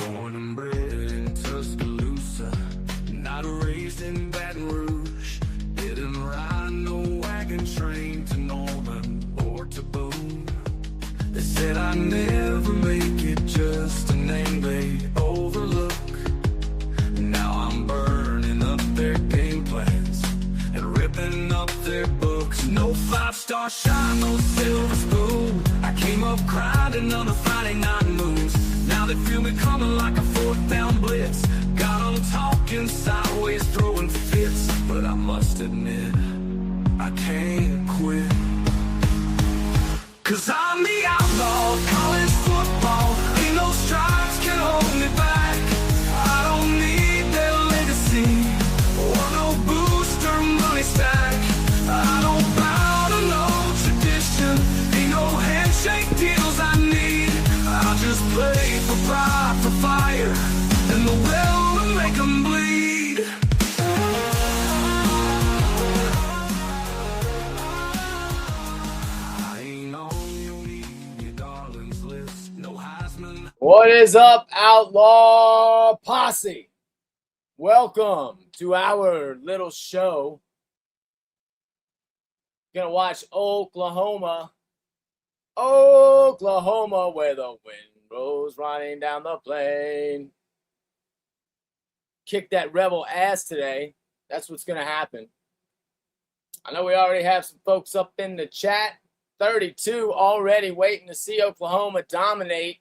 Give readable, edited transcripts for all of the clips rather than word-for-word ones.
Born and bred in Tuscaloosa, not raised in Baton Rouge. Didn't ride no wagon train to Norman or to Boone. They said I'd never make it, just a name they'd overlook. Now I'm burning up their game plans and ripping up their books. No five-star shine, no silver spoon. I came up grinding on a Friday night moves. Now they feel me coming like a fourth down blitz. Got them talking sideways, throwing fits. But I must admit, I can't quit. 'Cause I'm the outlaw of college football. Ain't no stripes can hold me back. I don't need their legacy or no booster money stack. I don't bow to no tradition. Ain't no handshake deals I need. I just play for pride, for fire, and the will to make 'em bleed. I ain't on your media darlings list. No Heisman. What is up, Outlaw Posse? Welcome to our little show. Gonna watch Oklahoma, where the wind blows running down the plain. Kick that rebel ass today. That's what's gonna happen. I know we already have some folks up in the chat. 32 already waiting to see Oklahoma dominate.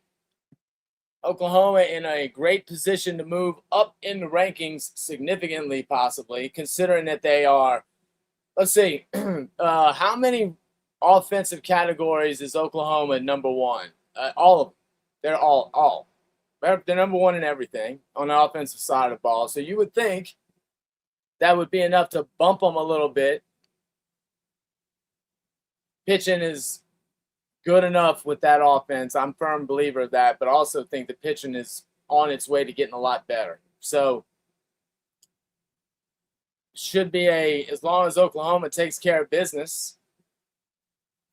Oklahoma in a great position to move up in the rankings significantly, possibly, considering that they are, let's see, how many offensive categories is Oklahoma number one? All of them. They're all. They're number one in everything on the offensive side of the ball. So you would think that would be enough to bump them a little bit. Pitching is good enough with that offense. I'm a firm believer of that, but I also think the pitching is on its way to getting a lot better. So should be as long as Oklahoma takes care of business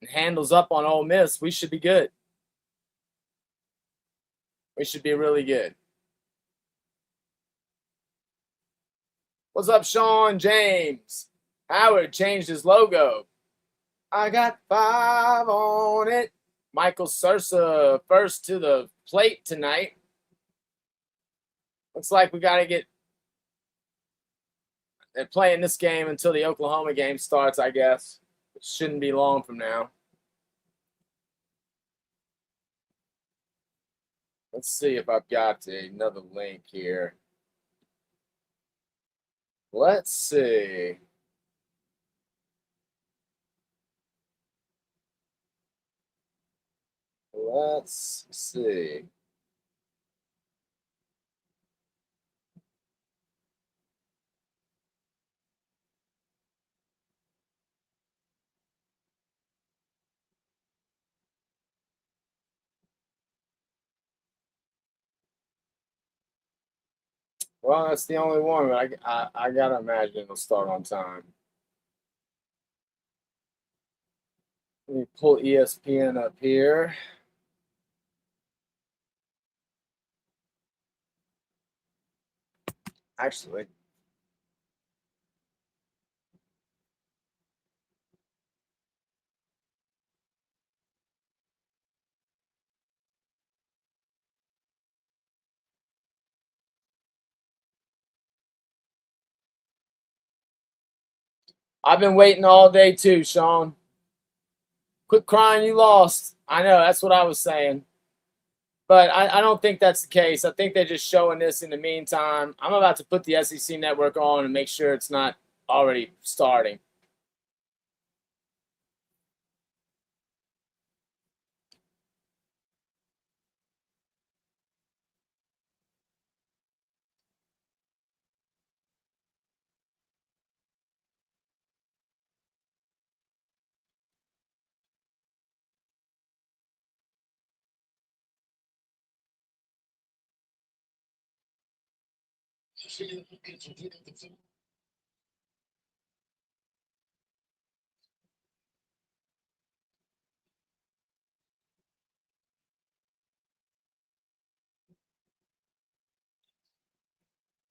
and handles up on Ole Miss, we should be good. We should be really good. What's up, Sean James? Howard changed his logo. I got 5 on it. Michael Sursa first to the plate tonight. Looks like we got to get. They're playing this game until the Oklahoma game starts, I guess. It shouldn't be long from now. Let's see if I've got another link here. Let's see. Let's see. Well, that's the only one. I gotta imagine it'll start on time. Let me pull ESPN up here. Actually, I've been waiting all day too, Sean. Quit crying, you lost. I know, that's what I was saying. But I don't think that's the case. I think they're just showing this in the meantime. I'm about to put the SEC network on and make sure it's not already starting.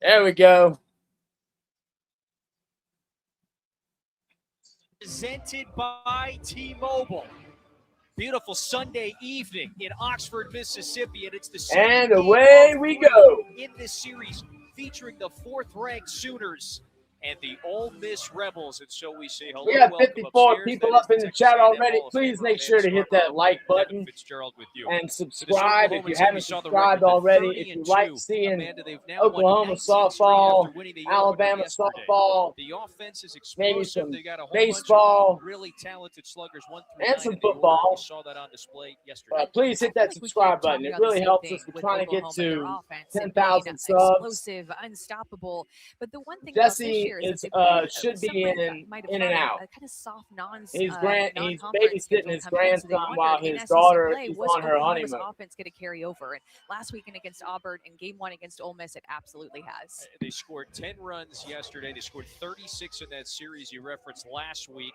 There we go. Presented by T-Mobile. Beautiful Sunday evening in Oxford, Mississippi, and it's the second And game away of we three go. in this series featuring the fourth-ranked Sooners and the Ole Miss Rebels. And so we say hello. We got welcome 54 upstairs. people That is up in the Texas chat A&M already. Hall of Please Famer make sure to hit Vance that like Scarborough. button Devin Fitzgerald with you. and For this subscribe if Oklahoma you team, haven't we saw the subscribed record to already. If you like 30-2. seeing Amanda, they've now Oklahoma won 19 straight softball, after winning the opener Alabama yesterday. softball, The offense is maybe explosive. some They got a whole baseball, bunch of really talented sluggers, 1 through and 9 some in the order. football. We saw that on display yesterday. Please hit that subscribe button. It really helps us. We're trying to get to 10,000 subs. Explosive, unstoppable. But the one thing Jesse about this year is is should be in and out. a kind of soft He's non-conference babysitting schedule his coming in, so they grandson while wondered, in his SEC daughter play, is was on her Oklahoma's honeymoon. offense going to carry over? And last weekend against Auburn and game 1 against Ole Miss, it absolutely has. They scored 10 runs yesterday. They scored 36 in that series you referenced last week.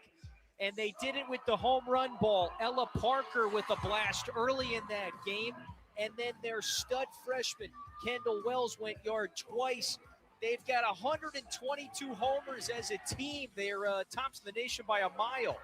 And they did it with the home run ball. Ella Parker with a blast early in that game. And then their stud freshman, Kendall Wells, went yard twice. They've got 122 homers as a team. They're tops in the nation by a mile.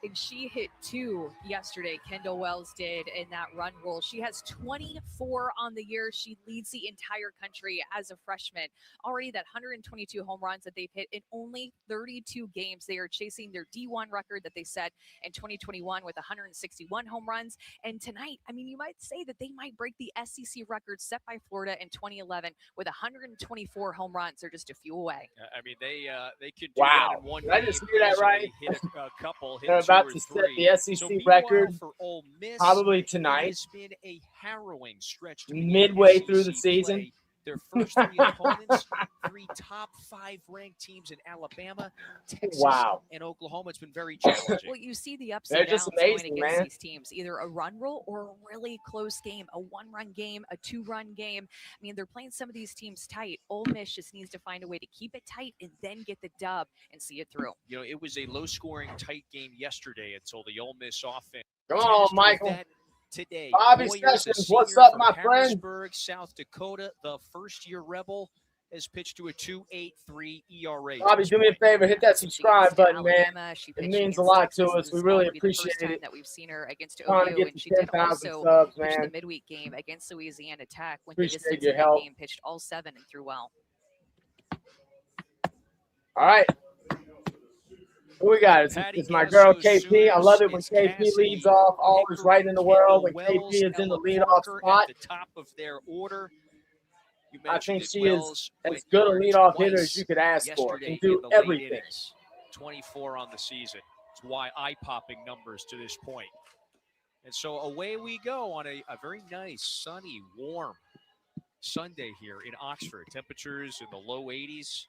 And she hit 2 yesterday. Kendall Wells did in that run rule. She has 24 on the year. She leads the entire country as a freshman. Already that 122 home runs that they've hit in only 32 games. They are chasing their D1 record that they set in 2021 with 161 home runs. And tonight, I mean, you might say that they might break the SEC record set by Florida in 2011 with 124 home runs. They're just a few away. I mean, they could do Wow. that in one Did game. I just hear that right? Hit a couple, hit They're 2 about or to set 3. the SEC So record for Ole Miss, probably it tonight, has been a harrowing stretch to midway SEC through the season. play. Their first 3 opponents, 3 top 5 ranked teams in Alabama, Texas, Wow. and Oklahoma. It's been very challenging. Well, you see the ups They're and downs just amazing, going against man. these teams. Either a run roll or a really close game, a 1-run game, a 2-run game. I mean, they're playing some of these teams tight. Ole Miss just needs to find a way to keep it tight and then get the dub and see it through. You know, it was a low-scoring, tight game yesterday until the Ole Miss offense. Come on, Michael. Today, Bobby Boyers, Sessions, what's up, my friend? Harrisburg, South Dakota, the first-year Rebel, has pitched to a 2.83 ERA. Bobby, do me a favor, hit that subscribe button, man. It means a lot to us. We really appreciate it. That we've seen her against Trying to OU, get and to she did 10,000 also subs, pitch the man. midweek game against Louisiana Tech. Went Appreciate the distance your in that help. game, pitched all 7 and threw well. All right. Who we got? It's my girl KP. I love it when KP leads off, always right in the world. When KP is in the leadoff spot, at the top of their order. I think she is as good a leadoff hitter as you could ask for. Can do everything. 24 on the season. It's why eye-popping numbers to this point. And so away we go on a very nice, sunny, warm Sunday here in Oxford. Temperatures in the low 80s.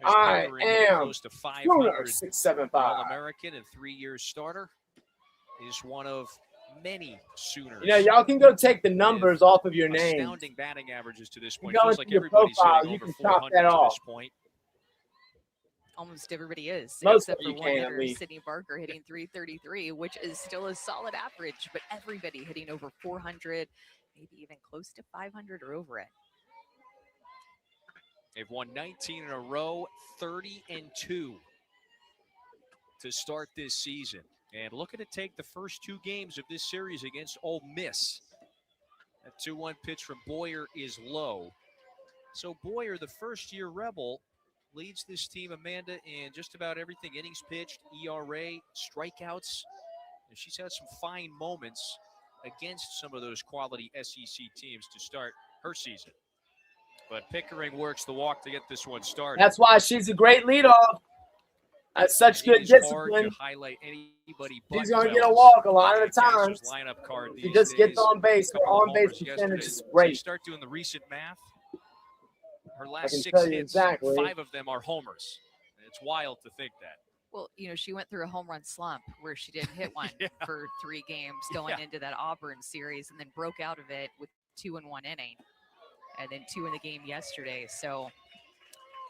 I am close to 500 675. All-American and 3-year starter. Is one of many Sooners. You know, y'all can go take the numbers off of your names. Astounding batting averages to this point. You go Feels into like your everybody's profile, hitting you over can chop 400 that to off. this point. Almost everybody is, Most except of for you one can, at hitter, least. Sydney Barker, hitting 333, which is still a solid average, but everybody hitting over 400, maybe even close to 500 or over it. They've won 19 in a row, 30-2 to start this season. And looking to take the first 2 games of this series against Ole Miss. That 2-1 pitch from Boyer is low. So Boyer, the first-year Rebel, leads this team, Amanda, in just about everything. Innings pitched, ERA, strikeouts. And she's had some fine moments against some of those quality SEC teams to start her season. But Pickering works the walk to get this one started. That's why she's a great leadoff. That's such good discipline. Highlight anybody She's going to get a walk a lot of the times. Lineup card She just gets on base. Her on-base percentage is great. Start doing the recent math. Her last 6 hits, exactly. 5 of them are homers. It's wild to think that. Well, you know, she went through a home run slump where she didn't hit one for 3 games going into that Auburn series, and then broke out of it with 2 in 1 inning, and then 2 in the game yesterday. So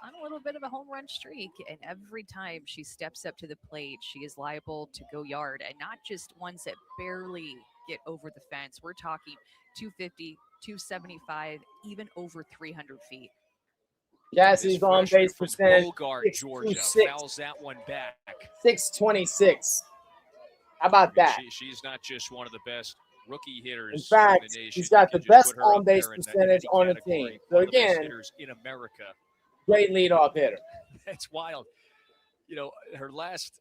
on a little bit of a home run streak, and every time she steps up to the plate, she is liable to go yard, and not just ones that barely get over the fence. We're talking 250, 275, even over 300 feet. Cassidy's This on freshman base from percentage Bogart, Georgia, 626. fouls that one back. 626. How about that? She's not just one of the best rookie In hitters fact, in the nation. he's got You the can just best put her up on base there percentage in on any the team. category. So One of the best again, hitters in America. great leadoff hitter. That's wild. You know, her last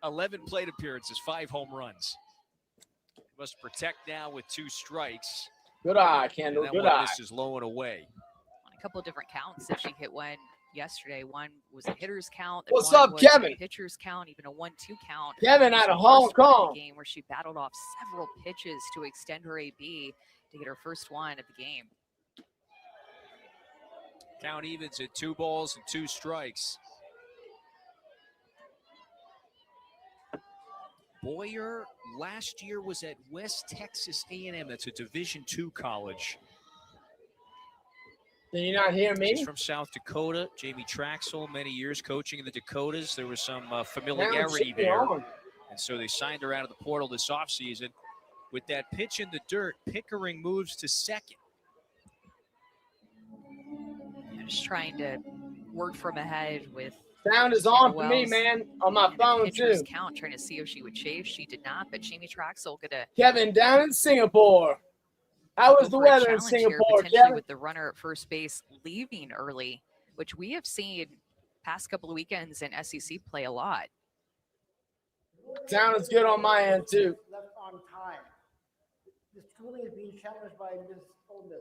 11 plate appearances, 5 home runs. Must protect now with 2 strikes. Good eye, And Kendall. that Good one eye. misses low and away. On a couple of different counts that she hit one yesterday. One was a hitter's count. What's one up, was Kevin? A pitcher's count, even a 1-2 count. Kevin It was out her of Hong first one in Kong. the game where she battled off several pitches to extend her AB to get her first one of the game. Count evens at 2 balls and 2 strikes. Boyer last year was at West Texas A&M. That's a Division II college. Can you not hear She's me? from South Dakota. Jamie Traxel, many years coaching in the Dakotas. There was some Now familiarity should be there. on. And so they signed her out of the portal this offseason. With that pitch in the dirt, Pickering moves to second. Just trying to work from ahead with Sound is on for me, Wells. man. On my and a phone, pitcher's too. count, trying to see if she would chase. She did not, but Jamie Traxel gonna Kevin, down in Singapore. How go was the for a weather in challenge here, Singapore, potentially Kevin? with the runner at first base leaving early, which we have seen past couple of weekends in SEC play a lot. Sound is good on my end, too. Left on time. This ruling is being challenged by Ms. Ole Miss.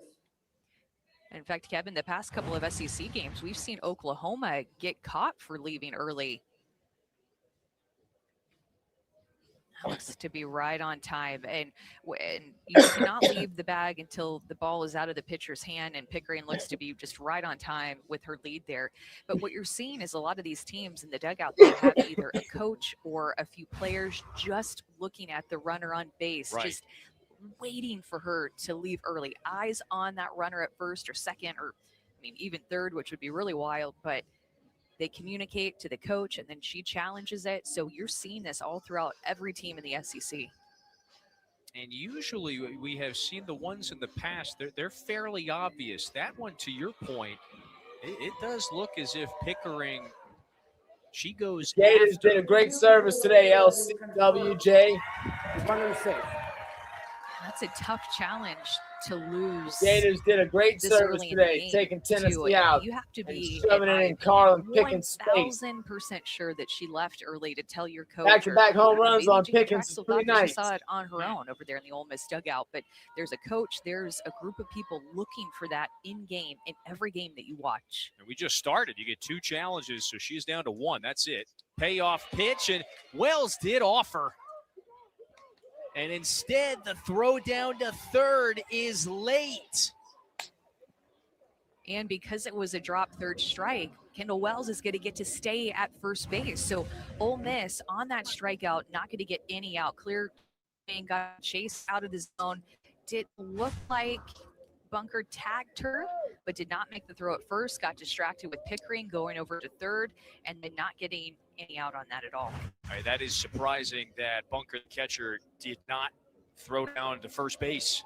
In fact, Kevin, the past couple of SEC games, we've seen Oklahoma get caught for leaving early. Looks to be right on time. And when you cannot leave the bag until the ball is out of the pitcher's hand, and Pickering looks to be just right on time with her lead there. But what you're seeing is a lot of these teams in the dugout, they have either a coach or a few players just looking at the runner on base, Right. just waiting for her to leave early. Eyes on that runner at first or second, or I mean, even third, which would be really wild, but they communicate to the coach and then she challenges it. So you're seeing this all throughout every team in the SEC. And usually we have seen the ones in the past, they're fairly obvious. That one, to your point, it does look as if Pickering, she goes Gators after. did a great service today, LCWJ. Runner is safe. That's a tough challenge to lose. Gators did a great this service early in the today, game, taking too. Tennessee out. You have to and be shoving it in Carlin Pickens' face. 1,000% sure that she left early to tell your coach. Back-to-back home or runs maybe on Jamie Pickens is Traxel pretty thought that nice. She saw it on her own over there in the Ole Miss dugout. But there's a coach, there's a group of people looking for that in game in every game that you watch. And we just started. You get 2 challenges, so she's down to 1. That's it. Payoff pitch, and Wells did offer. And instead, the throw down to third is late. And because it was a drop third strike, Kendall Wells is going to get to stay at first base. So Ole Miss on that strikeout, not going to get any out. Clear and got chased out of the zone. Did look like Bunker tagged her, but did not make the throw at first. Got distracted with Pickering going over to third and then not getting any out on that at all. All right, that is surprising that Bunker, the catcher, did not throw down to first base.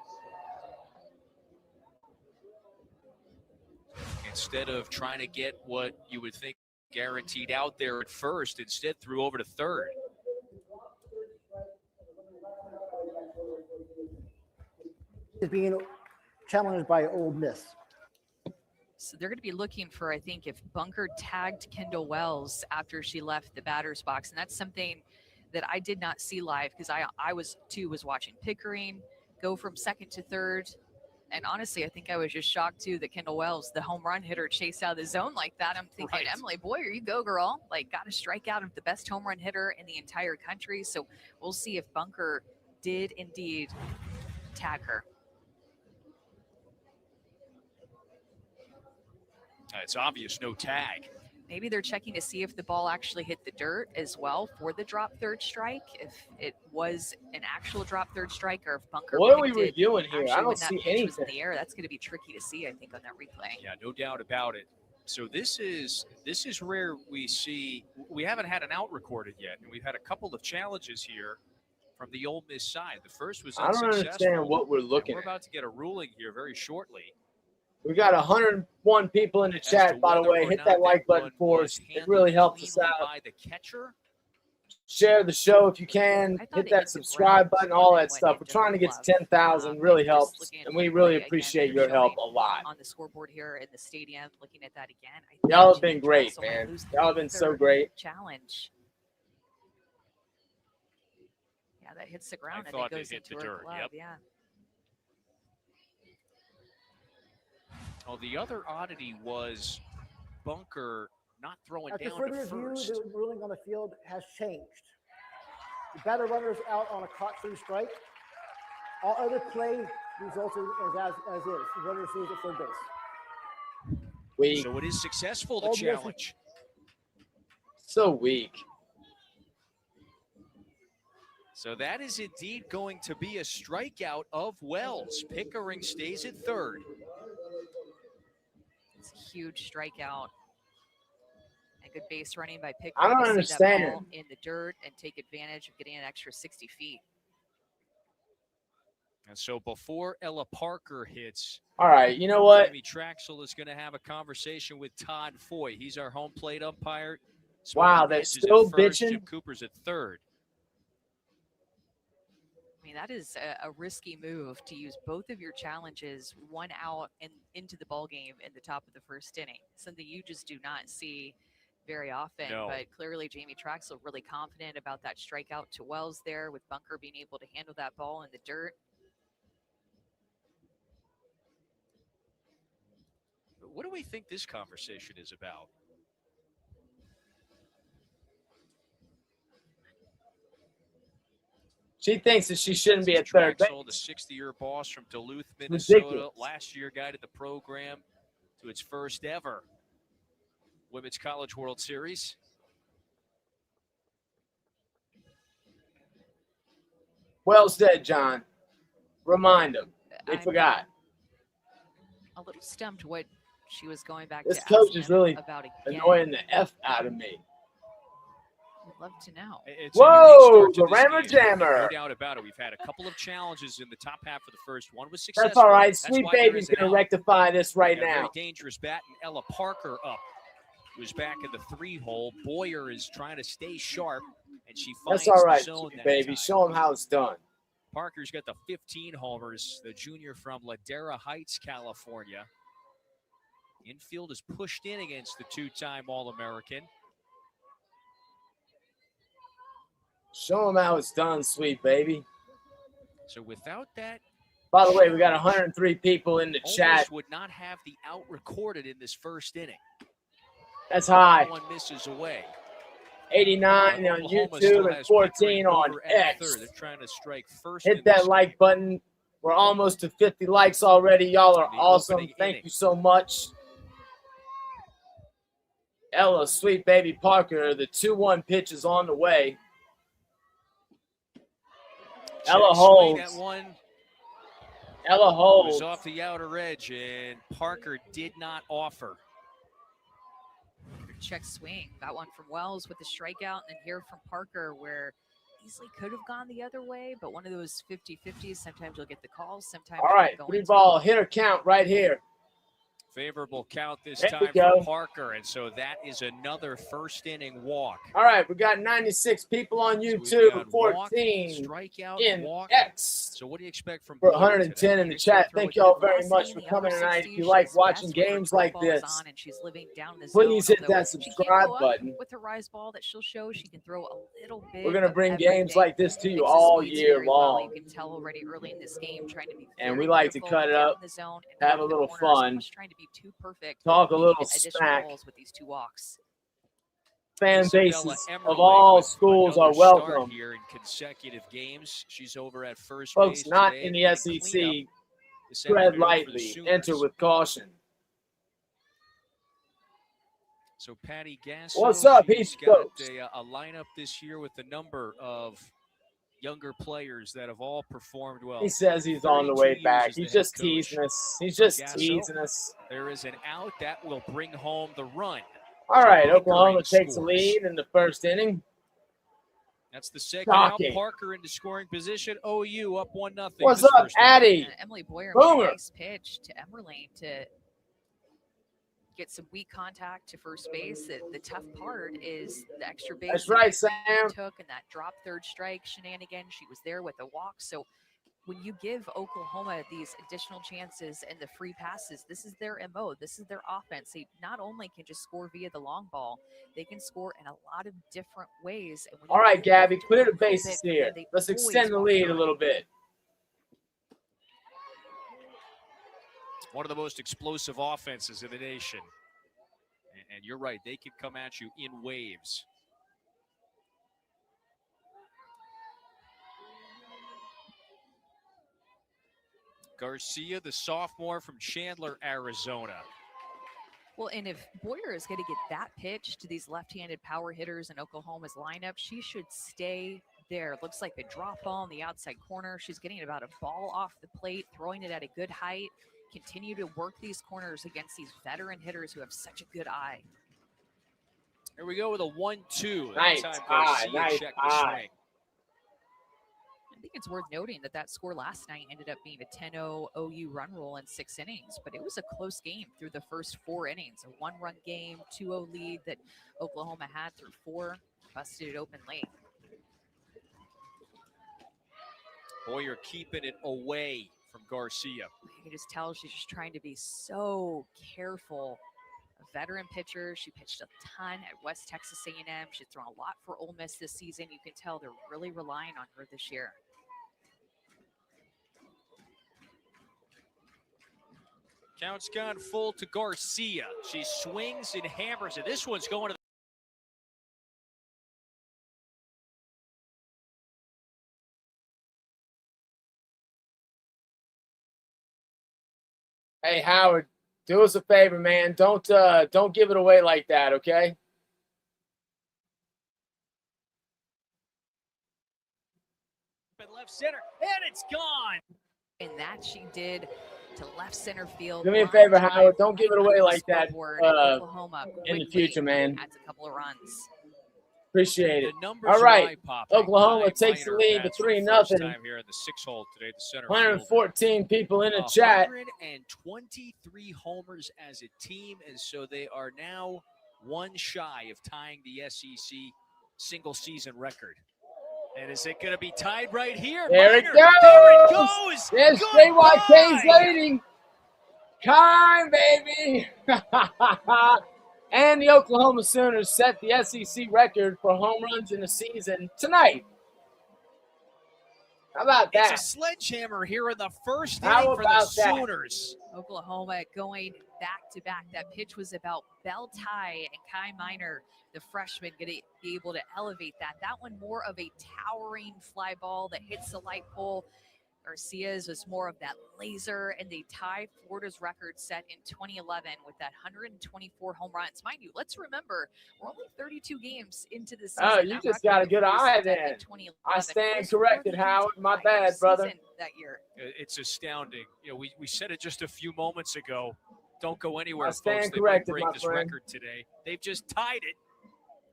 Instead of trying to get what you would think guaranteed out there at first, instead threw over to third. Is being challenged by Ole Miss. So they're going to be looking for, I think, if Bunker tagged Kendall Wells after she left the batter's box. And that's something that I did not see live because I was watching Pickering go from second to third. And honestly, I think I was just shocked too that Kendall Wells, the home run hitter, chased out of the zone like that. I'm thinking, Right. Emily Boyer, you go, girl. Like, got a strikeout of the best home run hitter in the entire country. So we'll see if Bunker did indeed tag her. It's obvious, no tag. Maybe they're checking to see if the ball actually hit the dirt as well for the drop third strike. If it was an actual drop third strike, or if Bunker. What are we picked it reviewing here? actually I when don't that see pitch was in anything. the air. That's going to be tricky to see, I think, on that replay. Yeah, no doubt about it. So this is rare. We haven't had an out recorded yet, and we've had a couple of challenges here from the Ole Miss side. The first was I don't unsuccessful. understand what we're and looking we're at. about to get a ruling here very shortly. We got 101 people in the as to chat, by the whether way. or Hit not that like button run for was us. It handled really helps us cleanly out. by the catcher. Share the show if you can. I thought Hit it that hit the subscribe ground button, all and that then stuff. went We're into trying to the get to glove. 10,000. Really And just helps. looking at And the we replay really again, appreciate they're your help showing a lot. on the scoreboard here in the stadium, looking at that again. I think Y'all have Jimmy been great, Drexel might man. lose Y'all have the been so third great. challenge. Yeah, that hits the ground and thought then it goes hit into the her dirt, glove. yep. Yeah. Oh, the other oddity was Bunker not throwing After down further to review, first. the ruling on the field has changed. The batter runner is out on a caught through strike. All other play results as is. The runner stays at third base. Weak. So it is successful, the Old Miss- challenge. So weak. So that is indeed going to be a strikeout of Wells. Pickering stays at third. It's a huge strikeout. And good base running by Pickering. I don't to see that understand. ball in the dirt and take advantage of getting an extra 60 feet. And so before Ella Parker hits, All right, you know what? Jamie Traxel is going to have a conversation with Todd Foy. He's our home plate umpire. Wow, Smokey they're Mitch is still at first, bitching? Jim Cooper's at third. I mean, that is a risky move to use both of your challenges, one out and into the ball game in the top of the first inning. Something you just do not see very often. No. But clearly, Jamie Traxel really confident about that strikeout to Wells there, with Bunker being able to handle that ball in the dirt. What do we think this conversation is about? She thinks that she shouldn't be This at is third Traxel, base. the 60-year boss from Duluth, Minnesota. Ridiculous. Last year guided the program to its first ever Women's College World Series. Well said, John. Remind them. They I'm forgot. a little stumped what she was going back This to coach ask is him really about again. Annoying the F out of me. I'd love to know. It's Whoa, a unique start to the this Rammer game. Jammer. No doubt about it. We've had a couple of challenges in the top half of the first. One was successful. That's all right. That's Sweet why there Baby's is an going to out. rectify this right And a very now. dangerous bat, and Ella Parker up. Was back in the 3-hole. Boyer is trying to stay sharp, and she finds That's all right, the zone Sweet that Baby. time. Show them how it's done. Parker's got the 15 homers, the junior from Ladera Heights, California. Infield is pushed in against the two-time All-American. Show them how it's done, Sweet Baby. So without that, By the way, we got 103 people in the Ole chat. Miss would not have the out recorded in this first inning. That's high. One misses away. 89 on Oklahoma still YouTube and has 14 Pickering on over at X. third. They're trying to strike first. Hit in that this like button. We're almost to 50 likes already. Y'all are The awesome. opening Thank inning. you so much. Ella, Sweet Baby Parker, the 2-1 pitch is on the way. Check Ella swing holds. at one. Ella Was holds. off the outer edge, and Parker did not offer. Check swing. Got one from Wells with the strikeout, and then here from Parker, where easily could have gone the other way, but one of those 50-50s. Sometimes you'll get the calls, sometimes All right, you'll go three into ball hitter count right here. Favorable count this There we time go. for Parker, and so that is another first inning walk. All right, we got 96 people on So we've YouTube, got 14 walk, strikeout, in walk. X. So what do you expect from We're Boyer 110 today? in the Next to chat. throw Thank a y'all good very velocity much in for the coming upper tonight. 60s. If you She like has watching fast where her games like curveball is this, on, and she's living down the please zone, hit although that she can't subscribe go up button. with her rise ball that she'll show. She can throw a little bit. We're going to of bring games everything. like this to you Mixes all speeds year very well. long. You can tell already early in this game, trying to be And very we like to careful cut it down up, the zone and have a work the little corners, fun, almost trying to be too perfect. talk a and little get additional smack. balls with these two walks. Fan Isabella bases Emmerling of all with schools another are start welcome. here in consecutive games. She's over at first Folks base not today, in the getting SEC, cleanup this tread afternoon for the lightly, enter Sooners. with caution. So Patty Gasso, What's up, she's East got Coast? a lineup this year with a number of younger players that have all performed well. He says he's on the way 32 back. years as He's the head just coach. teasing us. He's just Gasso. teasing us. There is an out that will bring home the run. All right, Pickering Oklahoma takes the scores. lead in the first inning. That's the second out. Shocking. Parker into scoring position. OU up 1-0. What's this up, first inning. Addie? Emily Boyer made Boomer. a nice pitch to Emerlane to get some weak contact to first base. The tough part is the extra base That's that right, Emerlane Sam. took and that drop third strike shenanigan. She was there with a walk. So when you give Oklahoma these additional chances and the free passes, this is their MO. This is their offense. They not only can just score via the long ball, they can score in a lot of different ways. And when All you right, give Gabby, them clear the a little bases bit, here. then they Let's always extend the walk lead a through it. little bit. One of the most explosive offenses in the nation. And you're right, they can come at you in waves. Garcia, the sophomore from Chandler, Arizona. Well, and if Boyer is going to get that pitch to these left-handed power hitters in Oklahoma's lineup, she should stay there. Looks like a drop ball in the outside corner. She's getting about a ball off the plate, throwing it at a good height. Continue to work these corners against these veteran hitters who have such a good eye. Here we go with a 1-2. Nice That time eye, Garcia nice checked the eye. swing. I think it's worth noting that score last night ended up being a 10-0 OU run rule in 6 innings, but it was a close game through the first 4 innings. A 1-run game, 2-0 lead that Oklahoma had through 4, busted it open late. Boyer keeping it away from Garcia. You can just tell she's just trying to be so careful. A veteran pitcher. She pitched a ton at West Texas A&M. She's thrown a lot for Ole Miss this season. You can tell they're really relying on her this year. Count's gone full to Garcia. She swings and hammers it. This one's going to Hey, Howard, do us a favor, man. Don't give it away like that, okay? left center, and it's gone. And that she did to left center field. Do me a Line favor, drive Howard. Don't give it right away on the like that scoreboard, and Oklahoma in the quickly future, man. adds a couple of runs. Appreciate The it. numbers All are right. eye-popping. Oklahoma Kai takes the Minor lead to bats for the first 3-0. time here in the 6-hole today, the center fielder. 114 people in the chat. 123 homers as a team, and so they are now one shy of tying the SEC single-season record. And is it going to be tied right here? There it Minor, goes. There it goes. There's JYK's lady. Time, baby. And the Oklahoma Sooners set the SEC record for home runs in the season tonight. How about that? It's a sledgehammer here in the first How inning for the about that? Sooners. Oklahoma going back-to-back. That pitch was about Bell Ty and Kai Minor, the freshman, going to be able to elevate that. That one more of a towering fly ball that hits the light pole. Garcia's was more of that laser, and they tie Florida's record set in 2011 with that 124 home runs. Mind you, let's remember, we're only 32 games into the season. Oh, you just got a good eye then. I stand corrected, Howard. My bad, brother. That year. It's astounding. You know, we said it just a few moments ago. Don't go anywhere, I stand folks. They might corrected, break my this friend. record today. They've just tied it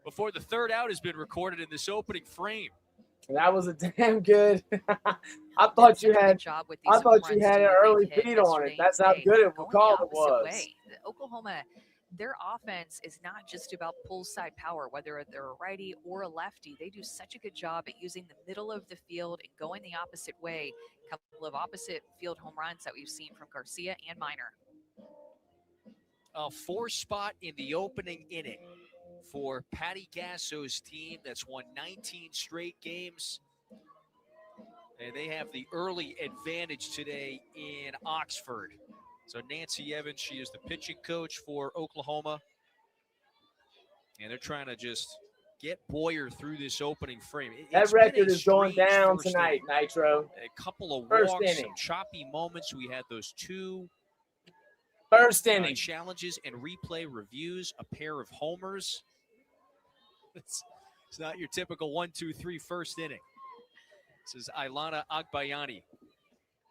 before the third out has been recorded in this opening frame. That was a damn good. I thought you had an early feed on it. That's how good it called it was. Oklahoma, their offense is not just about pull side power, whether they're a righty or a lefty. They do such a good job at using the middle of the field and going the opposite way. A couple of opposite field home runs that we've seen from Garcia and Minor. A 4-spot in the opening inning for Patty Gasso's team that's won 19 straight games. And they have the early advantage today in Oxford. So Nancy Evans, she is the pitching coach for Oklahoma. And they're trying to just get Boyer through this opening frame. That record is going down tonight, Nitro. A couple of First walks, inning. some choppy moments. We had those two First inning. challenges and replay reviews, a pair of homers. It's not your typical 1-2-3 first inning. This is Ailana Agbayani.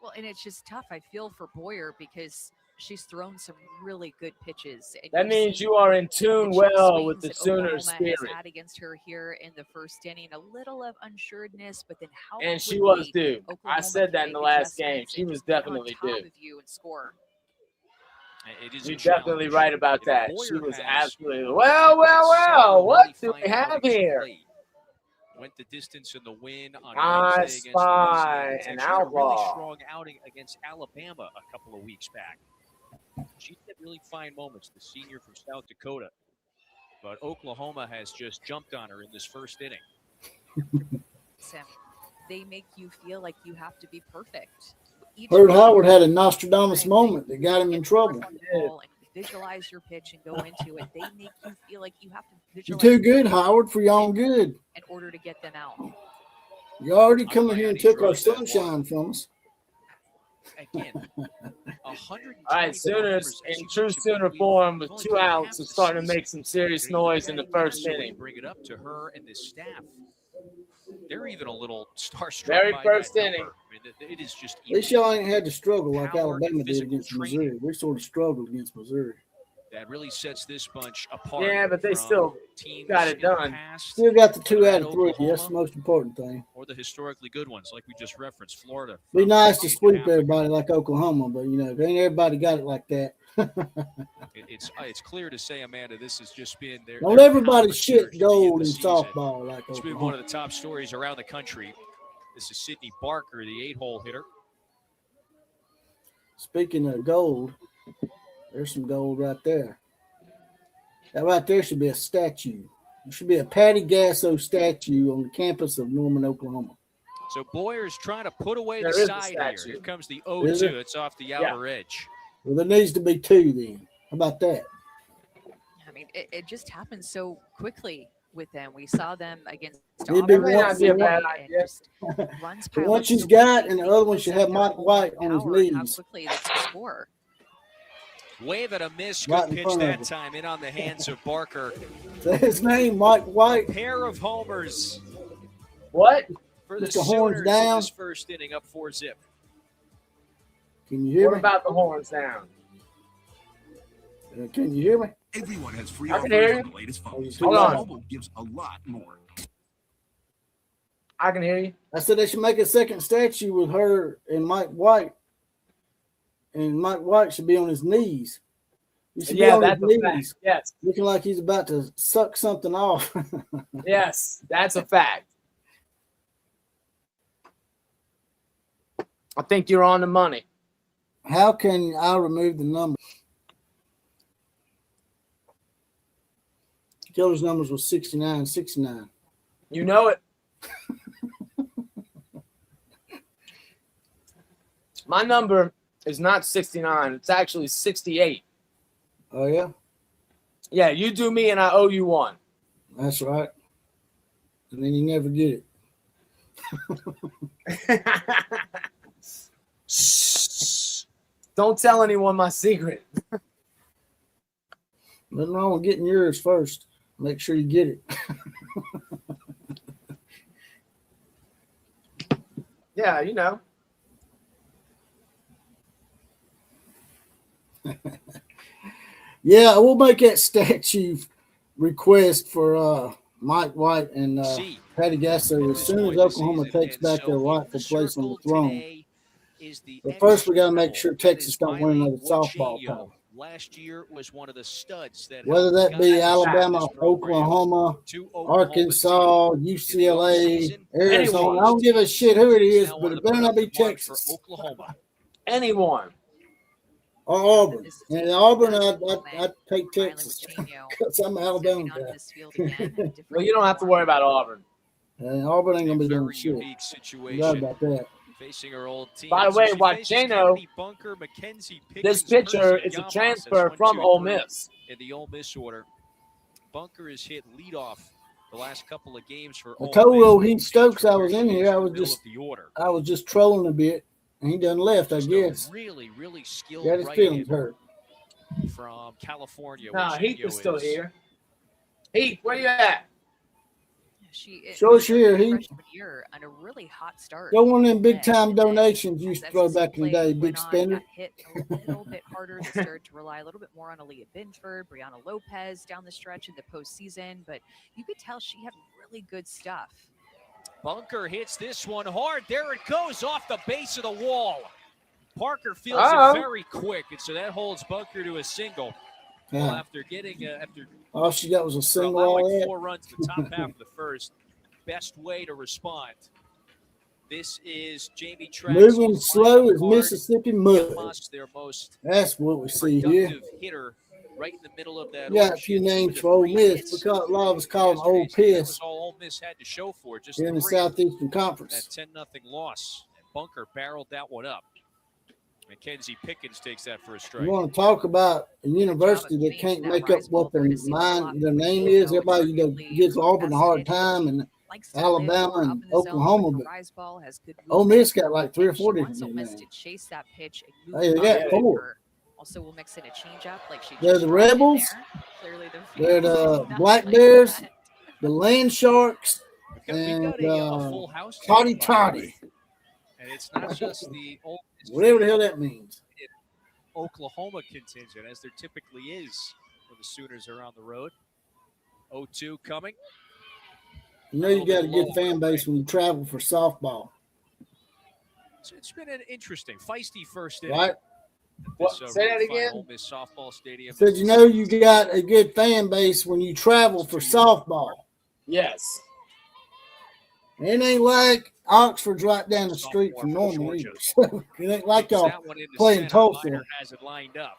Well, and it's just tough. I feel for Boyer because She's thrown some really good pitches. And That you've means seen you are in tune the well with swings the that Sooners' Oklahoma has spirit. had against her here in the first inning. A little of unsureness, but then how And she quickly was due. I Oklahoma said can that in the make last game. adjustments She and was just get definitely on top due. of you and score. It is a You're definitely challenge. right about You know, that. She Boyer was has absolutely had several What really do we fine have outings of here? late. Went the distance in the win on I Wednesday against Louisiana spy Tech. an She had a really outlaw. strong outing against Alabama a couple of weeks back. She had really fine moments, the senior from South Dakota. But Oklahoma has just jumped on her in this first inning. Sam, they make you feel like you have to be perfect. Herb Howard had a Nostradamus moment that got him in trouble. And visualize your pitch and go into it. They make you feel like you have to You're visualize too good, Howard, for your own good. in order to get them out. You already I'm come in glad here and he took our drove that walk. sunshine from us. Again, 120 All right, Sooners in true Sooner form with 2 outs are starting to make some serious noise in the first inning. Bring it up to her and the staff. They're even a little starstruck Very by first that inning. number. I mean, it is just At least y'all ain't had to struggle like Power, Alabama did physical against training. Missouri. We sort of struggled against Missouri. that really sets this bunch apart. Yeah, but they from still teams got it in the done. past, Still got the 2 whether out at of 3. That's the Oklahoma most important thing. or the historically good ones, like we just referenced, Florida. Be from nice to decade sweep and a half ago. everybody like Oklahoma, but you know, ain't everybody got it like that. It's clear to say, Amanda, this has just been their. Don't their everybody conference here shit to begin gold the in season. softball like It's been one Oklahoma. of the top stories around the country. This is Sydney Barker, the 8-hole hitter. Speaking of gold, there's some gold right there. That right there should be a statue. There should be a Patty Gasso statue on the campus of Norman, Oklahoma. So Boyer's trying to put away There the is a side here. statue. Here comes the Is 0-2. it? It's off the outer edge. Well, there needs to be 2 then. How about that? I mean, it just happened so quickly with them. We saw them against It'd be Auburn one- Not be a bad and idea. just runs The pile one up she's so got quickly and the other one because should of have their Mike White on his power and how knees. quickly they can score. Wave at a miss. Right Good in pitch front of that him. time in on the hands of Barker. That's his name, Mike White. Pair of homers What? for the Mr. Horns Sooners in down. this first inning, up 4-zip. Can you hear What me? about the horns down? Can you hear me? Everyone has free I can offers hear on you. the latest Oh, phones. you Hold on. Mobile gives a lot more. I can hear you. I said they should make a second statue with her and Mike White. And Mike White should be on his knees. He should be Yeah, on that's his a fact. knees, Yes, looking like he's about to suck something off. yes, that's a fact. I think you're on the money. How can I remove the number? Keller's numbers was 69. You know it. My number is not 69. It's actually 68. Oh, yeah? Yeah, you do me and I owe you one. That's right. And then you never get it. Shh. Don't tell anyone my secret. Nothing wrong with getting yours first. Make sure you get it. Yeah, you know. Yeah, we'll make that statue request for Mike White and See, Patty Gasso as soon as Oklahoma takes back their rightful place on the throne. But first, we got to make sure Texas don't win another softball title. Last year was one of the studs that Whether that helped be guide Alabama, this program Oklahoma, to Oklahoma Arkansas, City. UCLA, Arizona. Anyone. I don't give a shit who it is, Now one but of it the better not be productive ones for Texas Oklahoma. Anyone. or Auburn. And Auburn, I'd take Texas because I'm an Alabama guy. Well, you don't have to worry about Auburn. And Auburn ain't gonna be doing Very shit. unique Forgot situation. about that. Facing her old team. By the So way, she faces Wacheno, Kennedy, Bunker, McKenzie, This Pickens, pitcher Percy, is a Yamas. transfer That's from 1, 2, Ole 3 Miss. in the Ole Miss order. Bunker has hit leadoff the last couple of games for I Ole told Miss. Old Heath Stokes I was in here. I was Middle just of the order. trolling a bit, and he done left. I So guess really skilled got his right feelings hurt. from California. No, Heath Wacheno is still is. here. Heath, where you at? She Sure, sure, her he- freshman year on a really hot start. Go one of them big Miss, time and then donations you used to as throw SEC back in the play day, went big on, spender. got hit a little bit harder. They started to rely a little bit more on Aaliyah Binford, Brianna Lopez down the stretch in the postseason, but you could tell she had really good stuff. Bunker hits this one hard. There it goes off the base of the wall. Parker feels Uh-oh. it very quick, and so that holds Bunker to a single. Well, Yeah. after getting after All she got was a for single all allowing that. 4 runs in the top half of the first, best way to respond. This is Jamie Trax. Moving who's slow lined as hard. Mississippi mud. Yamas, their most That's what we see here. productive hitter, right in the middle of that. We got order. a few She had 2 names of the for Ole 3 Miss. hits We call a lot of us call them Old yesterday, so that Piss was all Ole Miss had to show for it, just here in the 3. Southeastern That Conference. 10-0 loss. And Bunker barreled that one up. Mackenzie Pickens takes that for a strike. You want to talk about a university that can't make up what their name is? Everybody gives Auburn a hard time, and Alabama and Oklahoma, but Ole Miss got like 3 or 4 different names. To chase that pitch and Hey, they got 4. Also, we'll mix in a changeup like she. They're just the dropped in Rebels. there. Clearly, They're the not Black like Bears, that. the Land Sharks, We've and got a full house. Toddy today, by the way. Toddy, And it's not just the Ole Miss whatever the hell that means. Oklahoma contingent, as there typically is when the Sooners are on the road. 0-2 coming. You know you got a good fan base when you travel for softball, So it's been an interesting, feisty first inning. right? What? This, Say that Route five again? Ole Miss softball stadium. Said you know you got a good fan base when you travel for softball. Yes. It ain't like Oxford's right down the street from Sophomore from Norman Georgia. either. It ain't like Puts y'all that one into playing center. Tulsa. Miner has it lined up.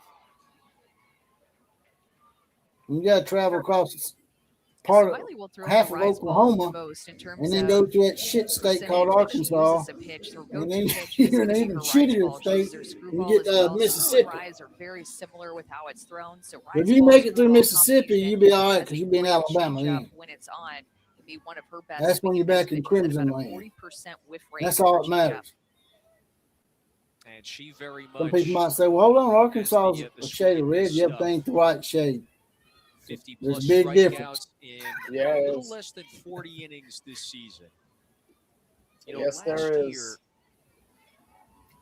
You got to travel across part of Smiley will throw half the of rise ball Oklahoma most in terms and then of go to that shit state called percentage that she Arkansas. uses a pitch. Her And go-to then pitch you're is in an her even rise shittier ball. She uses state her and screwball get as well. Some of Mississippi. her rise are very similar with how it's thrown. So If rise you ball, make it through screwball Mississippi, combination you'll be all right has because a you'll be in great Alabama changeup then. when it's on. It'd be one of her best. That's when you're back in pitches at Crimson about a Land. 40% whiff rate That's for all her that matters. And she very much. Some people might say, well, hold on, Arkansas is the a shade of red. sweetness Yep, stuff. they ain't the right shade. 50 There's plus a big strikeouts difference. in Yeah, a it little is. less than 40 innings this season. Yes, there last is. year,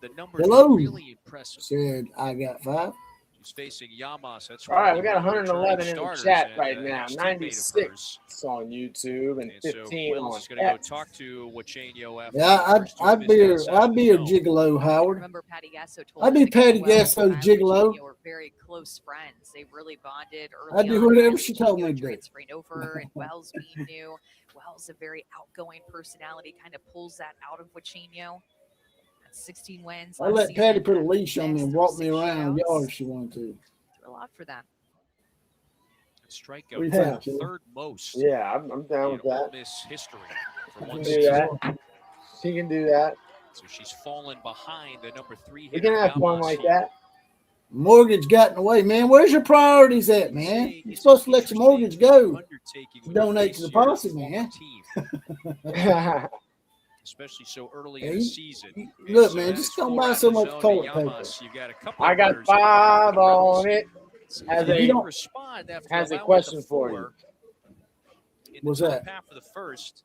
the numbers Hello. were really impressive. Said, I got 5. She's facing Yamas. That's All right, one we of got the 111 in the starters chat and, right now. ex-teammate of 96 hers. on YouTube and And so 15 Wills on is going to go X. talk to Wachenio after Yeah, the first two I'd be missed outside I'd the be a zone. gigolo, Howard. Remember, Patty Gasso told I'd us be that Patty Wells and Gasso's Riley gigolo. Wachenio were very close friends. They really bonded early I'd do on. whatever Riley she told me Wachenio to do. transferring over and Wells being new. Wells, a very outgoing personality, kind of pulls that out of Wachenio. 16 wins. I last let Patty season, put a leash on me and through walk me 6 around the shutouts. yard if she wanted to. Threw a lot for them. What do Strikeout you think, Jimmy? third most Yeah, I'm down in with Ole that. Miss history for She one can do season. that. She can do that. So she's fallen behind the number 3 We hitter. can have one Yamas like here. that. Mortgage got in the way, man. Where's your priorities at, man? You're It's supposed to an let your mortgage go. undertaking to when you donate face to the your posse, former man. team, especially so early in Yeah, the you- season. And Look, so man, that just is don't 4 buy out so in the much zone toilet to paper. Yamas. You've got a couple I of got runners that 5 are Rebels. on it. So As if a- you You don't- respond after has a allowing question the for 4 in What's the top that? half of the first.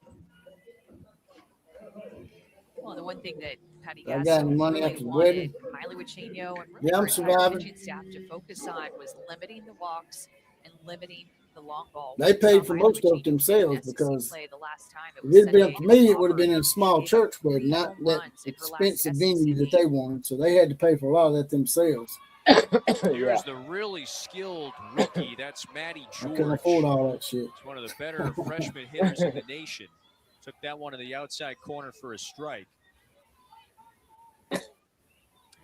Well, the one thing that Patty I got Gasso any money really after the wanted wedding? Miley Wachenio and really Yeah, I'm her entire surviving. pitching staff to focus on was limiting the walks and limiting the long ball. They We paid saw for Miley most of it Wachenio themselves in SEC because play the last time. if was it had been San up to Diego me, it would have been Auburn. in a small She gave church up wedding, 3 not home that runs in her last expensive SEC venue that meet. they wanted. So they had to pay for a lot of that themselves. Yeah. Here's the really skilled rookie. That's Matty I George. couldn't afford all that shit. He's one of the better freshman hitters in the nation. Took that one to the outside corner for a strike. And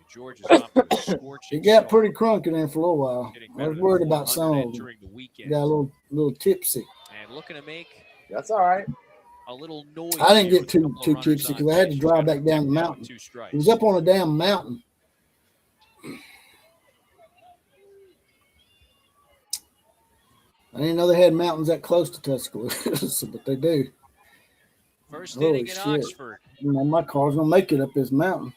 George is off to a scorching It got start. pretty crunk in there for a little while. Hitting I better was than worried about 400 some of them. entering the weekend. Got a little tipsy. And looking to make That's all right. a little noise. I didn't here get with a too couple of too runners tipsy on because I had to base. drive She's back down the got mountain. 2 strikes. It was up on a damn mountain. I didn't know they had mountains that close to Tuscaloosa, but they do. First Holy inning in shit. Oxford. You know, my car's gonna make it up this mountain.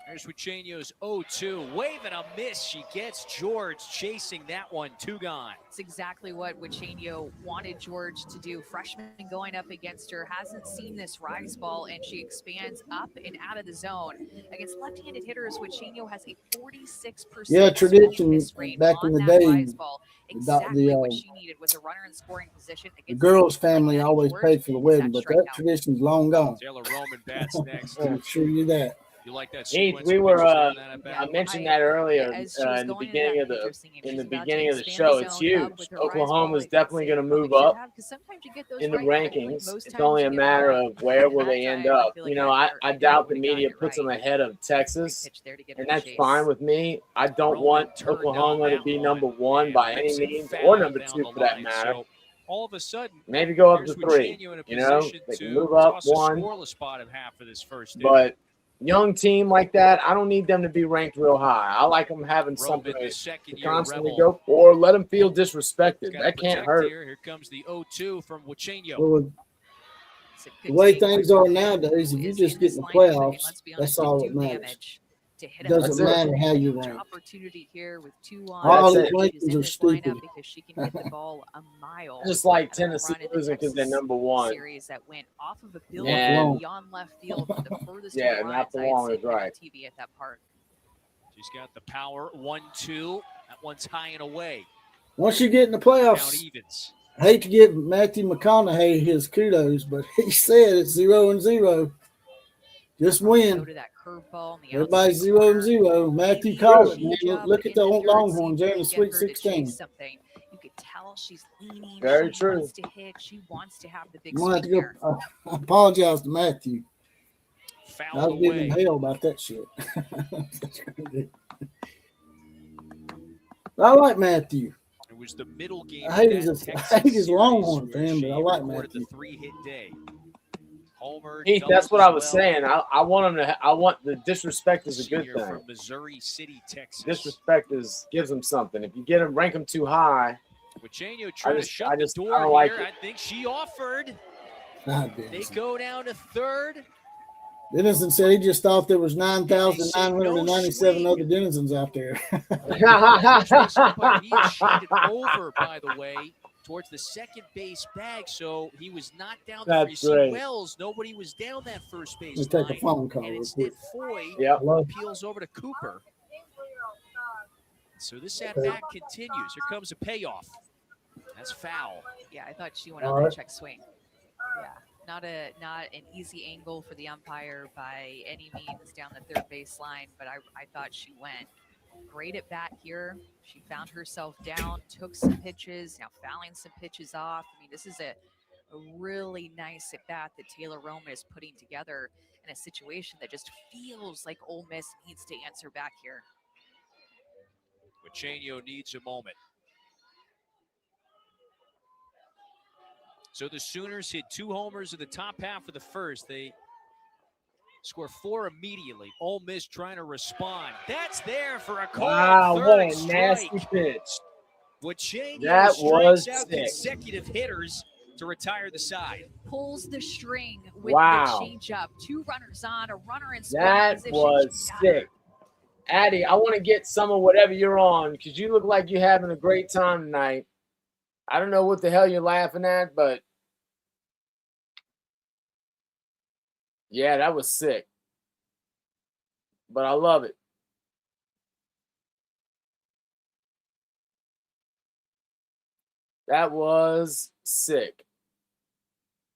There's Huicheño's 0-2. Wave and a miss. She gets George chasing that one. 2 gone. It's exactly what Huicheño wanted George to do. Freshman going up against her, hasn't seen this rise ball, and she expands up and out of the zone. Against left-handed hitters, Huicheño has a 46% tradition miss rate back on in the that day. rise ball. Exactly what she needed was a runner in scoring position. The girl's family always paid for the wedding, but that tradition's long gone. Taylor Roman bats next. I can assure you that. You like that Heath, sequence we of were. pitches there in that at-bat? I mentioned that earlier as she was in the going into beginning that of the major scene, in the she's about to beginning of the expand show. the It's zone up huge. with her rise ball Oklahoma's like definitely they going to probably move should up have, 'cause sometimes you get those in the right, but I think rankings. most It's times only you a get them matter wrong. of where will And they that end time, I up. feel like You know, I I think doubt they the would've gotten media it puts them right. ahead of Big Texas, pitch there to get and her that's chase. fine with me. I don't Roman want turned down Oklahoma to that be one number one and by any rips it means, foul or number down 2 the for that line. matter. So all of a sudden, Maybe go up to here's 3. Huicheño in a You know, position they can to move up toss a 1. scoreless spot in half of this first inning. But young team like that, I don't need them to be ranked real high. I like them having something Roman, the to second-year constantly Rebel, go, or let them feel has disrespected. got to That can't protect hurt. here. Here comes the 0-2 from Huicheño. Well, It's a the good way take things by are Roman, nowadays, who if you is just in get this in the lineup, and playoffs, let's be that's honest, all can that do matters. damage to hit It him. doesn't That's it. matter how you Huge rank. opportunity here with 2 All on. That's these it. She's rankings in are this stupid. lineup because she can hit the ball a mile. I just like Had a home Tennessee run in the losing because they're Texas number 1. series that went off of a Not building And- long. beyond left field for the furthest Yeah, home not runs for I had long seen is here on right. TV at that park. She's got the power. 1-2. That one's high and away. Once you get in the Down playoffs, evens. I hate to give Matthew McConaughey his kudos, but he said it's 0-0. Just Go win. to that curveball on the Everybody's outside corner. 0-0. Matthew Maybe called it, change man. up Look at in the the third Longhorns. seam They're in the to get Sweet her to 16. chase something. You could tell she's leaning. Very She true. wants to hit. She wants to have the big I'm going to have swing to here. go. I apologize to Matthew. I Fouled was giving away. him hell about that shit. I like Matthew. It was the middle game. I hate of that his- Texas I hate his series Longhorn where fan, but she I like recorded Matthew. the 3-hit day. Homer, Heath, doubled that's what as I was well. saying. I want them to. I want the disrespect is a good Senior thing. from Missouri City, Texas. Disrespect gives them something. If you get them, rank them too high. Huicheño trying to I shut just- the I door don't like here. it. I think she offered. God, They Dennison. go down to third. Dennison said he just thought there was 9,997 swing. other Denizens out there. First base umpire, he is shaded over, by the way, towards the second base bag, so he was not down there. That's You see great. Wells, nobody was down that first base Let's take a line, phone call and real instead quick. Foy Yep. Hello? appeals over to Cooper. So this at-bat continues. Here comes a payoff. That's foul. Yeah, I thought she went All on that right. check swing. Yeah, not an easy angle for the umpire by any means down the third base line, but I thought she went. Great at bat here. She found herself down, took some pitches, now fouling some pitches off. I mean, this is a really nice at bat that Taylor Roman is putting together in a situation that just feels like Ole Miss needs to answer back here. Huicheño needs a moment. So the Sooners hit 2 homers in the top half of the first. They score 4 immediately. Ole Miss trying to respond. That's there for a call. Wow, Third what a strike. nasty pitch. Huicheño That strikes was out sick. consecutive hitters to retire the side. Pulls the string with Wow. the changeup. 2 runners on, a runner in scoring That position. was She got sick. Addie, I want to get some of whatever you're on because you look like you're having a great time tonight. I don't know what the hell you're laughing at, but yeah, that was sick. But I love it. That was sick.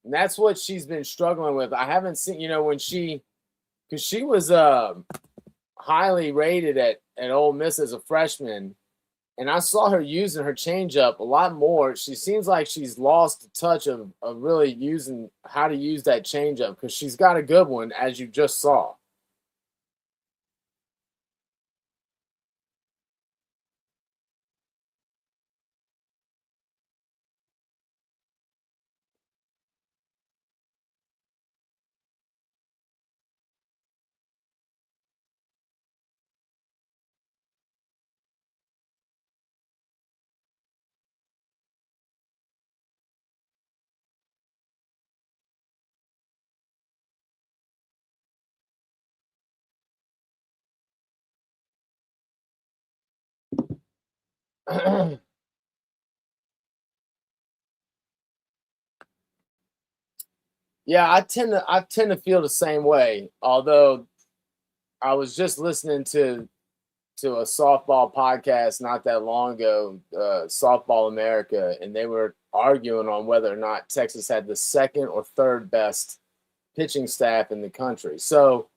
And that's what she's been struggling with. I haven't seen, when because she was highly rated at Ole Miss as a freshman, and I saw her using her changeup a lot more. She seems like she's lost the touch of really using how to use that changeup because she's got a good one, as you just saw. Yeah, I tend to feel the same way. Although I was just listening to a softball podcast not that long ago, Softball America, and they were arguing on whether or not Texas had the second or third best pitching staff in the country. So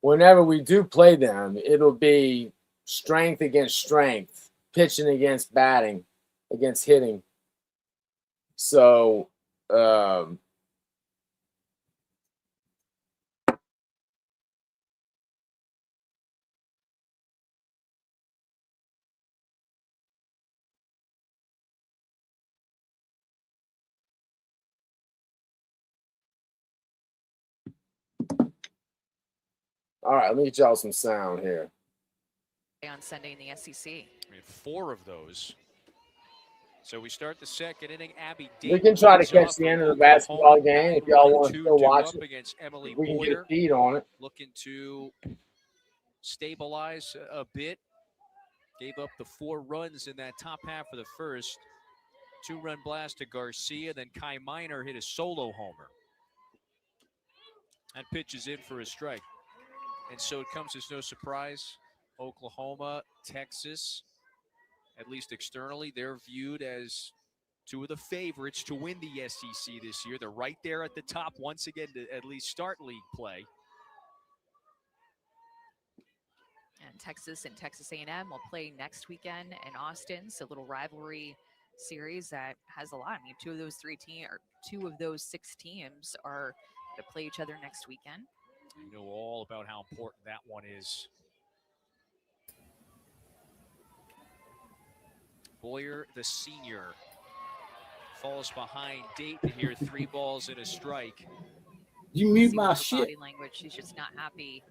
whenever we do play them, it'll be strength against strength, pitching against batting, against hitting. So all right, let me get y'all some sound here. On Sunday in the SEC. I mean, 4 of those. So we start the second inning. Abby We Dayton can try to leads catch off the end of the Oklahoma. basketball game if y'all want to still 2-2 watch up it. against Emily We can get Boyer. a feed on it. Looking to stabilize a bit. Gave up the 4 runs in that top half of the first. 2-run blast to Garcia. Then Kai Miner hit a solo homer. And pitches in for a strike. And so it comes as no surprise. Oklahoma, Texas, at least externally, they're viewed as 2 of the favorites to win the SEC this year. They're right there at the top once again to at least start league play. And Texas and Texas A&M will play next weekend in Austin. So a little rivalry series that has a lot. I mean, 2 of those 6 teams are to play each other next weekend. You know all about how important that one is. Boyer, the senior, falls behind Dayton here. 3 balls and a strike. You mute See my her shit. body language. She's just not happy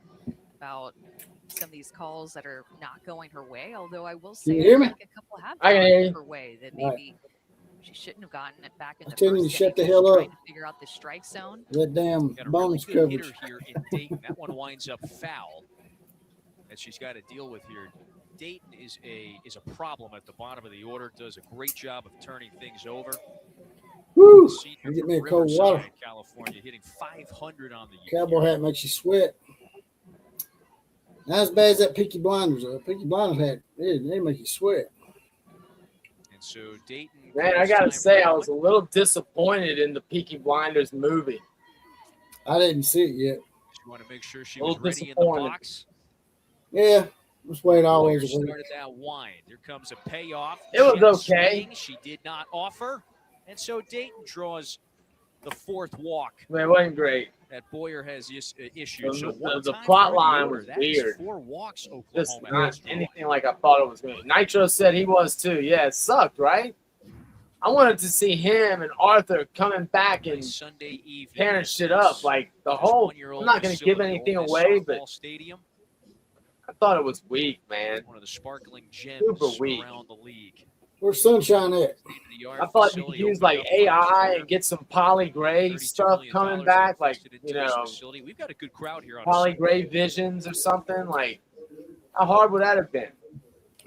about some of these calls that are not going her way. Although I will say, you hear me? I think a couple have I can hear gone you. her way that All maybe she shouldn't have gotten it back in I'm the telling you, first shut the inning. hell She's up. trying to figure out the strike zone. That damn Got a really bonus good coverage. hitter here in Dayton. That one winds up foul that she's got to deal with here. Dayton is a problem at the bottom of the order. Does a great job of turning things over. Woo! Senior You get from me a cold Riverside, water. California, hitting 500 on the year. Cowboy hat makes you sweat. Not as bad as that Peaky Blinders. Peaky Blinders hat, they make you sweat. And so Dayton. Man, I gotta say, I was a little disappointed in the Peaky Blinders movie. I didn't see it yet. You want to make sure she A was little ready in the disappointed. box. Yeah, that's the way it Boyer always is. started that wind. Here comes a payoff. It was Jet okay. swing. She did not offer. And so Dayton draws the 4th walk. Man, it wasn't great. That Boyer has issues. So The plot line was weird. 4 walks Just Oklahoma not has drawn. anything like I thought it was going to. Nitro said he was too. Yeah, it sucked, right? I wanted to see him and Arthur coming back and Sunday evening. tearing shit up. Like the whole, I'm not going to give anything away, but Stadium, I thought it was weak, man. one of the sparkling gems Super weak. around the league. Where's Sunshine at? I thought you could use like AI and get some Poly Gray stuff coming back, like, you know, We've got a good crowd here on Poly Gray Visions or something. Like, how hard would that have been?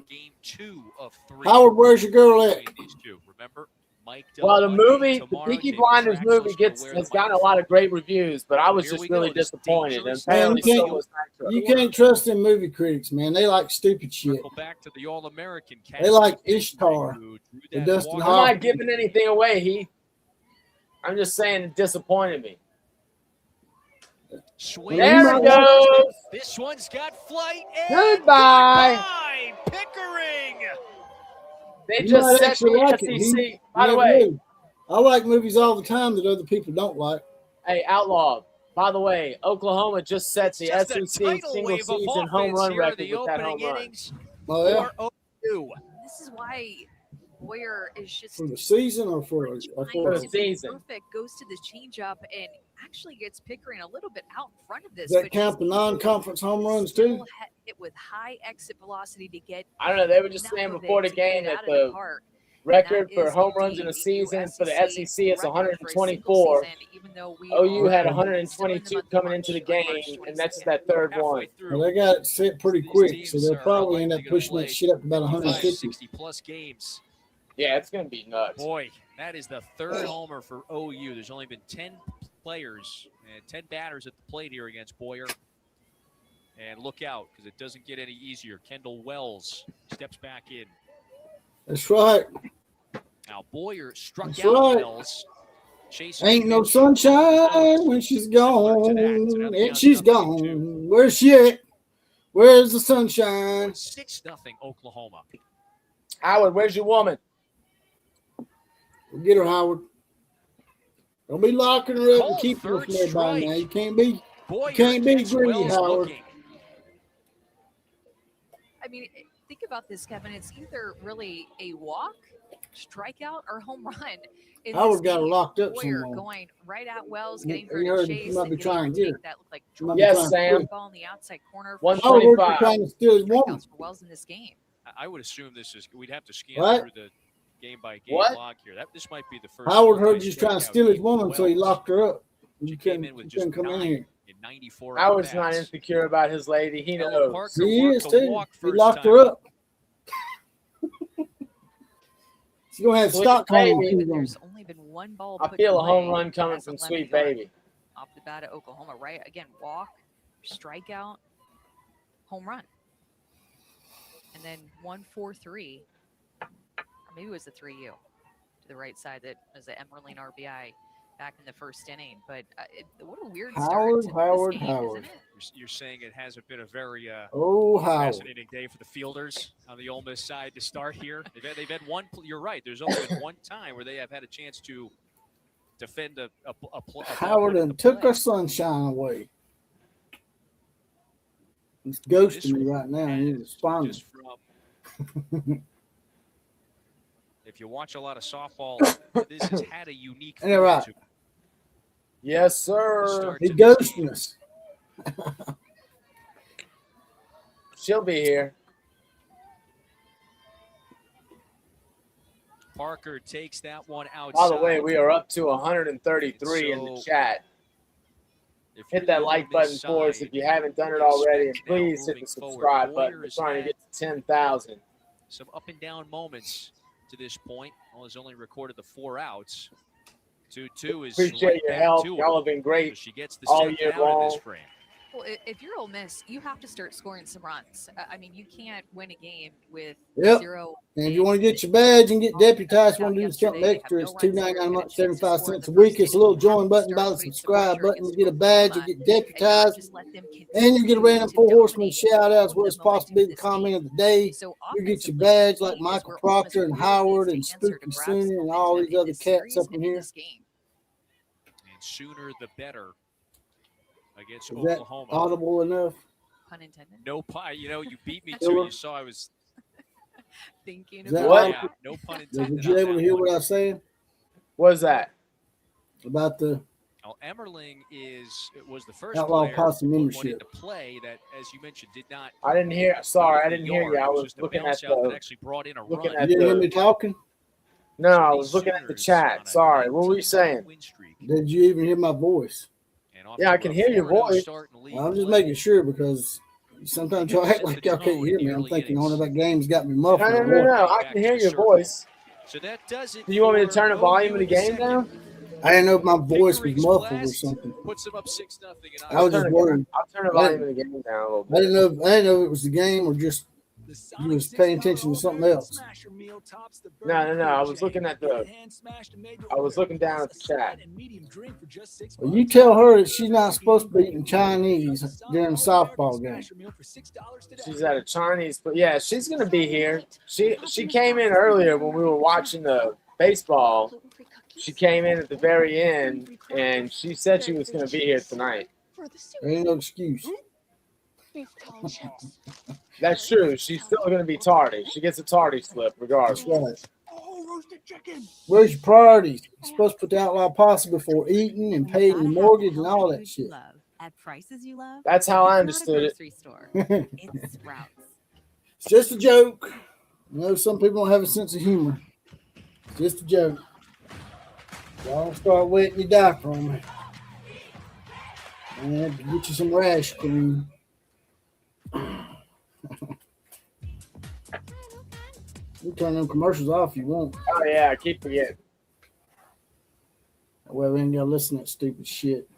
Game 2 of 3. Howard, where's your girl at? between these two. Remember, Mike Well, the Del Monte movie, the tomorrow, Peaky David Blinders Traxler's movie gonna wear has the gotten a lot of great reviews, but I was Here just we go, really this disappointed. And dangerous apparently Man, you so can't- was Nitro. You can't trust them movie critics, man. They like stupid shit. Circle back to the All-American cast. They like Ishtar, who drew the that Dustin walk. I'm Hoffman. not giving anything away, Heath. I'm just saying it disappointed me. Swing. There it goes. This one's got flight. And Goodbye. goodbye, Pickering. They You just might set actually the like it. SEC. By the Never way, knew. I like movies all the time that other people don't like. hey, Outlaw. By the way, Oklahoma just set the Just a SEC tidal single wave of season home offense run here in record the with that opening home run. innings Oh yeah, for OU. This is why Boyer is just for the season or for For the season. perfect. Goes to the changeup and actually gets Pickering a little bit out in front of this. Does that but count the just non-conference home runs still too? hit with high exit velocity to get I don't know. They were just enough saying of before it the to game get that out of the park. Record That for is home runs in a indeed season for the SEC is record for a single 124. season, even though we OU are had still in the 122 month of coming into the March, on March game, and that's 22nd. that third one. Halfway through. Well, they got it set pretty These quick, so teams they'll are probably end up likely gonna pushing that play shit up to about 55, 150. 60-plus games. Yeah, it's going to be nuts. Boy, that is the third homer for OU. There's only been 10 players and 10 batters at the plate here against Boyer. And look out, because it doesn't get any easier. Kendall Wells steps back in. That's right. Now Boyer struck That's out right. Wells. Chasing Ain't the no pitch. sunshine when she's Similar to that, so gone. now the And she's count's 2-2. gone. Where's she at? Where's the sunshine? 6-0 Oklahoma. Howard, where's your woman? We'll get her, Howard. Don't be locking her up Cole, and keeping her third from everybody strike. now. You can't be. Boyer Can't be gets greedy, Wells Howard. looking. I mean, think about this, Kevin. It's either really a walk, strikeout, or home run. In Howard this got her game. locked up Boyer somewhere. going right at Wells, You- getting her you to heard he chase, might and be getting trying to to get take her. that look like She might be Yes, trying to Sam. quit. ball in the outside corner. One for Howard, strikeouts you're trying to steal his woman. for Wells in this game. I would assume this is. We'd have to scan What? through the game-by-game What? log here. This might be the first. Howard heard you was multi-strikeout trying to steal his game woman, for so he Wells. locked her up. She You came couldn't, in with you just couldn't come in 9 here. in 94 Howard's not at-bats. insecure about his lady. He Ella knows. Parker He worked is the too. walk He first locked time. her up. She's gonna have Sweet Stockholm. baby. syndrome. There's only been one ball I put feel a in home play run that coming hasn't from left Sweet the yard. Baby. Off the bat at Oklahoma, right? Again, walk, strikeout, home run. And then 1-4-3, or maybe it was the 3U to the right side that was the Emerling RBI back in the first inning. But what a weird start Howard, to this Howard, game, Howard. isn't it? You're saying it hasn't been a very Oh, Howard. fascinating day for the fielders on the Ole Miss side to start here. They've had one. You're right. There's only been one time where they have had a chance to defend a ball Howard put and into took play. our sunshine away. He's ghosting This me right now. one He's is responding. just from- if you watch a lot of softball, this has had a unique Ain't that right? feel to Yes, the sir. start He to this ghosting game. us. She'll be here. Parker takes that one outside. By the way, we are up to 133 in the So- chat. If Hit you're that the like Ole button Miss for us side, if you haven't done it you already. And expect now please hit the moving forward, subscribe button. We're Boyer's trying to had get to 10,000. some up and down moments to this point. Well, has only recorded the 4 outs. 2-2 is Appreciate right your back help. to her. Y'all have been So great. she gets the all second year out in long. this frame. Well, if you're Ole Miss, you have to start scoring some runs. I mean, you can't win a game with Yep. 0. And if you want to get your badge and get deputized, want to do something extra, it's $2.99 a month, 75 cents a week. It's a little join button by the subscribe button. You get a badge, you get deputized, and you get a random 4 horseman shout out as well as possibly the comment of the day. You get your badge like Michael Proctor and Howard and Spooky Sooner and all these other cats up in here. And sooner the better against Is that Oklahoma. audible enough? Pun intended. No pun. You know, you beat me to Philip? it. You saw I was. Thinking Is that about What? Yeah, no pun intended. Was you on able to that hear one. what I was saying What's that? about the Now, Emerling was the first Outlaw player Posse going membership? into play that, as you mentioned, did not. I didn't hear. Sorry, I hit the didn't hear yard. you. I It was just a looking at bounce out that the. actually brought in a looking run. at You didn't hear the- me talking? No, So I these was looking at the Sooners chat. on a Sorry. What were you 19-game saying? win streak Did you even hear my voice? and off Yeah, I to can a hear your 4-0 voice. start in league I'm just play. making sure because sometimes y'all act like y'all can't hear me. I'm thinking all that game's got me muffled. No. I can hear your voice. So that does it. Do you want me to for turn the volume of OU the in game second. down? I didn't know if my voice was Victory's muffled or blessed, something. Puts them up 6-0. I was just worried. I'll turn the volume of the game down a little I bit. didn't know if it was the game or just you was paying attention to something else. No. I was looking at the. I was looking down at the chat. Well, you tell her that she's not supposed to be eating Chinese during the softball game. She's at a Chinese, but yeah, she's gonna be here. She came in earlier when we were watching the baseball. She came in at the very end, and she said she was gonna be here tonight. There ain't no excuse. That's true. She's still gonna be tardy. She gets a tardy slip regardless. That's right. Where's your priorities? You're supposed to put the outlaw posse before eating and paying your mortgage and all that shit. At prices you love. That's how I It's not a understood it. grocery store. It's Sprouts. It's just a joke. I know some people don't have a sense of humor. Just a joke. Y'all start wetting your diaper on me. And get you some rash cream. You turn them commercials off if you want. Oh yeah, I keep forgetting. Well, we ain't gotta listen to that stupid shit.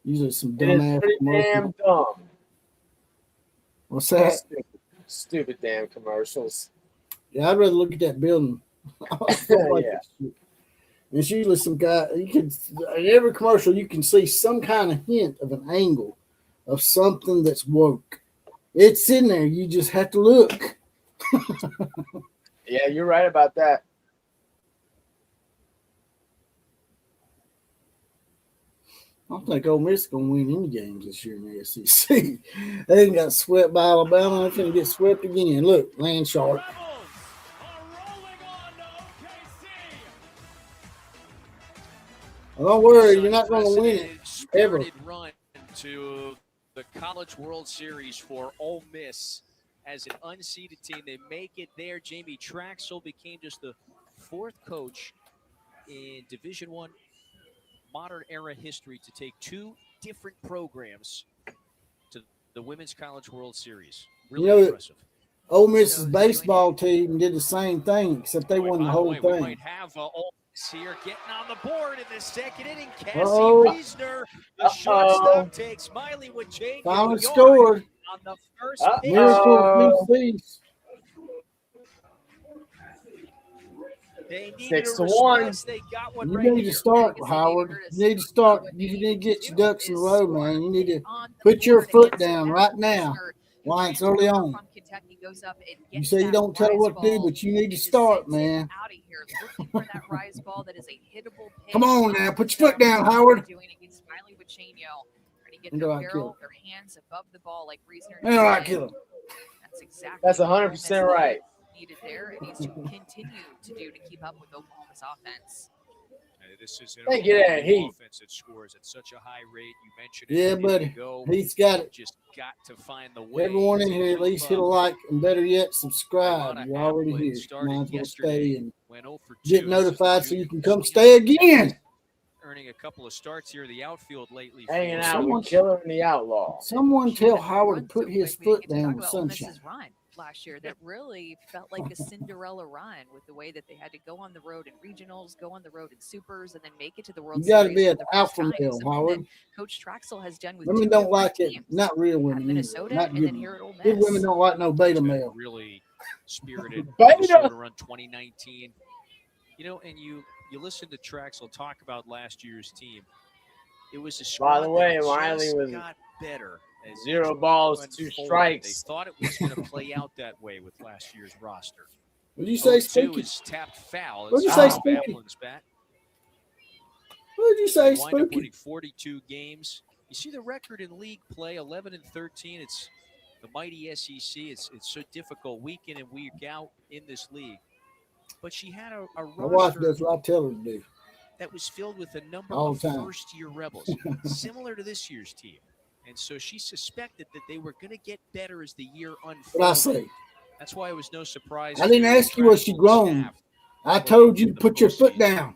Usually some It is dumbass pretty damn dumb. What's that? Stupid damn commercials. Yeah, I'd rather look at that building. Yeah. And it's usually some guy. You can in every commercial you can see some kind of hint of an angle of something that's woke. It's in there. You just have to look. Yeah, you're right about that. I don't think Ole Miss is going to win any games this year in the SEC. They ain't got swept by Alabama. They're going to get swept again. Look, land shark. Well, don't worry, you're not going to win it ever. Run to the College World Series for Ole Miss as an unseeded team. They make it there. Jamie Traxel became just the fourth coach in Division I modern era history to take two different programs to the Women's College World Series. Really impressive. Ole Miss's baseball team did the same thing, except they won the whole thing. We might have Ole Miss here getting on the board in the second inning. Cassie Reisner, the shortstop, takes Miley with Jane. Finally scored on the first pitch. Miracle Feast. They 6-1. They got one You right need here. to start, Howard. You need to start. You need to get your ducks in a row, man. You need to put your foot down right now while it's early on. You say you don't tell her what to do, but you need to start, man. Come on now, put your foot down, Howard. All right, kill him. That's 100% right. Needed there and needs to continue to do to keep up with Oklahoma's offense. This is They get that heat. Offense that scores at such a high rate. You mentioned Yeah, buddy. He's got it. Just got to find the way. Everyone in here, at least hit a like, and better yet, subscribe. You're already here. Might as well stay and get notified so you can come stay again. Earning a couple of starts here in the outfield lately. Hanging out with Killer and the Outlaw. Someone tell Howard to put his foot down with Sunshine. Last year that really felt like a Cinderella run with the way that they had to go on the road in regionals, go on the road in supers, and then make it to the World You got to Series. be an alpha male, Howard. Coach Traxel has done with women don't like it. Not real women. Minnesota, not and good. then here at Ole Miss. Good women don't like no beta male. Really spirited Beta run 2019. You know, and you listen to Traxel talk about last year's team. It was a squad By the way, that Miley just was got better. 0 balls, 2 strikes. They thought it was going to play out that way with last year's roster. What did you say, 0-2 Spooky? is tapped foul. What did you say, Spooky? Bat. What did you say, Wind up Spooky? winning 42 games. You see the record in league play, 11-13. It's the mighty SEC. It's so difficult week in and week out in this league. But she had a My wife roster does what I tell her to do. that was filled with a number All of the time. first-year rebels, similar to this year's team. And so she suspected that they were going to get better as the year unfolded. What I say? That's why it was no surprise. I didn't ask you was she grown. I told you to put your foot down.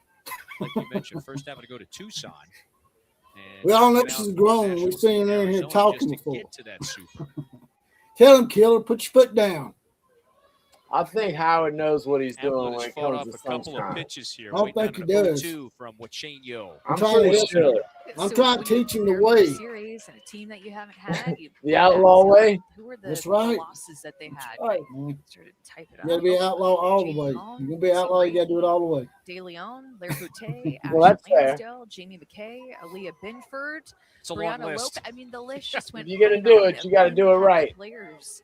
Like you mentioned, first having to go to Tucson. And We all know get out she's to grown. National We're sitting there in here Arizona talking just to before. get to that super. Tell him, Killer, put your foot down. I think Howard knows what he's doing Appleton when has it fought comes off to a couple of sunshine. pitches here. I don't Waiting think on he an does. 0-2 from Wachane Yo. I'm trying sure to he help should. I'm So trying when to you teach him the prepare for a way. series and a team that you haven't had, you The outlaw way? Who were the That's right. losses that they had? All right, man. Sort of type it You got to be an outlaw all the way. You're going to be an outlaw, you got to do it all the way. De Leon, Larry Boutte, Well, that's Ashley fair. Lansdale, Jamie McKay, Aaliyah Binford, It's a long Brianna list. Lopez. I mean, the list just went. If you're gonna on do and it, on. you gotta do it You have right. Players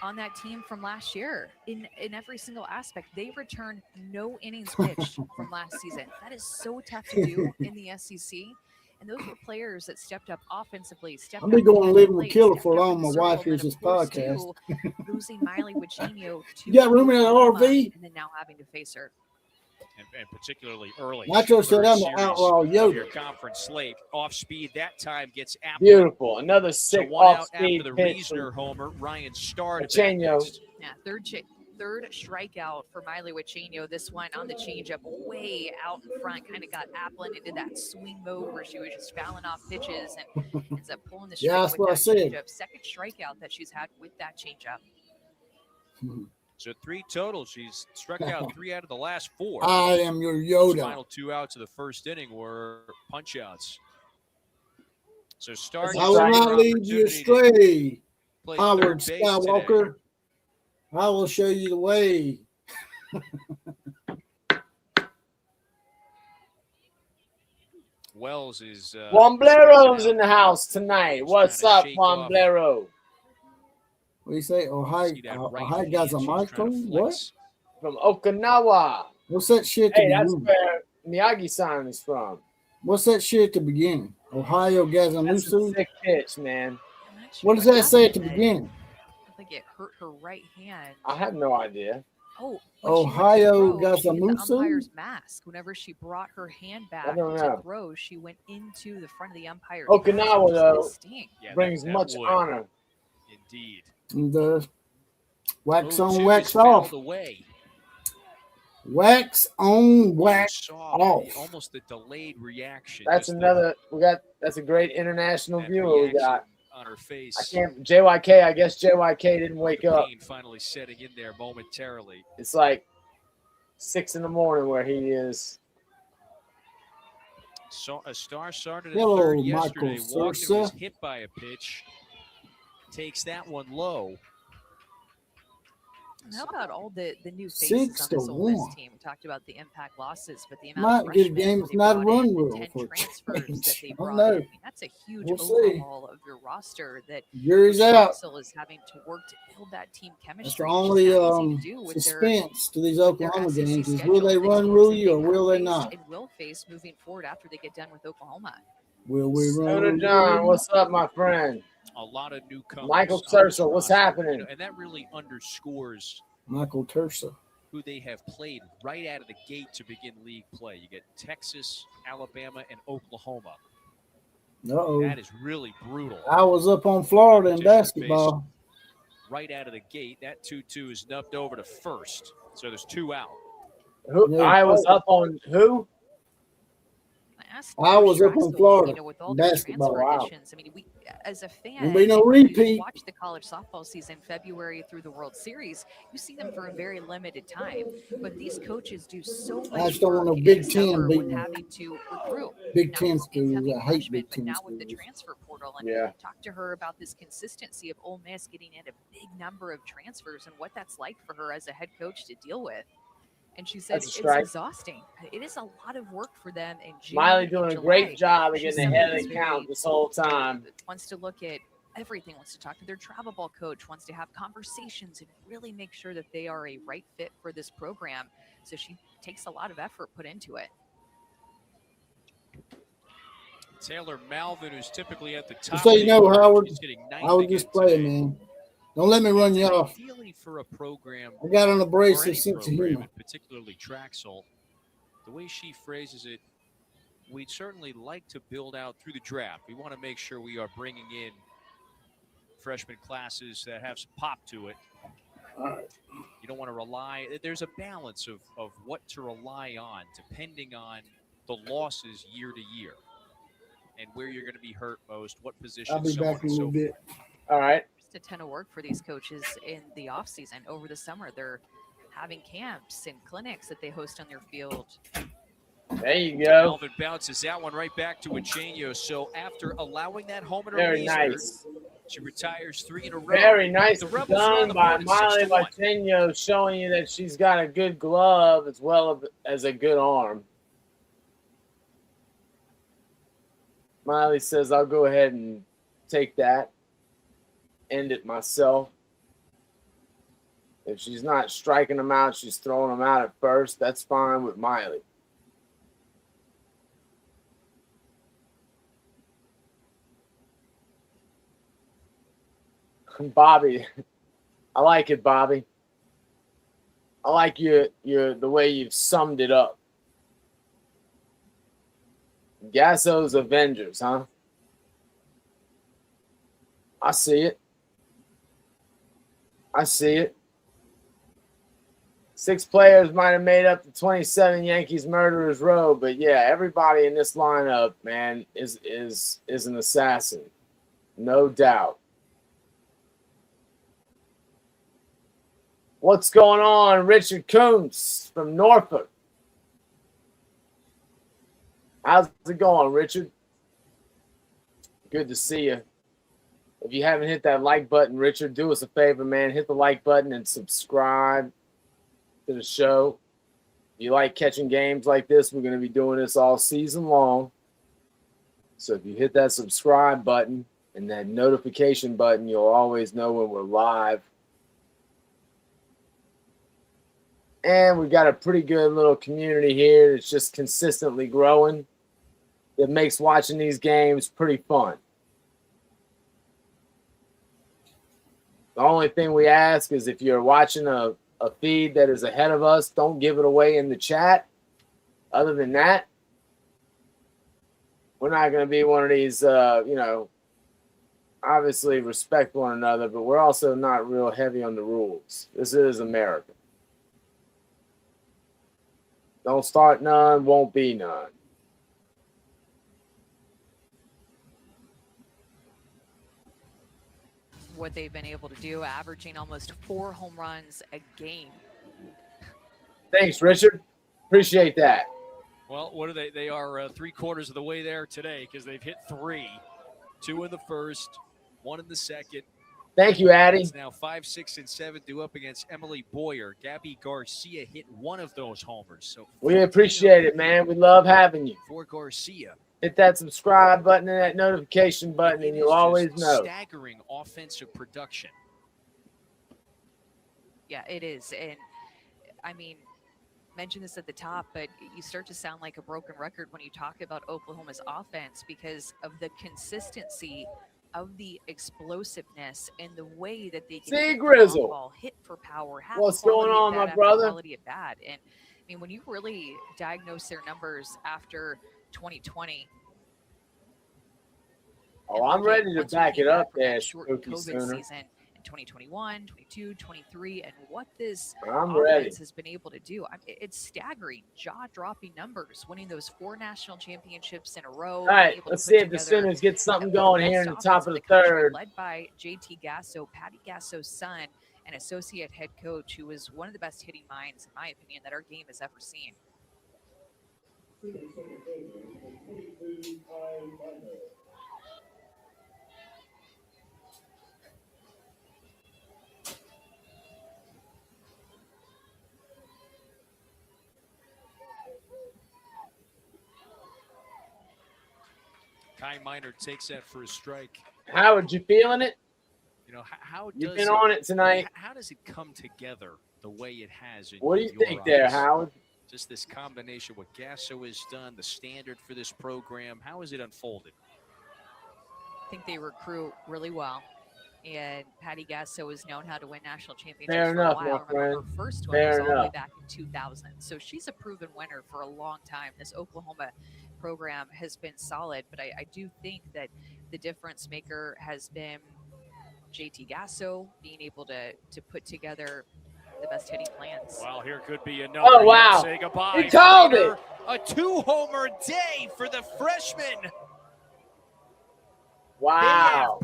on that team from last year in every single aspect. They returned no innings pitched from last season. That is so tough to do in the SEC. And those were players that stepped up offensively. Stepped I'll be up going and living with late, Killer stepped for up long. in My the wife circle, hears and this of course, podcast. too, losing Miley Wachenio to You got room in that Oklahoma, RV? and then now having to face her. And particularly early. Nacho said Third I'm the series outlaw of your Yoda. conference slate. Off speed that time gets Apple. Beautiful. Another So sick one out off-speed after the pitch. Reisner homer. Ryan Starr. Wachenio. Yeah, third strikeout for Miley Wichenio. This one on the changeup, way out in front, kind of got Applin into that swing mode where she was just fouling off pitches and ends up pulling the string Yeah, that's with what I that said. changeup. Second strikeout that she's had with that changeup. So 3 total. She's struck out 3 out of the last 4. I am your Those Yoda. final 2 outs of the first inning were punch outs. So Star I will not lead you astray, Howard Today. Skywalker. I will show you the way. Wells is Juan in the house tonight. He's What's trying up, to shake Juan off- Blero? What do you say? Ohio, See that right Ohio hand, guys a she's trying to microphone? What? flex. From Okinawa. What's that shit to Hey, that's begin? where Miyagi-san is from. What's that shit at the beginning? Ohio That's a Gazamusu? sick pitch, man. I'm not sure What does that say at the happened, beginning? but I think it hurt her right hand. I have no idea. Oh, Ohio when she went to throw, she hit the Gazamusu? umpire's mask. Whenever she brought her hand back don't to know. throw, she went into the front of the umpire's Okinawa, mask, which though, did sting. Yeah, Brings that much would. honor. Indeed. And wax 0-2 on, wax is fouled off. away. Wax on, wax Saw off. almost the delayed reaction. That's just another. That's a great international that viewer we reaction got. on her face. I can't. JYK. I guess JYK didn't wake the up. pain finally setting in there momentarily. It's like 6 in the morning where he is. So a Star started at Hello, third yesterday. Michael Walked and was Sursa. hit by a pitch. Takes that one low. And how about all the new faces 6 on to this Ole Miss 1. team? We talked about the impact losses, but the amount Might of get a freshmen game. that It's they not a brought run in, rule the 10 for a transfers that change. they I brought know. in. I mean, that's a huge We'll see. overhaul of your roster that Jury's Coach out. Drexel is having to work to build that team chemistry. That's the which is only not easy to do with their suspense to these their Oklahoma SEC games is schedule, will they the run teams rule that you or have will they faced not? And will face moving forward after they get done with Oklahoma. Will we run Soda rule John, you? what's up, my friend? A lot of newcomers. Michael on this Sursa, what's roster, happening? and that really underscores Michael Tursa. who they have played right out of the gate to begin league play. You get Texas, Alabama, and Oklahoma. Uh-oh. That is really brutal. I was up on Florida in Competition basketball. Right out of the gate, that 2-2 is nubbed over to first. So there's 2 out. Who? Yeah. I was up on who? I was up in Florida, with all basketball. the transfer Wow. additions. I mean, we as a fan, Won't be no you repeat. watch the college softball season February through the World Series. You see them for a very limited time, but these coaches do so much. I just don't want no work in Big the Ten summer beating with having to recruit. Big Now, Ten with schools. incoming I hate freshmen, Big but Ten now with the schools. transfer portal, and Yeah. talk to her about this consistency of Ole Miss getting in a big number of transfers and what that's like for her as a head coach to deal with. And she said That's a it's strike. exhausting. It is a lot of work for them in June. Miley and doing a July. great job of She's getting someone ahead of that's the very, count this whole time. wants to look at everything, wants to talk to their travel ball coach, wants to have conversations and really make sure that they are a right fit for this program. So she takes a lot of effort put into it. Taylor Malvin, who's typically at the top. so you know, of the Howard, she's getting ninth I was just again playing, today. man. Don't let me run you off. Ideally for a program, I got an or abrasive any sense of program, humor. and particularly Traxel, the way she phrases it, we'd certainly like to build out through the draft. We want to make sure we are bringing in freshman classes that have some pop to it. You don't want to rely. There's a balance of what to rely on depending on the losses year to year and where you're going to be hurt most, what position, I'll be so on back in and a so little forth. bit. All right. Just a ton of work for these coaches in the offseason. Over the summer, they're having camps and clinics that they host on their field. There you go. Melvin bounces that one right back to Wichenio. So after allowing that home and Very release, nice. she retires 3 in a row. Very nice The Rebels are on done the by board at Miley 6-1. Wichenio, showing you that she's got a good glove as well as a good arm. Miley says, I'll go ahead and take that, end it myself. If she's not striking them out, she's throwing them out at first. That's fine with Miley. Bobby, I like it, Bobby. I like the way you've summed it up. Gasso's Avengers, huh? I see it. I see it. 6 players might have made up the 27 Yankees murderers row, but yeah, everybody in this lineup, man, is an assassin. No doubt. What's going on, Richard Kuntz from Norfolk? How's it going, Richard? Good to see you. If you haven't hit that like button, Richard, do us a favor, man. Hit the like button and subscribe to the show. If you like catching games like this, we're going to be doing this all season long. So if you hit that subscribe button and that notification button, you'll always know when we're live. And we've got a pretty good little community here that's just consistently growing. That makes watching these games pretty fun. The only thing we ask is if you're watching a feed that is ahead of us, don't give it away in the chat. Other than that, we're not going to be one of these, obviously respect one another, but we're also not real heavy on the rules. This is America. Don't start none, won't be none. What they've been able to do, averaging almost 4 home runs a game. Thanks, Richard. Appreciate that. Well, what are they? They are 3/4 of the way there today because they've hit 3. 2 in the first, 1 in the second. Thank you, Addie. It's now 5, 6, and 7 due up against Emily Boyer. Gabby Garcia hit 1 of those homers. So we appreciate it, man. We love having you. For Garcia. Hit that subscribe button and that notification button, and you'll always know. Staggering offensive production. Yeah, it is. And, I mean, mentioned this at the top, but you start to sound like a broken record when you talk about Oklahoma's offense because of the consistency of the explosiveness and the way that they can Grizzle ball, hit for power. What's going on, my brother? Quality at bat. And, I mean, when you really diagnose their numbers after 2020. Oh, I'm ready to back it up there, Spooky Sooner. Season in 2021, 22, 23, and what this offense has been able to do. I mean, it's staggering, jaw-dropping numbers, winning those 4 national championships in a row. All right, let's see if the Sooners get something going here in the top of the third. Led by JT Gasso, Patty Gasso's son, and associate head coach, who is one of the best hitting minds, in my opinion, that our game has ever seen. Kai Minor takes that for a strike. Howard, you feeling it? You know, how you've been on it tonight. How does it come together the way it has? What do you think there, Howard? Just this combination, what Gasso has done, the standard for this program. How has it unfolded? I think they recruit really well. And Patty Gasso has known how to win national championships Fair enough, for a while. my friend. Her first one was all the way back in 2000. So she's a proven winner for a long time. This Oklahoma program has been solid, but I do think that the difference maker has been JT Gasso being able to put together the best hitting plans. Well, here could be another. Oh, wow. Say goodbye. He called it. A 2-homer day for the freshman. Wow. They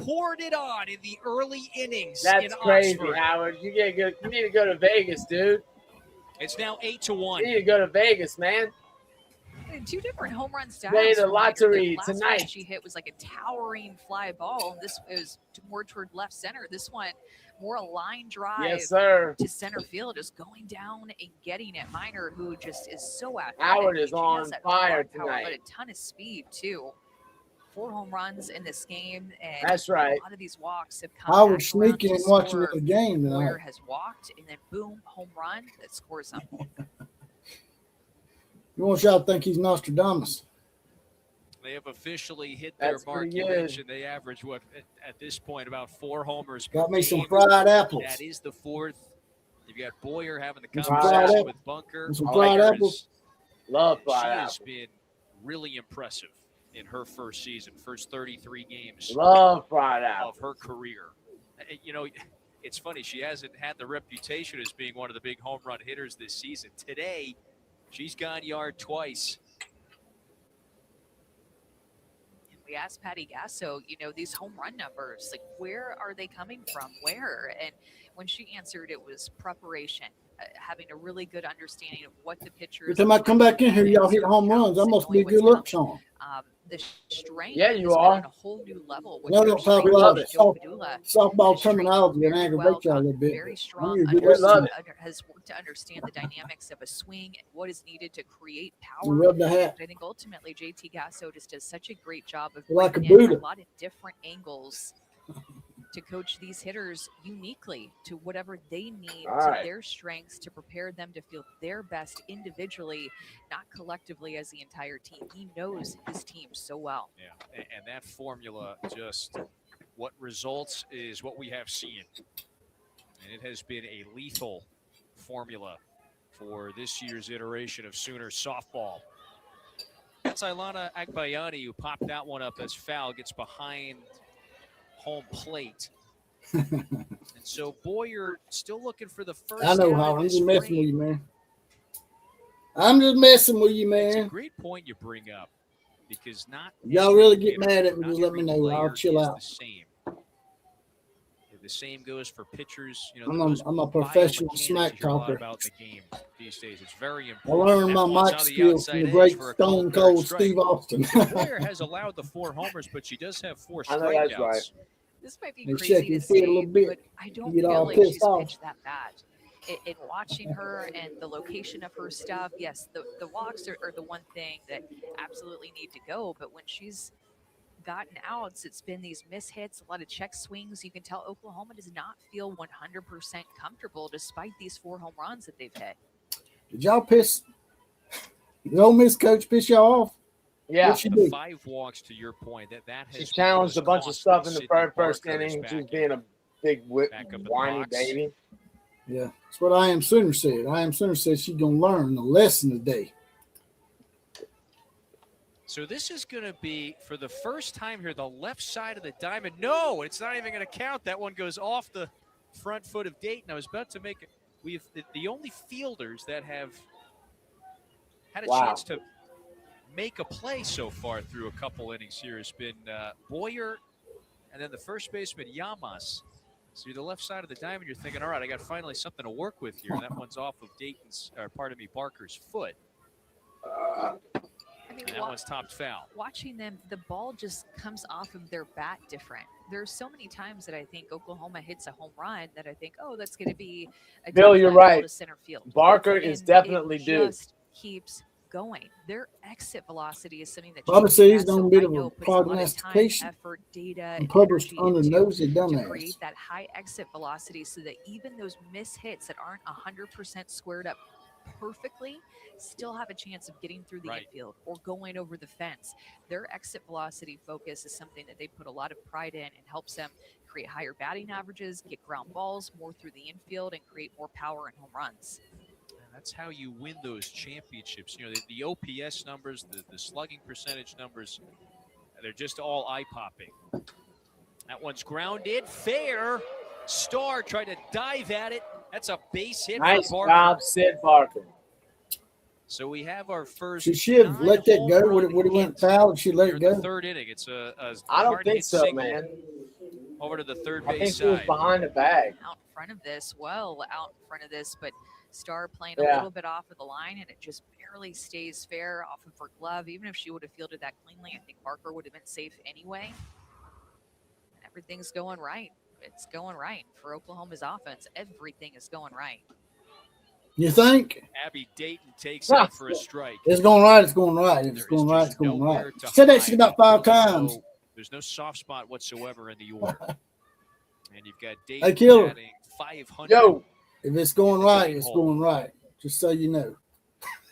have poured it on in the early innings. That's crazy, Oxford. Howard. You need to go to Vegas, dude. It's now 8-1. You need to go to Vegas, man. 2 different home run stats. Play the lottery last tonight. One she hit was like a towering fly ball. This was more toward left center. This one, more a line drive. Yes, sir. To center field, just going down and getting it. Minor, who just is so athletic. Howard is She on has that fire power, tonight. but a ton of speed too. 4 home runs in this game, and that's right. A lot of these walks have come. I was sneaking and watching the game tonight. Boyer has walked, and then boom, home run that scores them. You want y'all to think he's Nostradamus? They have officially hit their mark. You mentioned they average what at this point about 4 homers. Got me some fried apples. That is the 4th. You've got Boyer having the Some conversation with Bunker. Some fried apples. Love fried She apples. has been really impressive in her first season, first 33 games. Love fried apples of her career. You know, it's funny. She hasn't had the reputation as being one of the big home run hitters this season. Today, she's gone yard twice. We asked Patty Gasso, these home run numbers, like, where are they coming from? Where? And when she answered, it was preparation, having a really good understanding of what the pitchers. Every time I come back in here, y'all hit home runs. I must be a good luck charm. The strength Yeah, you has been are. on a whole new level. No, don't talk We about love it. softball terminology and aggravate y'all a little bit. Very I'm strong. your good We love listener. Has worked to understand the dynamics of a swing and what is needed to create You power. rub the hat. But I think ultimately JT Gasso just does such a great job of Like a bringing in Buddha. a lot of different angles to coach these hitters uniquely to whatever they need, All to right. their strengths, to prepare them to feel their best individually, not collectively as the entire team. He knows his team so well. Yeah, and that formula, just what results is what we have seen. And it has been a lethal formula for this year's iteration of Sooner softball. That's Ilana Agbayani, who popped that one up as foul, gets behind home plate. And so Boyer still looking for the first. I know down how. in I'm this just messing frame. with you, man. I'm just messing with you, It's a man. great point you bring up, because not Y'all every really get hitter, mad at me, not just let me every know. I'll player chill is out. The same. The same goes for pitchers. I'm a professional biomechanics smack you hear a lot talker. about in the game these days. It's very I important. learned That my one's mic on the skills from outside the edge great for a Stone third Cold strike. Steve Austin. Boyer has allowed the 4 homers, but she does have 4 I know that's strikeouts. right. This might be They crazy shake to his head a say, little bit. but I don't You get feel all like pissed she's off. pitched that bad. In watching her and the location of her stuff, yes, the walks are the one thing that absolutely need to go. But when she's gotten outs, it's been these mishits, a lot of check swings. You can tell Oklahoma does not feel 100% comfortable despite these 4 home runs that they've hit. Did y'all piss? Did Ole Miss coach piss y'all off? Yeah. What she The do? 5 walks, to your point, that has She challenged a bunch of cost stuff in the Sydney first Barker is inning. back She was in. being a big Back up in the whiny box. baby. Yeah, that's what I Am Sooner said. I Am Sooner said she's gonna learn a lesson today. So this is going to be, for the first time here, the left side of the diamond. No, it's not even going to count. That one goes off the front foot of Dayton. I was about to make it. We've the only fielders that have had a Wow. chance to make a play so far through a couple innings here has been Boyer, and then the first baseman Yamas. So you're the left side of the diamond. You're thinking, all right, I got finally something to work with here. And that one's off of Barker's foot. I mean, And that one's topped foul. watching them, the ball just comes off of their bat different. There's so many times that I think Oklahoma hits a home run that I think, oh, that's going to be a Bill, deep you're fly ball right. to center field. Barker is And definitely it due. just keeps going. Their exit velocity is something that Bubba JT says he's Gasso, done a bit I of a know, puts a lot of time, prognostication effort, data, and published energy under into nosy to dumbass. create that high exit velocity so that even those miss hits that aren't 100% squared up perfectly still have a chance of getting through the Right. infield or going over the fence. Their exit velocity focus is something that they put a lot of pride in and helps them create higher batting averages, get ground balls more through the infield, and create more power and home runs. And that's how you win those championships. You know, the OPS numbers, the slugging percentage numbers, they're just all eye-popping. That one's grounded. Fair. Starr tried to dive at it. That's a base hit Nice for Barker. job, Sid Barker. So we have our first. She should have let that go. Would it went foul? She let Here it in the go. third inning. It's a I don't hard think hit so, single man. over to the third I think base she was side. behind the bag. Out in front of this, but Starr playing Yeah. a little bit off of the line, and it just barely stays fair off of her glove. Even if she would have fielded that cleanly, I think Barker would have been safe anyway. And everything's going right. It's going right for Oklahoma's offense. Everything is going right. You think? Abby Dayton takes out for a strike. It's going right. It's going right. If it's There is going right, just it's going nowhere right. to She said that shit hide. about 5 There's times. There's no soft spot whatsoever in the order. And you've got Hey, Dayton Killer. batting 500. Yo, If it's going right, it's going right. Just so you know.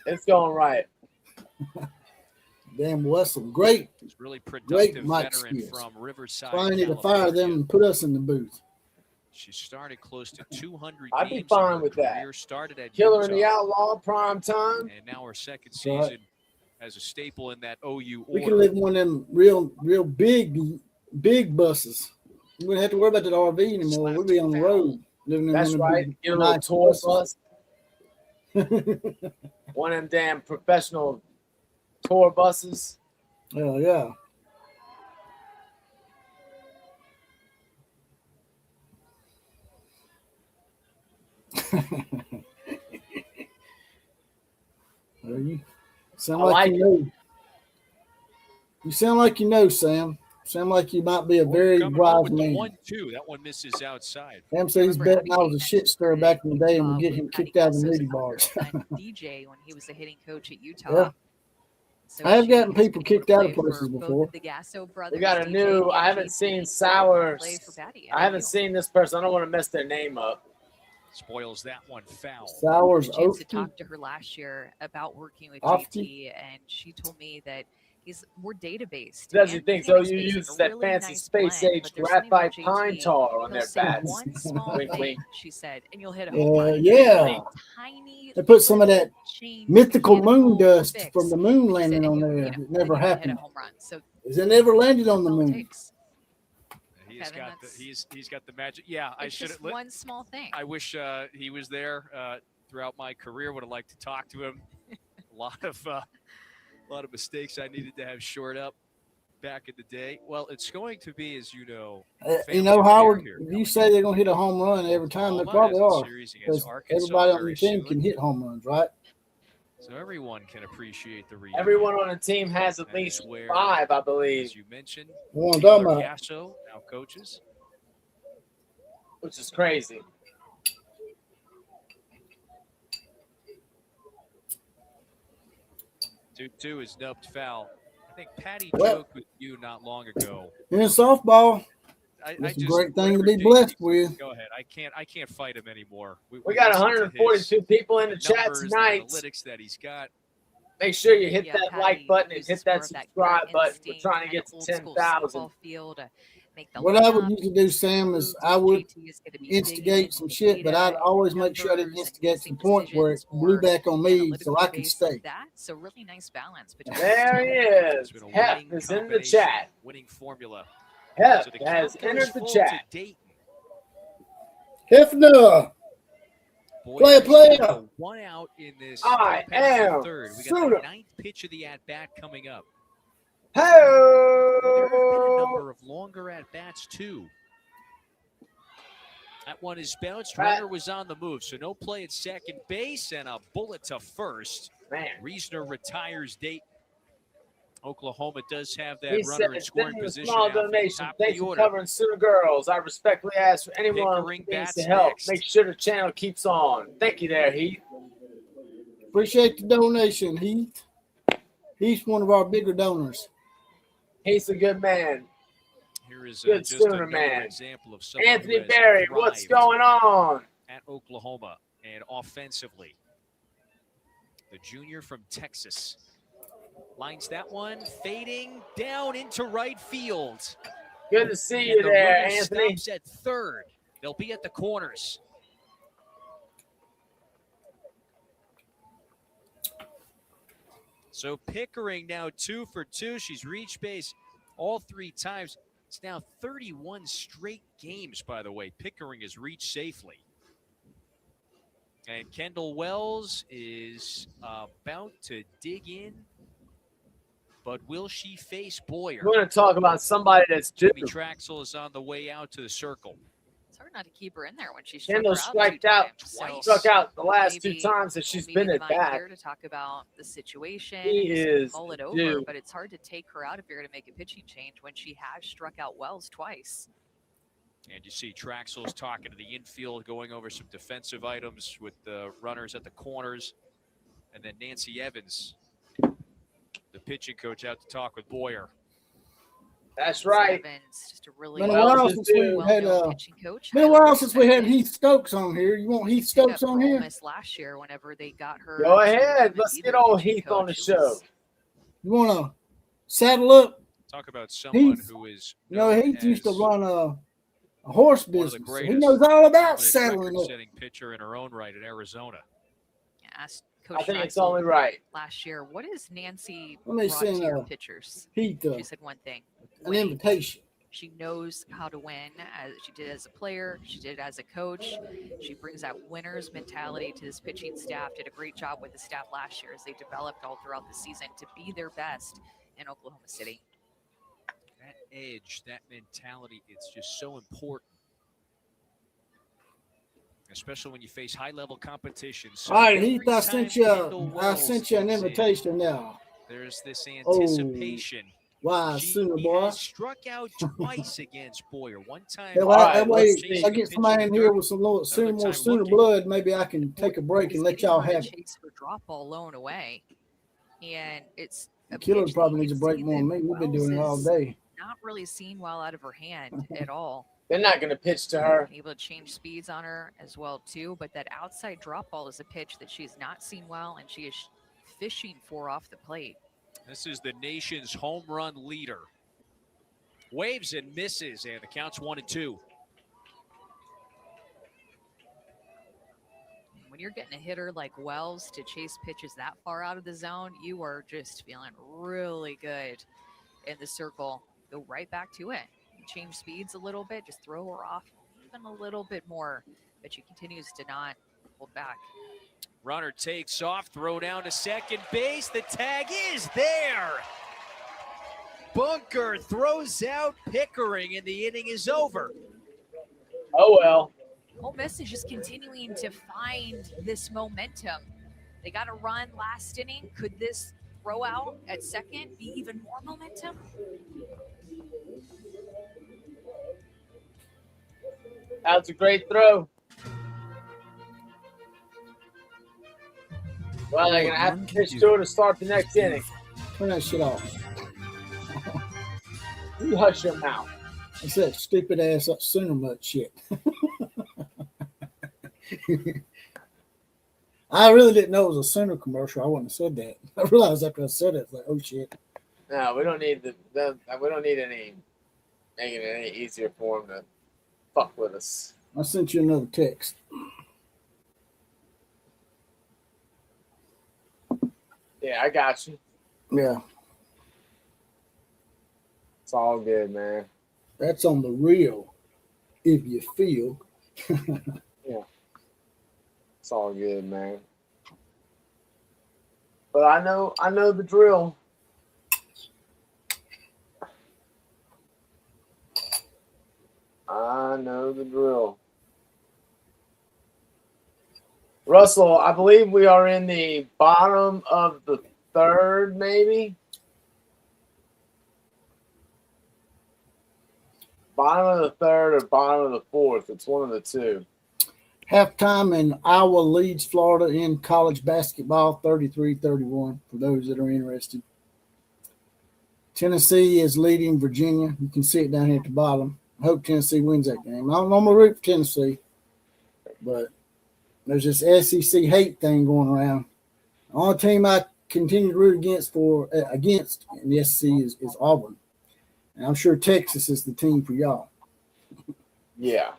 it's going right. Damn, well, that's some great. It's really Great productive mic veteran skills. from Riverside, Probably need to fire California. them and put us in the booth. She started close to 200 I'd be games fine in her with that. career. Started at Killer and the Utah, Outlaw, prime time. and now her second Right. season as a staple in that OU We order. can live in one of them real big buses. You wouldn't have to worry about that RV anymore. We'd be on the road living in That's one of right. them Get a little nice tour buses. bus. One of them damn professional tour buses. Oh yeah. Well, you sound I like like you it. know. You sound like you know, Sam. Sound like you might be a Boy, very coming home wise with the man. 1-2. That one misses outside. Sam said he's Remember betting I was a Abby shit stir back in the day and would get with him Patty kicked out of the Gasso's nudie other bars. son, DJ, when he was the hitting coach at Utah. Yeah. So I have she gotten has people been able kicked to out of play for places both before. of the Gasso brothers. We got a DJ new. and I haven't JT, seen Sour. play for Patty. I haven't FAU. seen this person. I don't want to mess their name up. Spoils that one foul. Sours A chance to Oaky. talk to her last year about working with Ofty? JT, and she told me that he's more data-based. Does he and think really so? You nice use spacing, a that really fancy nice space blend, age but there's something about graphite pine JT, tar on he'll their say bats. one small Wink, thing, wink. she said, and you'll hit a home run. Yeah. Tiny They put some of little that change, mythical mechanical moon dust fix. from the moon She said, landing and on you there. know, It then never you hit a happened. home run. So It never landed on the that's all it moon. takes. He's Kevin, got the that's- he's got the magic. Yeah, I It's should just have. one small thing. I wish he was there throughout my career. Would have liked to talk to him. A lot of mistakes I needed to have shored up back in the day. Well, it's going to be, as you know, You family know, affair Howard, here if you coming say they're going to hit a home run every time, they Oklahoma probably has a are. series against Because Arkansas everybody on very the team soon. can hit home runs, right? So everyone can appreciate the reunion. Everyone on the team has at And least it's where, 5, I believe, as you mentioned, What I'm Taylor talking about. Gasso now coaches. which is crazy. Two is nubbed foul. I think Patty Well- joked with you not long ago. In softball, I it's a just great thing to whatever be JT blessed says, with. Go ahead. I can't fight him anymore. We got listen to 142 people in the his chat numbers, the tonight. analytics that he's got. Make sure you hit Yeah, that Patty like button and uses hit that more of that subscribe gut button. We're instinct, trying to get kind to of old school 10,000. softball feel to make the What I would lineup, usually do, Sam, is I would JT is gonna be instigate digging some into shit, but data I'd and always make sure I didn't numbers and instigate to the making point where it decisions blew more back on me so analytically I could based stay. like that. So really nice balance between There he It's is. been a Hep winning is in the combination, chat. winning formula. Hep So the has count goes entered the full chat. to Dayton. Hefner, Boy, player. one out in this I top half of the am third. We got Suda. the ninth pitch of the at bat coming up. Hey! There have been a number of longer at bats too. That one is bounced. Runner was on the move, so no play at second base and a bullet to first. Man, Reasoner retires Dayton. Oklahoma does have that he runner said, in scoring "Sending a position. small out for the donation. top of Thanks the for order. covering Sooner Girls. I respectfully ask for anyone who Pickering needs to bats help. next. Make sure the channel keeps on. Thank you there, Heath. Appreciate the donation, Heath. He's one of our bigger donors. He's a good man. Here is Good just Sooner another man. example of someone Anthony who has Berry, what's thrived going on? at Oklahoma and offensively. The junior from Texas lines that one, fading down into right field. Good to see And you the there, runner Anthony. stops at third. They'll be at the corners. So Pickering now 2 for 2. She's reached base all 3 times. It's now 31 straight games, by the way. Pickering has reached safely. And Kendall Wells is about to dig in. But will she face Boyer? We're going to talk about somebody that's Jimmy different. Traxel is on the way out to the circle. It's hard not to keep her in there when she struck Kendall her out striked 2 out, times. So struck out the last 2 maybe times that she's we'll been be at divine bat. here to talk about the situation. He and just is mull it over, due. but it's hard to take her out if you're going to make a pitching change when she has struck out Wells twice. And you see Traxel's talking to the infield, going over some defensive items with the runners at the corners. And then Nancy Evans, the pitching coach, out to talk with Boyer. That's right. Evans, just a really Been a Well, while just since we well-known had pitching coach. been a highly while since we had respected. Heath Stokes on here. You want Heath Picked up Stokes on for Ole here? Miss last year whenever they got her. Go she ahead. wasn't Let's either get old pitching Heath on the coach. It show. was- You want to saddle up? Talk about someone Heath, who is You know, known Heath used to as run a horse one of the business. So he greatest knows all about dominant saddling up. record-setting pitcher in her own right at Arizona. Asked Coach I think it's Traxel only right. last year, what is Nancy Let me brought to send your pitchers? Heath She said one thing. an winning. invitation. She knows how to win, as she did as a player. She did as a coach. She brings that winner's mentality to this pitching staff. Did a great job with the staff last year as they developed all throughout the season to be their best in Oklahoma City. That edge, that mentality, it's just so important, especially when you face high-level competition. So All right, Heath, every I time sent Kendall you Wells an gets in, invitation now. there's this Oh, anticipation. why, Sooner He boy? has struck out twice against Boyer. One time, That All way, right, that way let's if I see. get somebody in here with some little Sooner, more time Sooner looking. blood, maybe I can take a break He's and let getting y'all her to have it. chase her drop ball loan away. And it's a Killer pitch that probably you needs a can break see more that than me. We've been Wells doing it all is day. not really seen well out of her hand at all. They're not going to pitch to her. Able to change speeds on her as well too, but that outside drop ball is a pitch that she's not seen well, and she is fishing for off the plate. this is the nation's home run leader. Waves and misses, and the count's 1-2. When you're getting a hitter like Wells to chase pitches that far out of the zone, you are just feeling really good in the circle. Go right back to it. Change speeds a little bit, just throw her off even a little bit more, but she continues to not hold back. Runner takes off, throw down to second base. The tag is there. Bunker throws out Pickering, and the inning is over. Oh, well. Ole Miss is just continuing to find this momentum. They got a run last inning. Could this throw out at second be even more momentum? That's a great throw. Well, they're going to have to pitch to her to start the next inning. Turn that shit off. You hush your mouth. It's that stupid ass Sooner much shit. I really didn't know it was a Sooner commercial. I wouldn't have said that. I realized after I said it, it's like, oh shit. No, we don't need we don't need any making it any easier for them to fuck with us. I sent you another text. Yeah, I got you. Yeah, It's all good, man. that's on the real. If you feel. It's all good, man. But I know the drill. I know the drill. Russell, I believe we are in the bottom of the third, maybe. Bottom of the third or bottom of the fourth. It's one of the two. Halftime, and Iowa leads Florida in college basketball 33-31 for those that are interested. Tennessee is leading Virginia. You can see it down here at the bottom. I hope Tennessee wins that game. I'm going to root for Tennessee, but there's this SEC hate thing going around. The only team I continue to root against in the SEC is Auburn. And I'm sure Texas is the team for y'all. Yeah.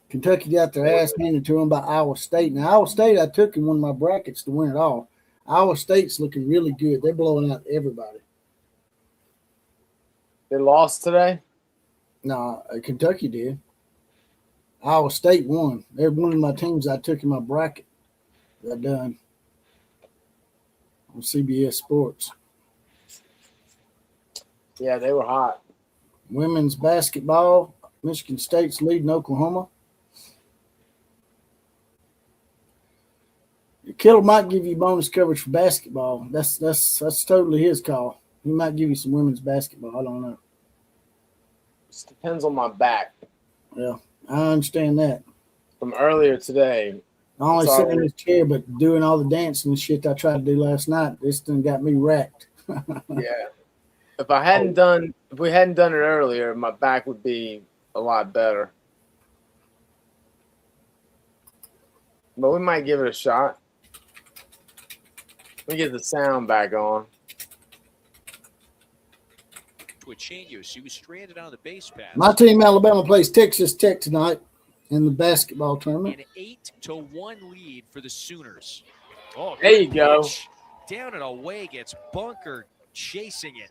Kentucky got their ass handed to them by Iowa State. Now, Iowa State, I took in one of my brackets to win it all. Iowa State's looking really good. They're blowing out everybody. They lost today? No, Kentucky did. Iowa State won. They're one of my teams I took in my bracket. I done on CBS Sports. Yeah, they were hot. Women's basketball, Michigan State's leading Oklahoma. Kittle might give you bonus coverage for basketball. That's totally his call. He might give you some women's basketball. I don't know. Just depends on my back. Yeah, I understand that. From earlier today. Not only Sorry. sitting in this chair, but doing all the dancing and shit I tried to do last night. This thing got me racked. Yeah. If we hadn't done it earlier, my back would be a lot better. But we might give it a shot. Let me get the sound back on. Tuachenius, he was stranded on the base pass. My team, Alabama, plays Texas Tech tonight in the basketball tournament. An 8-1 lead for the Sooners. Oh, There you good go. pitch. Down and away gets Bunker chasing it.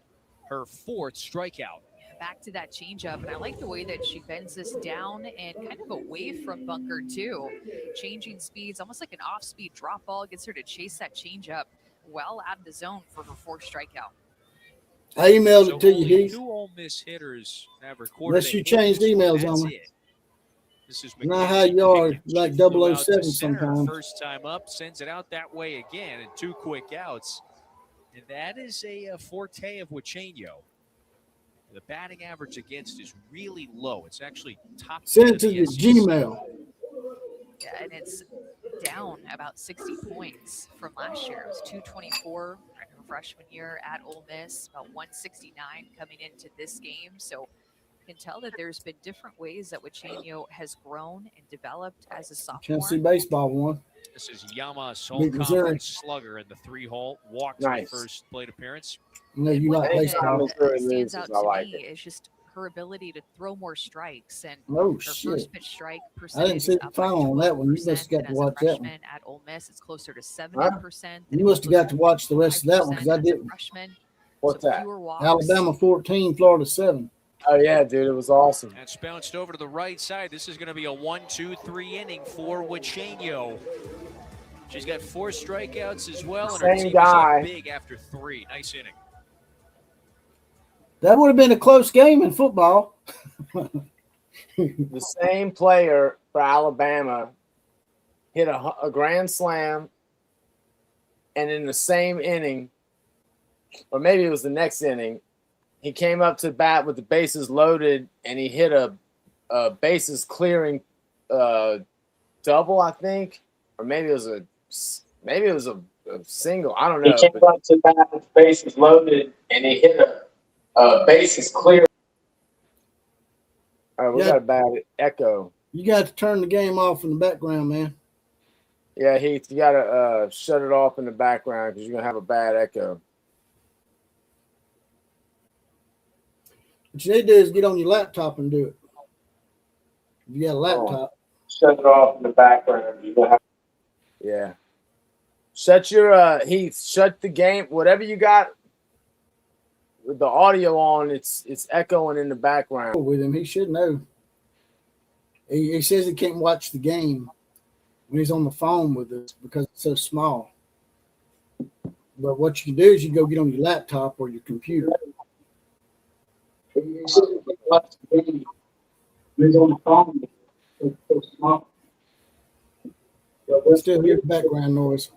Her fourth strikeout. back to that changeup, and I like the way that she bends this down and kind of away from bunker too, changing speeds, almost like an off-speed drop ball, gets her to chase that changeup well out of the zone for her fourth strikeout. I emailed So it to you, only Heath. 2 Ole Miss hitters have recorded. Unless a you hit changed this one. emails That's on me. it. This is Not how you are, Pickens. like She flew out to 007 center sometimes. First time up, sends it out that way again, and 2 quick outs. And that is a forte of Wachenio. The batting average against is really low. It's actually top. Send 10 it to of the the SEC. Gmail. Yeah, and it's down about 60 points from last year. It was 224 in her freshman year at Ole Miss, about 169 coming into this game. So you can tell that there's been different ways that Wachenio has grown and developed as a sophomore. Tennessee baseball won. This is Yama's Beat home Missouri. conference slugger in the 3-hole. Walked Nice. the first plate appearance. No, you One like thing baseball. Missouri that stands loses, out I to like me it. is just her ability to throw more strikes, and Oh, her shit. first pitch strike I percentage didn't see is the up by final on that one. You must 12%, have got and to as a watch that one. freshman at Ole Miss, it's closer to 70%. You must have got to watch the rest of that one because I as a didn't. freshman. What's So that? fewer walks. Alabama 14, Florida 7. Oh yeah, dude, it was awesome. That's bounced over to the right side. This is going to be a 1-2-3 inning for Wachenio. She's got 4 strikeouts as well, and her Same team guy. is up big after 3. Nice inning. That would have been a close game in football. The same player for Alabama hit a grand slam, and in the same inning, or maybe it was the next inning, he came up to bat with the bases loaded, and he hit a bases clearing double, I think, or maybe it was a single. I don't know. He came up to bat with the bases loaded, and he hit a bases clear. All right, we got a bad echo. You got to turn the game off in the background, man. Yeah, Heath, you got to shut it off in the background because you're going to have a bad echo. What you need to do is get on your laptop and do it. If you got a laptop. Shut it off in the background. Yeah. Shut your Heath, shut the game. Whatever you got with the audio on, it's echoing in the background. With him, he should know. He says he can't watch the game when he's on the phone with us because it's so small. But what you can do is you go get on your laptop or your computer. He's on the phone. It's so small. But still hear the background noise.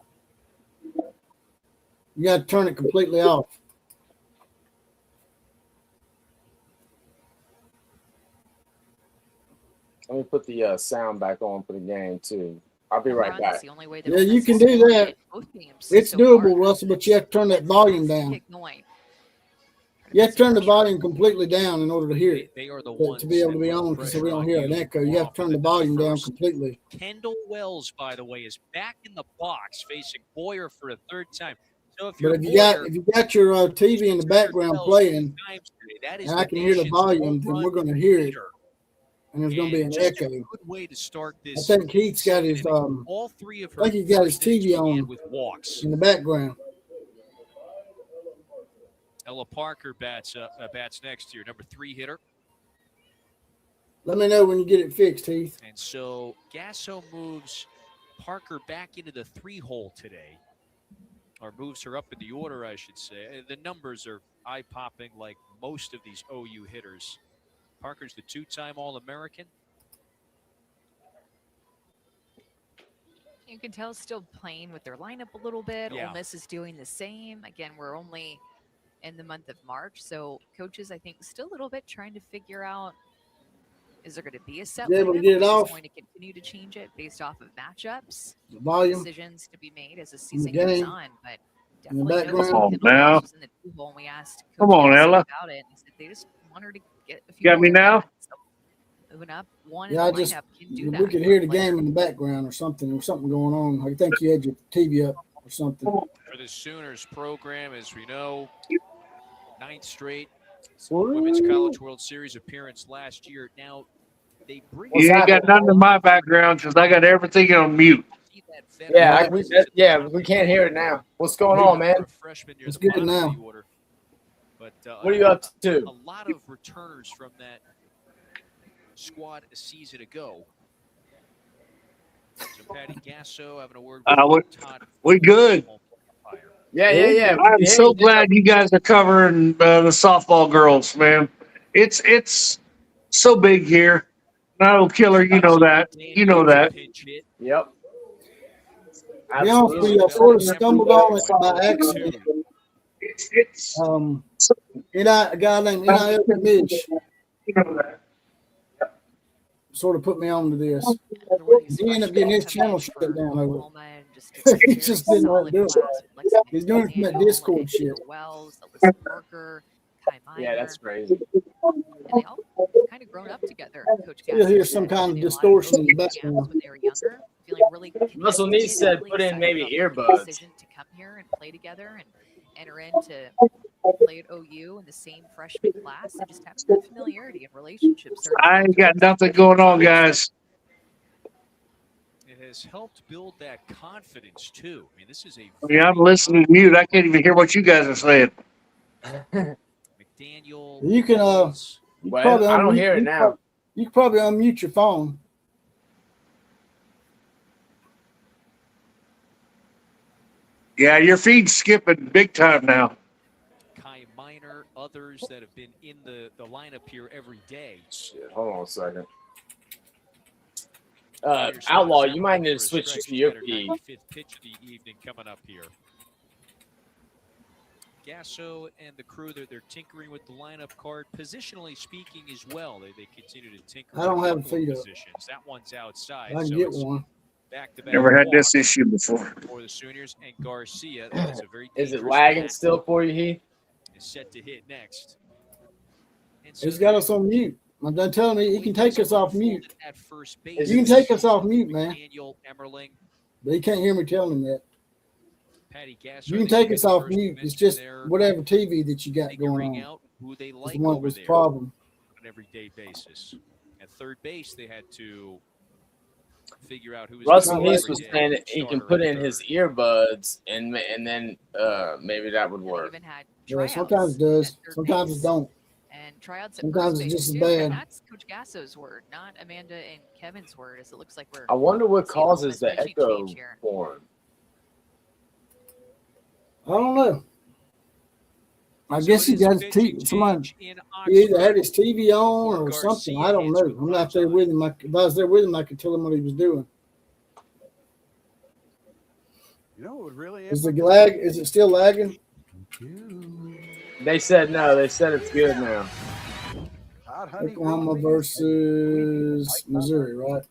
You got to turn it completely off. Let me put the sound back on for the game, too. I'll be right back. The only way that Yeah, Ole you Miss can has do won that. in both games It's so doable, far. Russell, but you have to turn that volume down. Keep going. You have to turn the volume completely down in order to hear it. They are the To ones be able to that be put on, because pressure we don't on hear an echo. You have to turn the volume down First, completely. Kendall Wells, by the way, is back in the box facing Boyer for a 3rd time. So if But you're if Boyer, you got your TV in the background Wells playing, times today, that is and I can hear the nation's volume, home then run we're going to hear it, leader. and there's going to be And an just a echo. good way to start I this. think Heath's got his all 3 of her I think he's got his first innings TV began on with walks. in the background. Ella Parker bats next year, number 3 hitter. Let me know when you get it fixed, Heath. And so Gasso moves Parker back into the 3-hole today, or moves her up in the order, I should say. The numbers are eye-popping like most of these OU hitters. Parker's the 2-time All-American. You can tell still playing with their lineup a little bit. Yeah. Ole Miss is doing the same. Again, we're only in the month of March, so coaches, I think, still a little bit trying to figure out, is there going to be a set You able to lineup, get it or is off? going to continue to change it based off of matchups? The volume. Decisions to be made as the season game, goes on, but in the definitely background. noticed Come on, Kendall now. Wells was in the 2-hole, and we asked Come Coach on, Wilson Ella. about it, and he said they just want her to get a few Got me more now? at-bats. So moving up, one Yeah, in the I just lineup can do that. we could for hear a the player. game in the background or something going on. I think you had your TV up or something. For the Sooners program, as we know, 9th straight Women's College World Series appearance last year. Now, they bring You ain't got nothing in my background because I got everything on mute. We can't hear it now. What's going on, man? Freshman near It's the good bottom of now. the order. But What are you up to? A lot of returners from that squad a season ago. So Patty Gasso having a word with Todd. We good. Yeah. I'm so glad you guys are covering the softball girls, man. It's so big here. No killer, you know that. You know that. Yep. be honest with you, I sort of stumbled on it by accident. It's A guy named NIL Mitch sort of put me on to this. He ended up getting his channel shut down over it. He just didn't want to do it. He's doing it from that Discord shit. Yeah, that's crazy. And they all kind of grown up together. Coach You'll hear some kind of distortion in the background. when they were younger, feeling really Russell connected, Neese said really put in excited maybe about the earbuds. decision to come here and play together and enter into play at OU in the same freshman class and just have that familiarity and relationships. I ain't got nothing going on, guys. It has helped build that confidence too. I mean, this is a. I'm listening to mute. I can't even hear what you guys are saying. McDaniel. You can Well, I don't hear it now. You can probably unmute your phone. Yeah, your feed's skipping big time now. Kai Minor, others that have been in the lineup here every day. Shit, hold on a second. Outlaw, you might need to switch to your feed. 95th pitch of the evening coming up here. Gasso and the crew, they're tinkering with the lineup card. Positionally speaking as well, they continue to tinker. I don't have a couple feed up. positions. That one's outside. I can so get it's one. back-to-back Never had this walk issue before. for the Sooners, and Garcia. That's a very Is it dangerous lagging bat, still for you, Heath? is set to hit next. And He's got us on mute. I'm done telling you, he can take us off mute. At first base, You can take us off mute, man. Daniel Emmerling, But he can't hear me telling him that. Patty Gasso. You can they take make us the off first mute. It's mention just there, whatever TV that you got going figuring on. out who they It's like the one over was there the problem. on an everyday basis. At third base, they had to figure out who was Russell the Neese was everyday saying that he can starter put at in his third. earbuds and then maybe that would They work. even had Yeah, tryouts sometimes it does. at third Sometimes base it don't. And tryouts at Sometimes first it's base just as too, bad. and that's Coach Gasso's word, not Amanda and Kevin's word. As it looks like we're I wonder what seeing a little causes bit the of echo change here. form. I don't know. I So guess it he is got his pitching TV. Somebody change in he either Oxford. had his TV on or Garcia something. I don't hits know. with I'm not there Virgil. with him. If I was there with him, I could tell him what he was doing. You know what really Is the lag? Is it still lagging? They said no. They said it's good now. Oklahoma versus Missouri, right?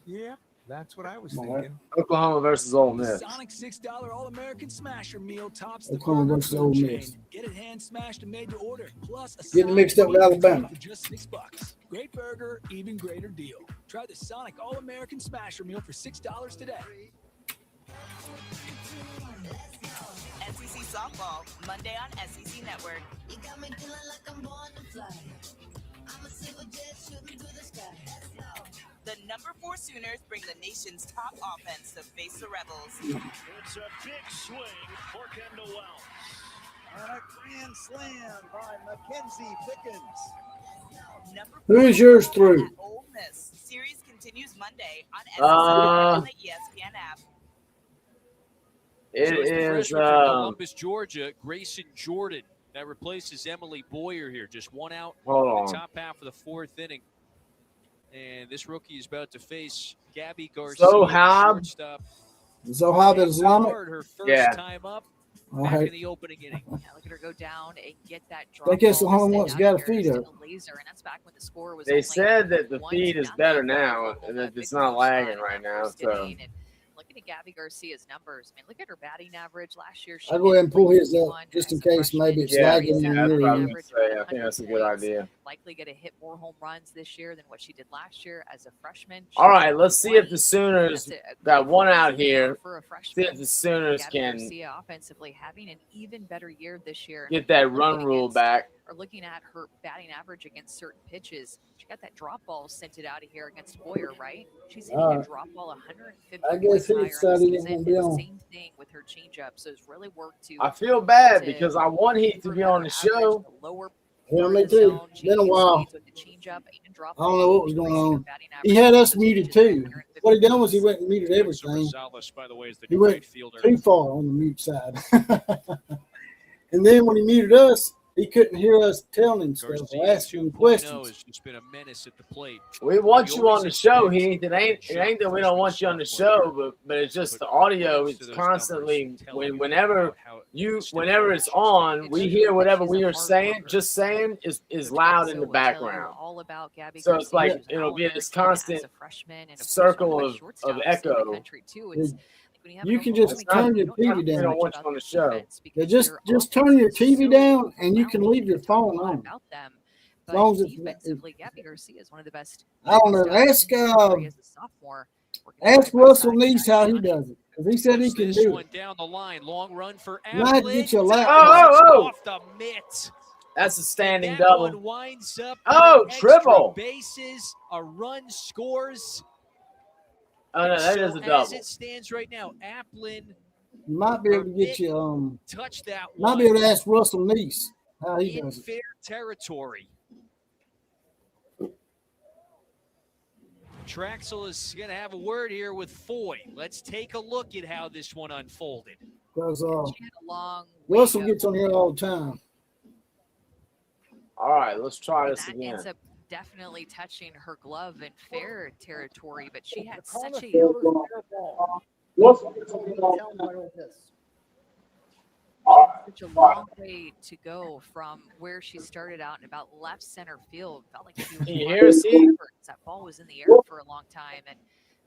Yeah, that's what I was All right. thinking. Oklahoma versus Ole Miss. Sonic $6 All-American Smasher meal tops the Oklahoma burger versus food Ole chain. Miss. Get it hand smashed and made to order. Plus a Getting mixed up with Sonic Alabama. for just $6. Great burger, even greater deal. Try the Sonic All-American Smasher meal for $6 today. SEC softball Monday on SEC Network. You got me feeling like I'm born to fly. I'm a single jet shooting through the sky. The number 4 Sooners bring the nation's top offense to face the Rebels. It's a big swing for Kendall Wells. And a grand slam by Mackenzie Pickens. Number Who is yours through? at Ole Miss. Series continues Monday on SEC and the ESPN app. It So it's the is freshman from Columbus, Georgia, Grayson Jordan. That replaces Emily Boyer here. Just one out Hold in on. the top half of the 4th inning. And this rookie is about to face Gabby Garcia. Zohab. Shortstop. Zohab Islamic. Her first Yeah. time up All back in right. the opening inning. Yeah, look at her go down and get that drop. Think it's the ball only to one that's send got out a here, feed just up. a laser, and that's back when the score was They only said that the 1-0 feed is better for now, Oklahoma. and that Big it's not push lagging line right in that now. first So inning, and looking at Gabby Garcia's numbers, I mean, look at her batting average last year. She I'll go ahead and pull hit his up .331 just in as a case maybe it's yeah, lagging yeah, in that's your what I was end. gonna say. I think that's a good idea. Likely going to hit more home runs this year than what she did last year as a freshman. She all right, hit let's see if the 20. Sooners That's a got great one out season here. for a See freshman. if the Sooners Gabby can Garcia offensively having an even better year this year. get that Looking run rule against back. or looking at her batting average against certain pitches, she got that drop ball sent it out of here against Boyer, right? She's hitting a drop ball 150 I guess points he higher decided in he the didn't season. want to be And on. same thing with her changeup. So it's really worked to. I feel bad to because I want Heath to be on the show. the lower Yeah, part me of the too. zone, Been a changing while. speeds with the changeup and drop I don't know what was ball, going increasing her on. batting He average had on us those muted pitches by too. 150 What he done was he points. went and muted Dexter everything. Rosales, by the way, is the He new went right fielder. too far on the mute side. And then when he muted us, he couldn't hear us telling him stuff or Garcia asking him 2.0 questions. has just been a menace at the plate. We want We you on always the show, expect Heath. It ain't that we don't want you on the show, but it's just the audio. It's constantly whenever it's on, we hear whatever we are saying. Just saying is loud in the background. All about Gabby So it's like Garcia, who's it'll an be All-American this constant as a freshman and, of course, circle one of the of best shortstops in the echo. country, too. It's like when you have You an can Oklahoma just game, turn you your don't talk TV We down. don't much want you about on the their show. defense Yeah, because just their turn your offense is TV so down and you can talented. leave your We talk a phone lot on. about them, As long as but it's defensively, Gabby Garcia is one of the best I don't know. shortstops in the country as a sophomore. Working Ask side by Russell side with Neese how he Biani. does it. Because he said he Push can this do one it. down the line. Long run for You might have to Applin. get your Down, laptop. it's Oh. off the mitt. That's a standing That double. one winds up Oh, with extra triple. bases. A run scores. Oh no, And that so is a as double. it stands right now, Applin You might be able to get you touched that might one be able to ask Russell Neese how he in does it. fair territory. Traxel is going to have a word here with Foy. Let's take a look at how this one unfolded. Because She had a long way Russell to gets on here all the time. All right, let's try and this that again. ends up definitely touching her glove in fair territory, but she had Corner such a fielder's fair ball. Tell Minor this. such a long way to go from where she started out in about left center field. Felt like she was Can you running hear us, Heath? backwards. That ball was in the air for a long time. And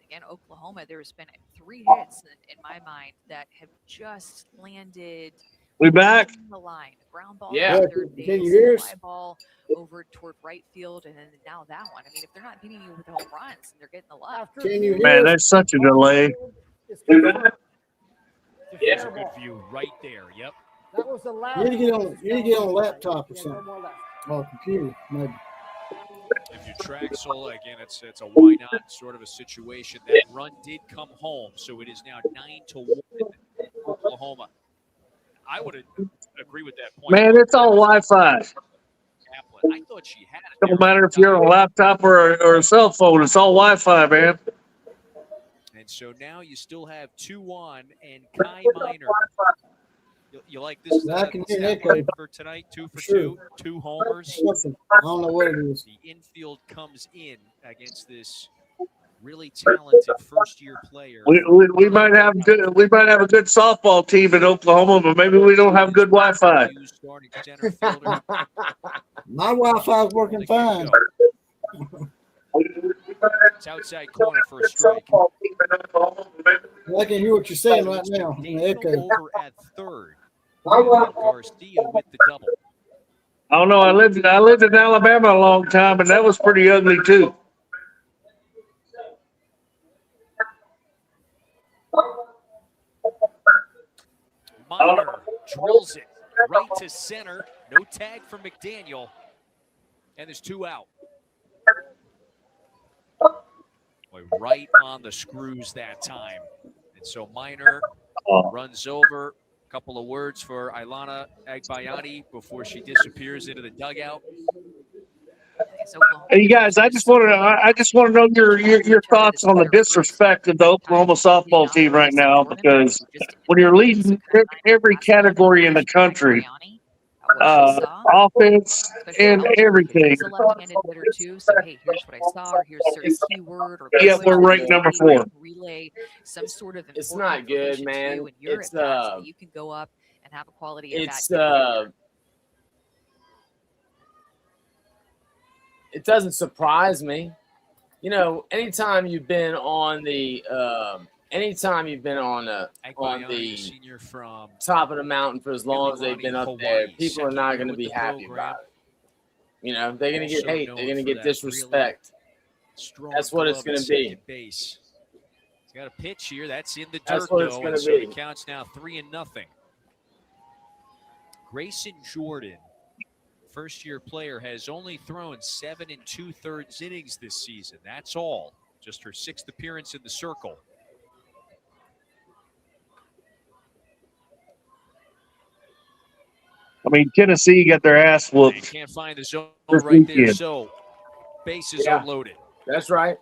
again, Oklahoma, there's been 3 hits in my mind that have just landed We back? on the line. A ground ball Yeah. to third base, Can you hear a us? fly ball over toward right field, and then now that one. I mean, if they're not beating you with home runs and they're getting the love. After Can you two Man, hear us? that's such a delay. It's We considered back? a There's fair a good ball. view right there. Yep. That was the last. You need to get on- one. you need to get on a laptop or Yeah, something. No more left. Oh, computer, maybe. If you Traxel, again, it's a why not sort of a situation. That run did come home, so it is now 9-1 Oklahoma. I would agree with that point. Man, it's all Wi-Fi. Applin. I thought she had it. Don't there. matter if you're on a laptop or a cell phone. It's all Wi-Fi, man. And so now you still have 2-1 and Kai Minor. You like this I can hear stat that, line Cody. for tonight? 2 for Sure. 2 homers. Listen, I don't know what it is. The infield comes in against this really talented first-year player. We might have a good softball team in Oklahoma, but maybe we don't have good Wi-Fi. Starting center fielder. My Wi-Fi is working fine. It's outside corner for a strike. I can hear what you're saying right now in the echo. Over at third. Garcia with the double. I don't know. I lived in Alabama a long time, and that was pretty ugly too. Minor drills it right to center. No tag for McDaniel. And there's 2 out. Boy, right on the screws that time. And so Minor runs over. A couple of words for Ilana Agbayani before she disappears into the dugout. Hey, you guys, I just want to know your thoughts on the disrespect of the Oklahoma softball team right now, because when you're leading every category in the country, offense and everything, She's a left-handed hitter too, so hey, here's what I saw, or here's a certain keyword, or yeah, we're ranked number 4. relay some sort of It's important not good, information to man. you when you're It's at bats, that you can go up and have a quality at it's bat. it doesn't surprise me. You know, anytime you've been on the Senior from top of the mountain for as long as they've been up there, Hawaii, people are not going to second be year with the happy program. about it. You know, they're going to get Also hate. known They're going to for get that disrespect. Strong That's what it's glove going at to be. second base. He's got a pitch here. That's in the dirt, That's what it's though. gonna And so be. the count's now 3-0. Grayson Jordan, first-year player has only thrown 7 2/3 innings this season. That's all. Just her 6th appearance in the circle. I mean, Tennessee got their ass They whooped. can't find the zone This right there, weekend. so bases Yeah. are loaded. That's right.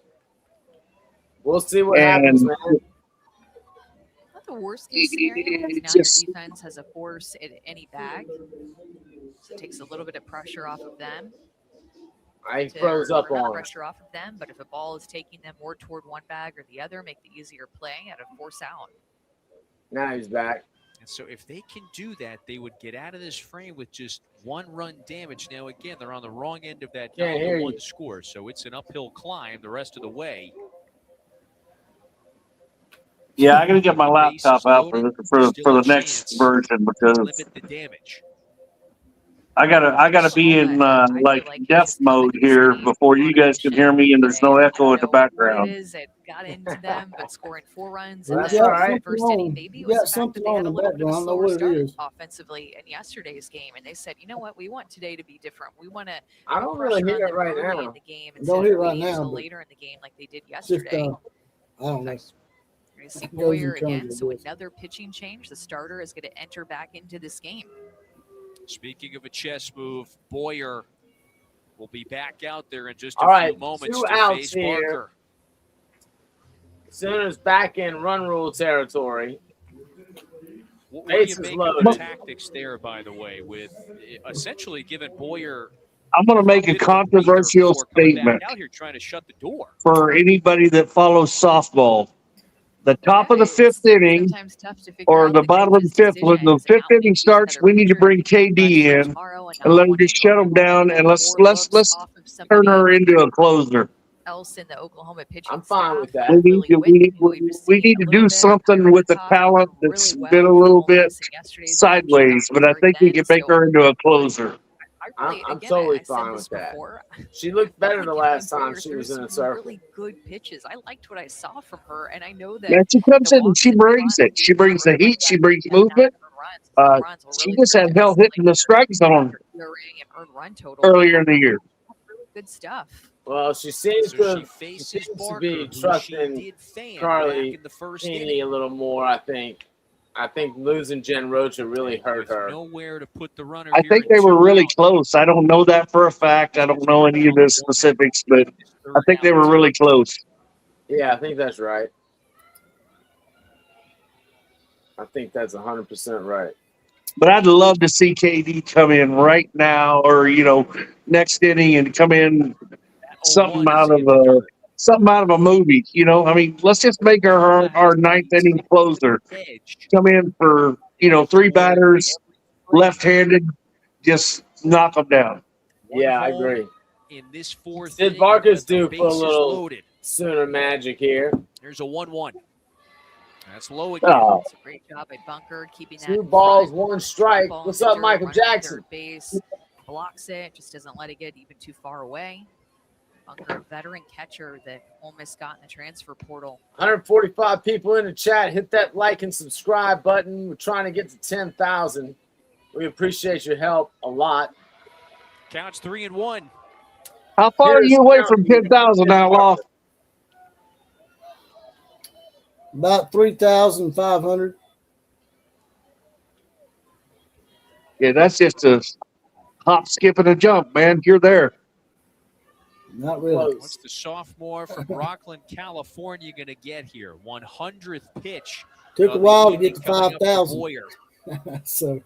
We'll see what And happens, man. Not the worst case scenario because it's now just- your defense has a force in any bag. So it takes a little bit of pressure off of them. I froze up Not on him. pressure off of them, but if a ball is taking them more toward one bag or the other, make the easier play out of force out. Now he's back. And so if they can do that, they would get out of this frame with just 1-run damage. Now, again, they're on the wrong end of that Can't hear 9-1 you. score, so it's an uphill climb the rest of the way. Yeah, I got to get my laptop out for the next version because Limit the damage. I gotta be in like death mode here before you guys can hear me, and there's no echo in the What it background. is that got into them, but scoring 4 runs Well, in that's the all right. first inning, maybe it You was got the fact that something they on had a the little bit of a background. I know slower what it start is. offensively in yesterday's game, and they said, you know what, we want today to be different. We want to I don't really hear it right now. in the game Don't instead hear of it right waiting now, until but later in the game like they did Just yesterday. I don't know. You're going to see Goes and Boyer comes, again, I so guess. another pitching change. The starter is going to enter back into this game. Speaking of a chess move, Boyer will be back out there in just a All right, few moments 2 to outs face here. Barker. Sooners back in run rule territory. What do you Bases make of loaded. the tactics there, by the way, with essentially giving Boyer I'm going to make a bit of a breather controversial before coming back statement out here trying to shut the door? for anybody that follows softball. The top of the It's 5th inning sometimes tough to figure or out the bottom of the coach's 5th, when the decisions and 5th how inning maybe starts, another we need to pitcher bring could be KD fresh for in tomorrow and and not let him wanting just shut him down, and let's more looks let's off of turn somebody her into a closer. else in the Oklahoma pitching I'm fine with staff. that. We need to we need to do something with the talent that's been a little bit sideways, but I think we can make her into a closer. I'm totally fine with that. She looked better the last time she was in a circle. Really good pitches. I liked what I saw from her, and I know that Man, she comes in and she brings it. She brings the heat. She brings movement. She just had hell hitting the strike zone earlier in the year. Good stuff. Well, she seems So to, she faces seems to Barker, be who she trusting did fan Carly back in the first Feeney inning. a little more, I think. I think losing Jen Rocha really hurt her. Nowhere to put the runner I here think in they were 2 really outs. close. I don't know that for a fact. I don't know any of the specifics, but I think they were really close. Yeah, I think that's right. I think that's 100% right. But I'd love to see KD come in right now, or next inning, and come in something out of a movie. I mean, let's just make her our 9th inning closer. Come in for 3 batters, left-handed, just knock them down. Yeah, I agree. In this 4th Sid inning, Barker's with the due for a bases little loaded. Sooner magic here. There's a 1-1. That's low again. Oh. It's a great job by Bunker keeping that 2 in balls, front. 1 strike. Ball in What's the up, dirt, Michael runner at Jackson? third base blocks it, just doesn't let it get even too far away. Bunker, a veteran catcher that Ole Miss got in the transfer portal. 145 people in the chat. Hit that like and subscribe button. We're trying to get to 10,000. We appreciate your help a lot. Counts 3-1. How far are you away from 10,000, Outlaw? About 3,500. Yeah, that's just a hop, skip, and a jump, man. You're there. Not really. What's the sophomore from Rockland, California, going to get here? 100th pitch. Took a of the while to evening get to coming up for 5,000. Boyer. So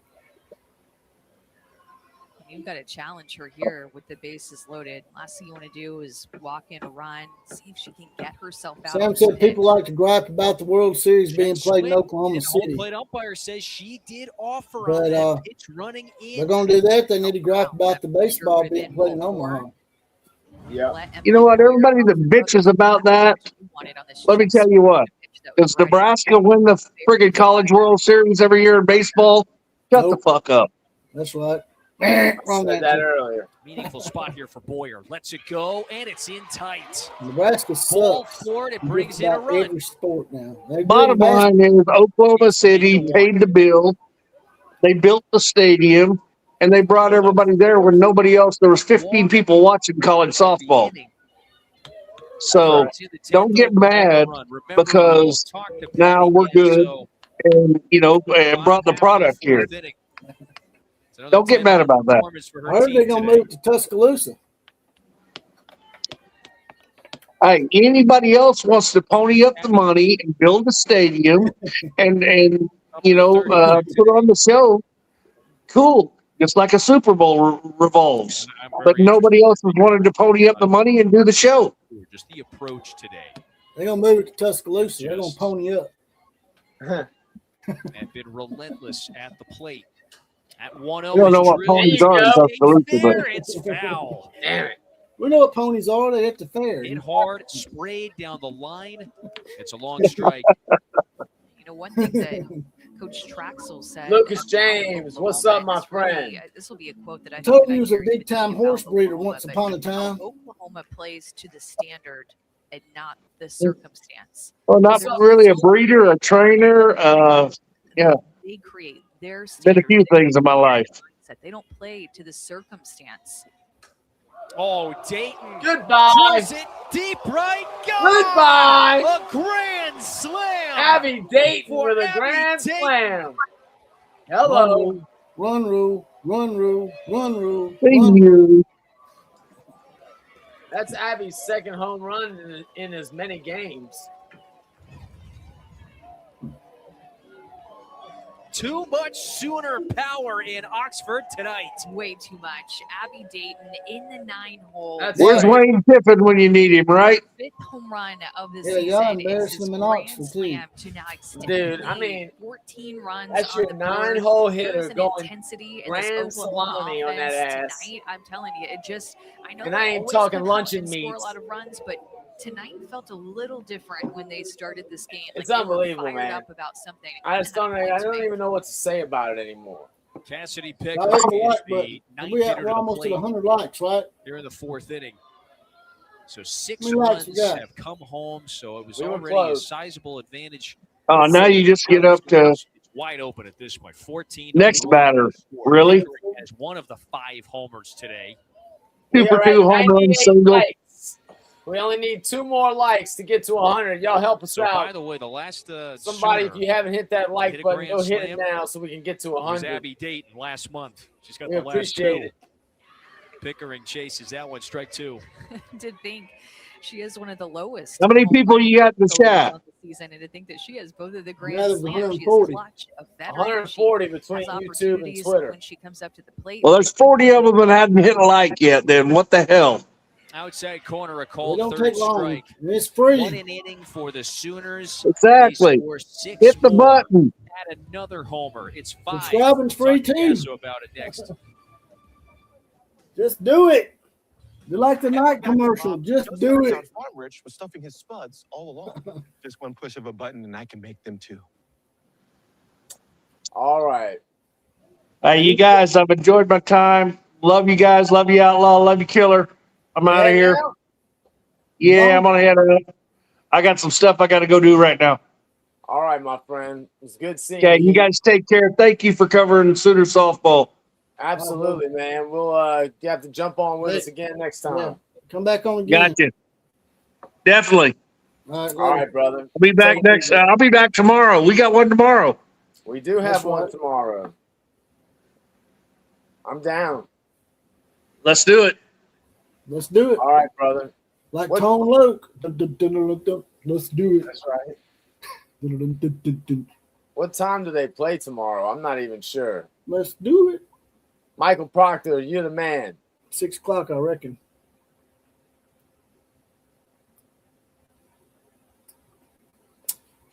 You've got to challenge her here with the bases loaded. Last thing you want to do is walk in a run, see if she can get herself out. Sam of said the people like to gripe about the World Series being played in Oklahoma And home City. plate umpire says she did offer But, on that pitch running in. They're going to do that. They need to gripe about the baseball being played in Omaha. Yeah. You know what? Everybody that bitches about that, let me tell you what. Does Nebraska win the friggin' College World Series every year in baseball? Shut the fuck up. That's right. Wrong said that earlier. Meaningful spot here for Boyer. Lets it go, and it's in tight. Nebraska Ball sucks. forward, it in brings just in a about run. every sport now. They're Bottom good in line is Oklahoma City paid the bill. They built the stadium, and they brought everybody there when nobody else. There was 15 people watching college softball. So don't get mad because now we're good and and brought the product here. Don't get mad about that. I heard they're gonna move to Tuscaloosa. Hey, anybody else wants to pony up the money and build a stadium and put on the show? Cool, just like a Super Bowl revolves. But nobody else has wanted to pony up the money and do the show. Just the approach today. They're gonna move it to Tuscaloosa. They're gonna pony up. And been relentless at the plate. At 1-0. You don't know what ponies are in Tuscaloosa, but It's foul. Damn it. We know what ponies are. They at the fair. Hit hard, sprayed down the line. It's a long strike. You know, one thing that Coach Traxel said. Lucas James, what's up, my friend? This will be a quote that I told you he was a big time horse breeder once upon a time. Oklahoma plays to the standard and not the circumstance. Well, not really a breeder, a trainer. Yeah. They create their Been a few things in my life. They don't play to the circumstance. Oh, Dayton. Goodbye. Throws it deep right. Goodbye. A grand slam. Abby Dayton with a grand slam. Hello. Run rule. Thank you. That's Abby's second home run in as many games. Too much Sooner power in Oxford tonight. Way too much. Abby Dayton in the 9-hole. Where's Wayne Tiffin when you need him, right? Fifth home run of the y'all season. embarrassed them in Oxford too. Dude, I mean, 14 runs. that's on your the 9-hole board. hitter There's an going intensity in grand this Oklahoma salami on that offense ass. tonight. I'm telling you, it just. I know And they I ain't always talking come out luncheon and score a meats. lot of runs, but tonight felt a little different when they started this game. It's Like, they were unbelievable, fired man. up about something. I don't even know what to say about it anymore. Cassidy I Pickard don't is like, but the ninth we're hitter to the almost at plate 100 likes, right? here in the fourth inning. So 6 How many likes runs you got? have come home, so it was We were already a close. sizable advantage. Oh, now you just get up to It's wide open at this point. 14. next batter. Really? Pickering has one of the 5 homers today. 2 for 2 home run 98 single. likes. We only need 2 more likes to get to 100. Y'all help us So by out. the way, the last Somebody, Sooner if you haven't hit that hit like a button, grand go hit it slam now so we can get to was 100. Abby Dayton last month. She's got We the last appreciate 2. it. Pickering chases that one, strike 2. To think she is one of the lowest. How many home people run you got in the totals chat? on the season, and to think that she has both of the grand Another slams. She is 140. clutch, a veteran. 140 She between has YouTube and opportunities Twitter. when she comes up to the plate. Well, there's 40 of them that hadn't hit a like yet. Then what the hell? Outside corner, a It called don't third take long. strike. It's free. 1 inning for the Sooners. Exactly. They score 6 Hit the more. button. Add another homer. It's 5. Subscribing's free Talk to too. Gasso about it next. Just do it. You like the night commercial. Just do it. Farm Rich was stuffing his spuds all along. Just one push of a button and I can make them too. All right. Hey, you guys, I've enjoyed my time. Love you guys. Love you, Outlaw. Love you, Killer. I'm out of Hang here. out. Yeah, I'm gonna head out. I got some stuff I got to go do right now. All right, my friend. It's good seeing Okay, you. you guys take care. Thank you for covering Sooner softball. Absolutely, man. We'll you have to jump on with us again next time. Yeah. Come back on again. Gotcha. Definitely. All right, All right, brother. I'll be back Take it next. easy. I'll be back tomorrow. We got one tomorrow. We do have That's one right. tomorrow. I'm down. Let's do it. Let's do it. All right, brother. Like What- Tone Loc. Let's do it. That's right. What time do they play tomorrow? I'm not even sure. Let's do it. Michael Proctor, you're the man. 6 o'clock, I reckon.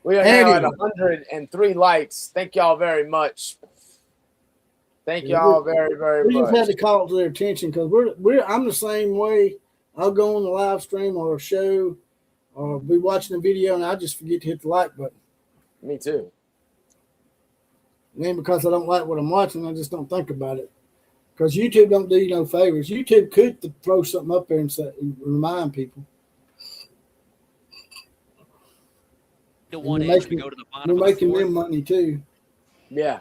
We are now at Andy. 103 likes. Thank y'all very much. Thank Yeah, y'all very, very We just had much. to call it to their attention because I'm the same way. I'll go on the live stream or a show or be watching a video and I just forget to hit the like button. Me too. It ain't because I don't like what I'm watching. I just don't think about it. Because YouTube don't do you no favors. YouTube could throw something up there and remind people. The And 1 you're inch, we making, go to the bottom you're of the making fourth. them money too. Yeah.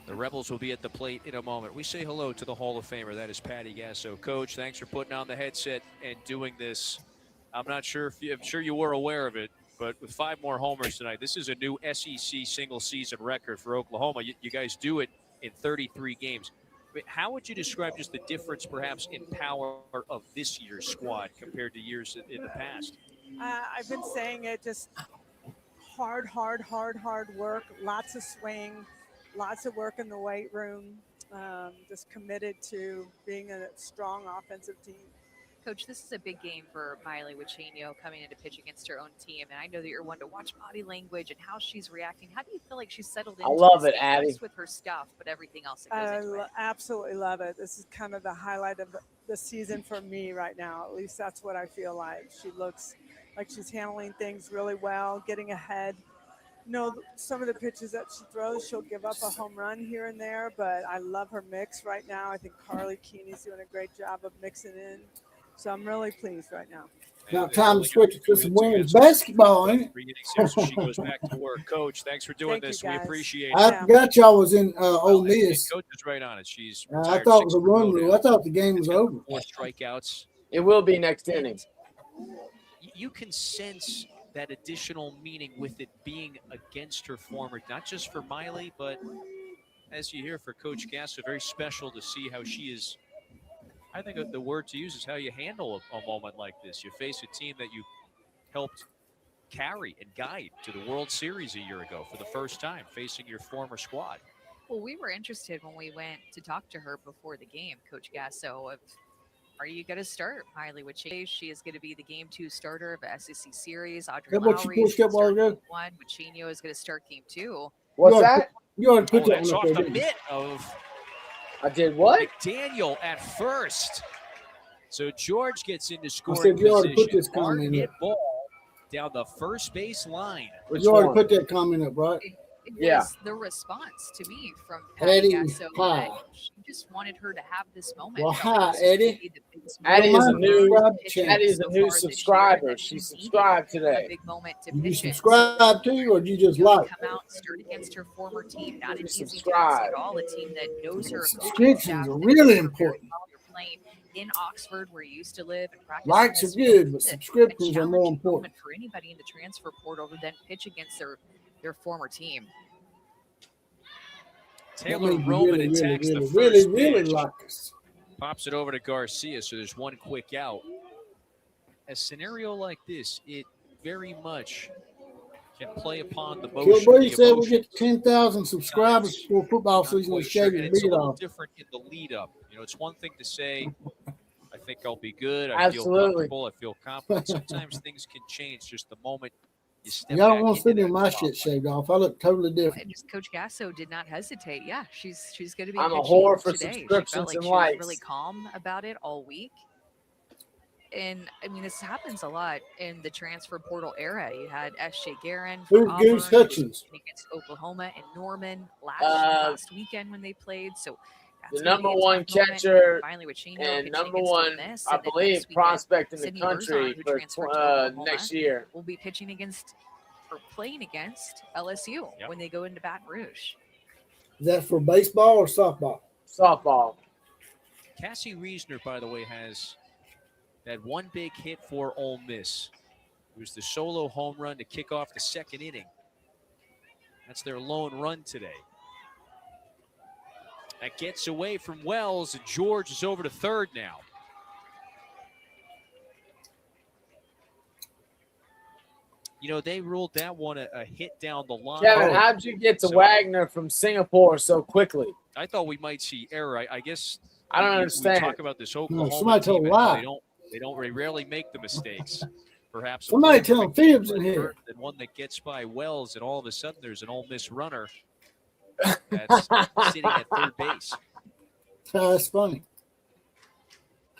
The Rebels will be at the plate in a moment. We say hello to the Hall of Famer. That is Patty Gasso. Coach, thanks for putting on the headset and doing this. I'm sure you were aware of it, but with 5 more homers tonight, this is a new SEC single-season record for Oklahoma. You guys do it in 33 games. How would you describe just the difference, perhaps, in power of this year's squad compared to years in the past? I've been saying it, just hard work, lots of swing, lots of work in the weight room, just committed to being a strong offensive team. Coach, this is a big game for Miley Wichenio coming in to pitch against her own team, and I know that you're one to watch body language and how she's reacting. How do you feel like she's settled into I love this it, game, Abby. just with her stuff, but everything else that goes into it? Absolutely love it. This is kind of the highlight of the season for me right now. At least that's what I feel like. She looks like she's handling things really well, getting ahead. You know, some of the pitches that she throws, she'll give up a home run here and there, but I love her mix right now. I think Carly Keeney's doing a great job of mixing in. So I'm really pleased right now. Now time to switch to some women's basketball, ain't it? So she goes back to work. Coach, thanks for doing this. We appreciate it. I forgot y'all was in Ole Miss. Coach is right on it. She's I thought it was a run rule. I thought the game was over. 4 strikeouts. It will be next inning. You can sense that additional meaning with it being against her former, not just for Miley, but as you hear for Coach Gasso, very special to see how she is. I think the word to use is how you handle a moment like this. You face a team that you helped carry and guide to the World Series a year ago for the first time, facing your former squad. Well, we were interested when we went to talk to her before the game, Coach Gasso, of are you going to start Miley Wichenio? She is going to be the Game 2 starter of the SEC Series. Audrey That what you Lowry is pushed up going to while start ago? Game 1. Wichenio is going to start Game 2. What's that? You already put that That's one off up there, the didn't you? mitt of I did what? McDaniel at first. So George gets into scoring said you already put position. this comment Hard hit up. ball down the first base line. You already put that comment up, right? It Yeah. was the response to me from Patty Eddie, Gasso hi. that she just wanted her to have this moment. Well, Felt like hi, this was gonna Eddie. be the biggest Addie moment is a for new her pitching Addie is so a new far this year, subscriber. that She needed subscribed a today. big moment to You pitch in. subscribe to, or you just like? Come out and start against her former team. Not an easy task Subscribe. at all. A team that knows her. Subscriptions are really important. You're playing in Oxford, where you used to live, and practice. Likes are good, but subscriptions are more important. Moment for anybody in the transfer portal to then pitch against their former team. Taylor That means you Roman really, attacks the first really pitch. like us. Pops it over to Garcia, so there's one quick out. A scenario like this, it very much can play upon the motion. Kilbree the said we emotion. get to 10,000 subscribers before football season and Quite sure. shave And his it's a beard little off. different in the lead up. You know, it's one thing to say, I think I'll be good. I feel Absolutely. comfortable. I feel confident. Sometimes things can change just the moment you step Y'all back don't want to into see me that with my spotlight. shit shaved off. I look totally And different. just Coach Gasso did not hesitate. Yeah, she's going to be. I'm a pitching whore for today. She subscriptions felt like and she was likes. really calm about it all week. And I mean, this happens a lot in the transfer portal era. You had S.J. Guerin for Who's Auburn, Goose who was Hutchins? pitching against Oklahoma and Norman Uh, last weekend when they played. So The that's gonna number be a one tough moment. catcher Finally, Wichenio and pitching number against Ole one, Miss, I and then believe, next weekend, prospect in the Sydney country Berzon, who for transferred to Oklahoma, next year. will be pitching against or playing against LSU when they go into Baton Rouge. Is that for baseball or softball? Softball. Cassie Reisner, by the way, has that one big hit for Ole Miss. It was the solo home run to kick off the second inning. That's their lone run today. That gets away from Wells, and George is over to third now. You know, they ruled that one a hit down the line. Kevin, how'd you get to So- Wagner from Singapore so quickly? I thought we might see error. I guess I don't we understand. talk about this Oklahoma somebody told team. a lie. They rarely make the mistakes. Perhaps a Somebody player telling that gets fibs in by here. third, then one that gets by Wells, and all of a sudden there's an Ole Miss runner that's sitting at third base. That's funny.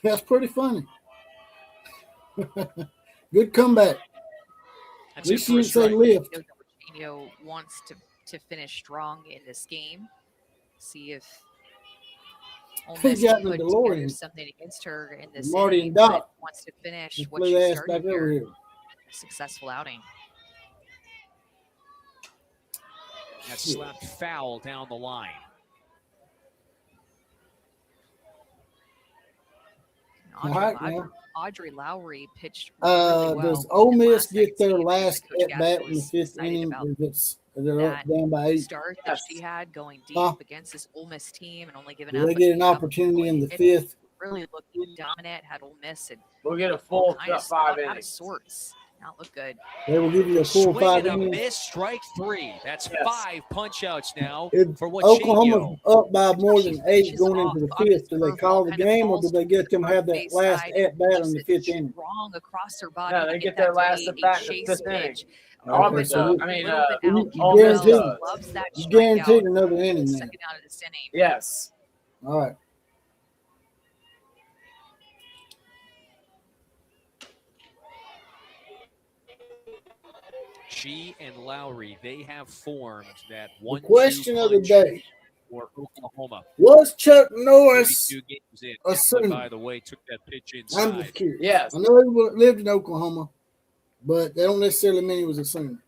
That's pretty funny. Good comeback. At That's it least for you a didn't say strike. lift. Wichenio wants to finish strong in this game. See if Ole He Miss got can the put DeLorean. together something against her in this Marty inning, and but Doc. wants to finish Just what flew she their ass started back over here. here. A successful outing. That slapped foul down the line. And All right, now. Audrey Lowry pitched really well. Does Ole in Miss last get night's their game. last Coach at bat Gaston in the was fifth excited inning? about They're up that down by 8? start that she had going deep Huh? against this Ole Miss team and only giving Do up they a get an couple opportunity in the points. fifth? Really looked dominant, had Ole Miss and We'll get a all full kinds of 5 out of innings. sorts. Not look good. They will give you a full Swing 5 and a innings. miss, strike 3. That's Yes. 5 punch-outs now If for Oklahoma's Wachenio. up by more than 8 Finishes going off into the on this fifth, do they curveball, call the kind of game or do falls they get them to have that base last side, at bat in the makes it fifth inning? strong across her body. No, to they get that their to last be at a bat in the chase fifth inning. pitch. Auburn so does. I mean, Little bit you out. Ole Miss guaranteed- does. Loves that You strikeout. guaranteed another inning then. Second out of this inning. Yes. All right. She and Lowry, they have formed that The 1-2 question of the punch day: for Oklahoma. was Chuck Norris 32 games in. a Kaplan, sooner? by the way, took that pitch I'm inside. just curious. Yes. I know he lived in Oklahoma, but that don't necessarily mean he was a sooner.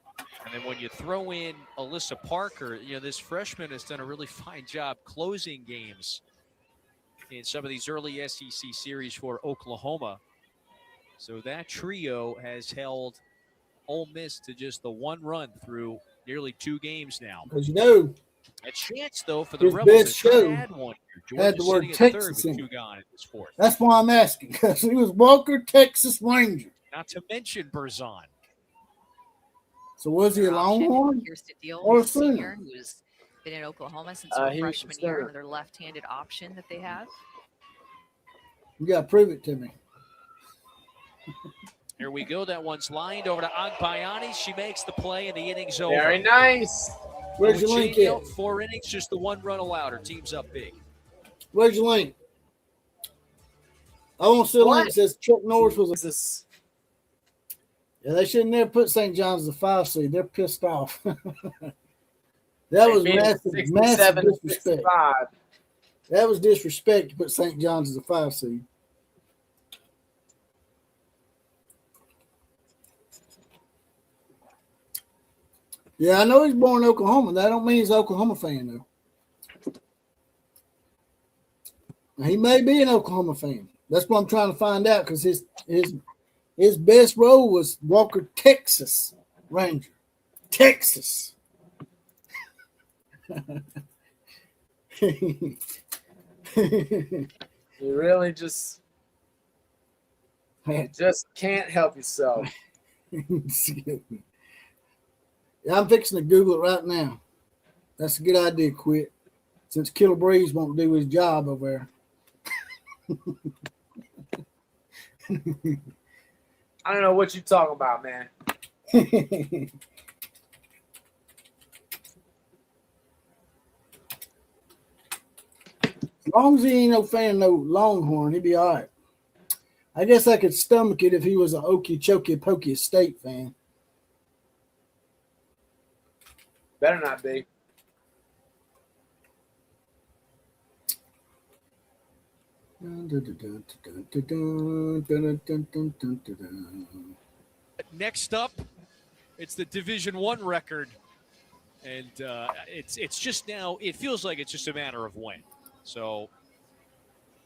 And then when you throw in Alyssa Parker, this freshman has done a really fine job closing games in some of these early SEC series for Oklahoma. So that trio has held Ole Miss to just the 1 run through nearly 2 games now. Because you know, A chance, though, for the his Rebels best to try to show add one here. had the Georgia's word sitting at Texas third in with it. 2 gone in this fourth. That's why I'm asking, because he was Walker, Texas Ranger. Not to mention Berzon. So was he a Longhorn Kirsten Deal, or a senior, sooner? who's been in Oklahoma since her he was freshman a year, sooner. another left-handed option that they have. You got to prove it to me. Here we go. That one's lined over to Agbayani. She makes the play, and the inning's over. Very nice. Where's your link at? 4 innings, just the 1 run allowed. Her team's up big. Where's your link? I want to see a link that says Chuck Norris was a. This Yeah, they should never put St. John's as a 5 seed. They're pissed off. That was beat it massive 67 to disrespect. 65. That was disrespect to put St. John's as a 5 seed. Yeah, I know he's born in Oklahoma. That don't mean he's an Oklahoma fan, though. Now, he may be an Oklahoma fan. That's what I'm trying to find out because his best role was Walker, Texas Ranger. Texas. You really just can't help yourself. Yeah, I'm fixing to Google it right now. That's a good idea, Quit. Since Killer Breeze won't do his job over there. I don't know what you're talking about, man. As long as he ain't no fan of no Longhorn, he'd be all right. I guess I could stomach it if he was an Okeechobee State fan. Better not be. Next up, it's the Division I record. And it's just now, it feels like it's just a matter of when. So,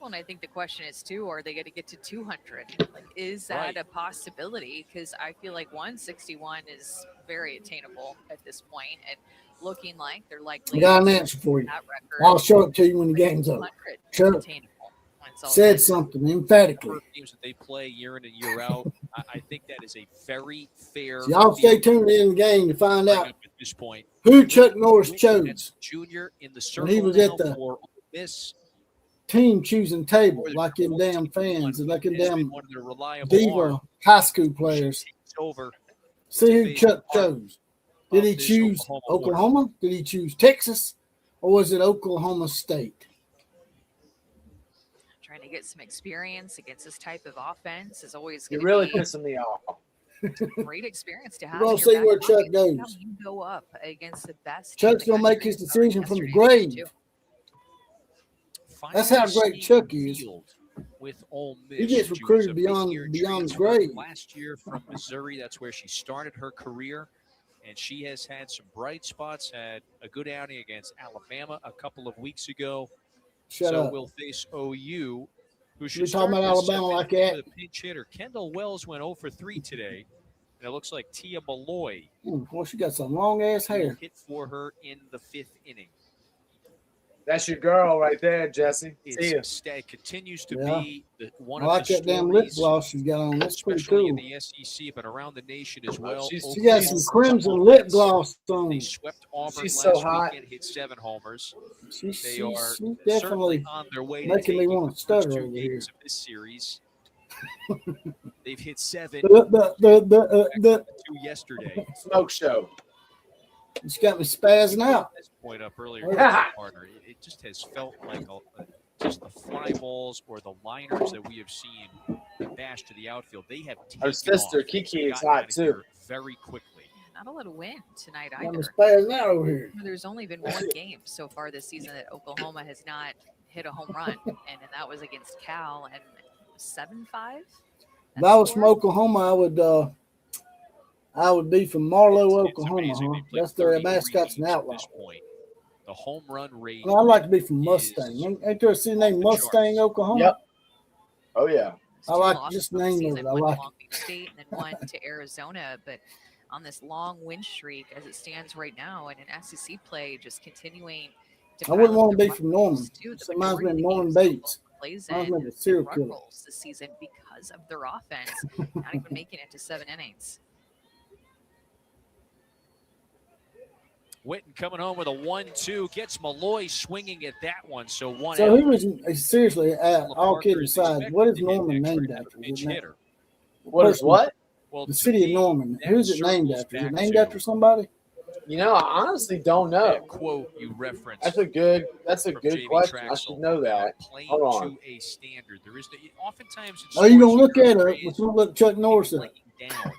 Well, and I think the question is too: are they going to get to 200? Like, is that Right. a possibility? Because I feel like 161 is very attainable at this point, and looking like they're likely. I got an answer for you. that record. I'll show it to you when the game's over. 200 is Chuck attainable when it's all said said. something emphatically. Teams that they play year in and year out, I think that is a very fair. So y'all stay field tuned in the game to find out at this point. who Chuck Norris chose. That's junior in the When circle he was now at the for Ole Miss. team choosing table, like in damn fans and like in damn One of their reliable diva arms. high school players. Takes over. See who Chuck chose. Did he this choose Oklahoma Oklahoma? Did he choose Texas? Or was it Oklahoma State? Trying to get some experience against this type of offense is always You're going to really be pissing me off. a great experience to have. We're gonna in your see back where pocket. Chuck goes. How you go up against the best. team in Chuck's the gonna make country. his decision from the Yesterday, grave. too. That's how great Chuck is. With Ole Miss. He gets She was recruited a beyond big-year the transfer grade. Last year from Missouri, that's where she started her career, and she has had some bright spots. Had a good outing against Alabama a couple of weeks ago. Shut so up. we'll face OU who We should talking start about this Alabama like seventh that? with a pinch hitter. Kendall Wells went 0 for 3 today, and it looks like Tia Malloy Boy, she got some long ass will hair. hit for her in the 5th inning. That's your girl right there, Jesse. See ya. It continues to Yeah. be one I of like the that damn lip stories, gloss she's got on. That's pretty especially in cool. the SEC, but around the nation as well. she's- She got some crimson lip gloss on. They swept Auburn She's last so hot. weekend, hit 7 homers. She's They are definitely certainly on their way to making me taking want the to first stutter 2 over here. games of this series. They've hit 7. The 2 yesterday. Smoke show. She got me spazzing out. This point up earlier, Oh. partner. It just has felt like just the fly balls or the liners that we have seen bash to the outfield. They have taken Her sister, off, Kiki, is gotten hot, out of here too. very quickly. Not a lot of wind tonight Got me either. spazzing out over here. There's only been one game so far this season that Oklahoma has not hit a home run, and that was against Cal, and 7-5. If I was from Oklahoma, I would be from Marlow, It's Oklahoma. amazing. Huh? They've played That's their 33 mascot's an games at outlaw. this point. The home run rate. Well, I'd like to be from Mustang. Ain't there a city named Mustang, Oklahoma? Yep. Oh, yeah. I like Lost just on the name season, of it. I one to like Long Beach State and then one to Arizona. But on this long win streak, as it stands right now, and in SEC play, just continuing to I wouldn't pile up want the to be run from Norman. rolls, too. The It reminds me of majority of the Norman games Bates. plays Reminds me in of a the serial run killer. rolls this season because of their offense, not even making it to 7 innings. Witten coming home with a 1-2, gets Malloy swinging at that one. So one So out. who was seriously? All kidding Parker is aside, expected what is to get Norman next named right after? now, pinch Isn't that- hitter. What is what? Well, The to city of me, Norman. that Who's it named circles after? Is it back named to after somebody? You know, I honestly don't know. that quote you referenced. That's a good from Jamie question. I Traxel. should know that. Playing Hold on. to a standard. There is oftentimes in Oh, you gonna sports, look you're at it? praised But you gonna look Chuck Norris up? playing down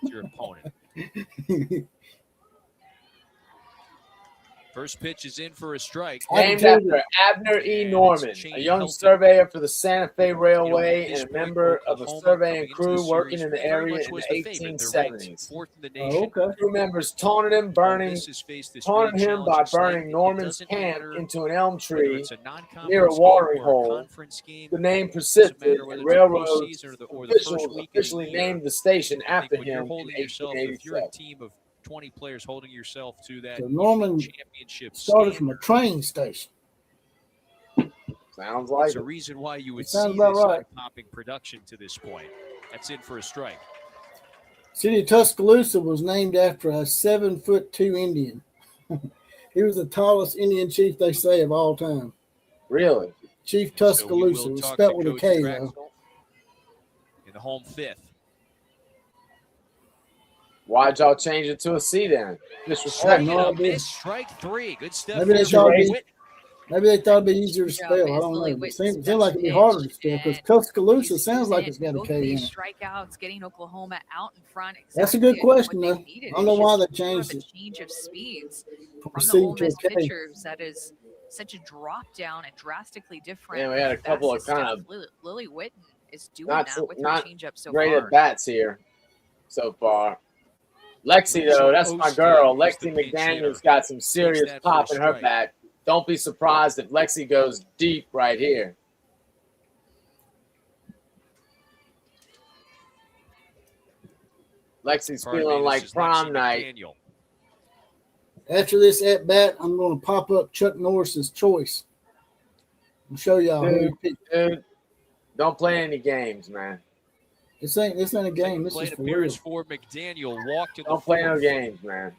to your opponent. First pitch is in for a strike. Named after Abner E. Norman, a young surveyor for the Santa Fe Railway and a member of a surveying crew working in the area in the 1870s. Oh, okay. Crew members taunted him, by burning Norman's camp into an elm tree near a watering hole. The name persisted, and railroads officially named the station after him in If you're a 1887. team of 20 players holding yourself to that So Norman championship started from a train station. Sounds like It's a it. reason why you would It sounds see about this right. eye-popping production to this point. That's in for a strike. City of Tuscaloosa was named after a 7'2" Indian. He was the tallest Indian chief they say of all time. Really? Chief So we Tuscaloosa. will It was talk spelled to with a Coach K Traxel though. in the home 5th. Why'd y'all change it to a C then? Disrespect. no idea. Miss strike 3. Good stuff. Maybe they from thought Ray it'd Whitten. Maybe they thought it'd be easier to Yeah, spell. I it's don't Lily know. It Whitten's seems like it'd be best harder to pitch, spell because and Tuscaloosa he's sounds like using it's got a both K in these it. strikeouts, getting Oklahoma out in front. That's a exactly good what question, they though. needed. I don't know It's why just they more of changed a it. change of speeds From from C the Ole to a Miss K. pitchers. That is such a drop down and drastically different. Yeah, we had a couple of fastest kind stuff. of Lily Whitten is doing not that with her not changeup so great far. at bats here so far. Lexi, though, that's my girl. Lexi McDaniel's got some serious pop in her bat. Don't be surprised if Lexi goes deep right here. Lexi's Pardon me, feeling this like is prom Lexi night. McDaniel. After this at bat, I'm going to pop up Chuck Norris's choice and show y'all who he picked. Dude, don't play any games, man. This ain't a game. This is Plate for real. appearance for McDaniel. Walked in the Don't play no fourth. games, man.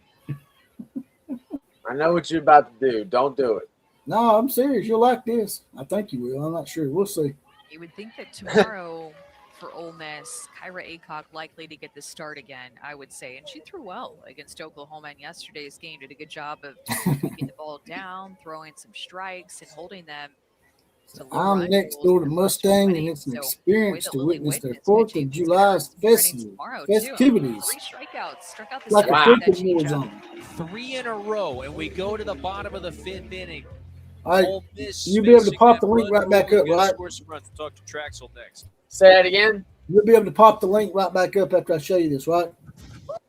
I know what you're about to do. Don't do it. No, I'm serious. You'll like this. I think you will. I'm not sure. We'll see. You would think that tomorrow for Ole Miss, Kyra Aycock likely to get the start again, I would say. And she threw well against Oklahoma in yesterday's game. Did a good job of keeping the ball down, throwing some strikes, and holding them to low I'm run next totals door to in the first two Mustang, and innings. it's an So, experience the way to that Lily witness their Whitten is 4th pitching, of she's July gonna have training festivities. tomorrow, too. Festivities. 3 strikeouts. Struck out the Like a second with that freaking war changeup. zone. 3 in a row, and we go to the bottom of the 5th inning. All right, Ole Miss you'll be able to facing pop that the link run right back rule. up, We're gonna right? Score some runs. We'll talk to Traxel next. Say that again? You'll be able to pop the link right back up after I show you this, right?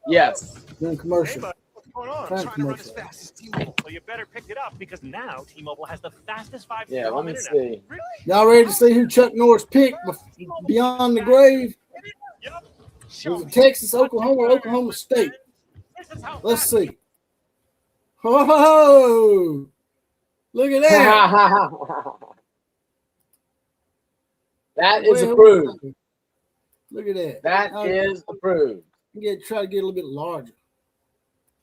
Yes. Doing commercial. Hey, bud, what's going on? Trying Trying to to run make as it. fast as T-Mobile. Well, you better pick it up because now T-Mobile has the fastest 5G Yeah, let home me internet. see. Really? Y'all ready to see who Chuck Norris picked beyond the grave? Yep. Was it Texas, Oklahoma, or Oklahoma State? This is how Let's fast see. Oh, look at that. That is Well, approved. Look at that. That is approved. Try to get a little bit larger.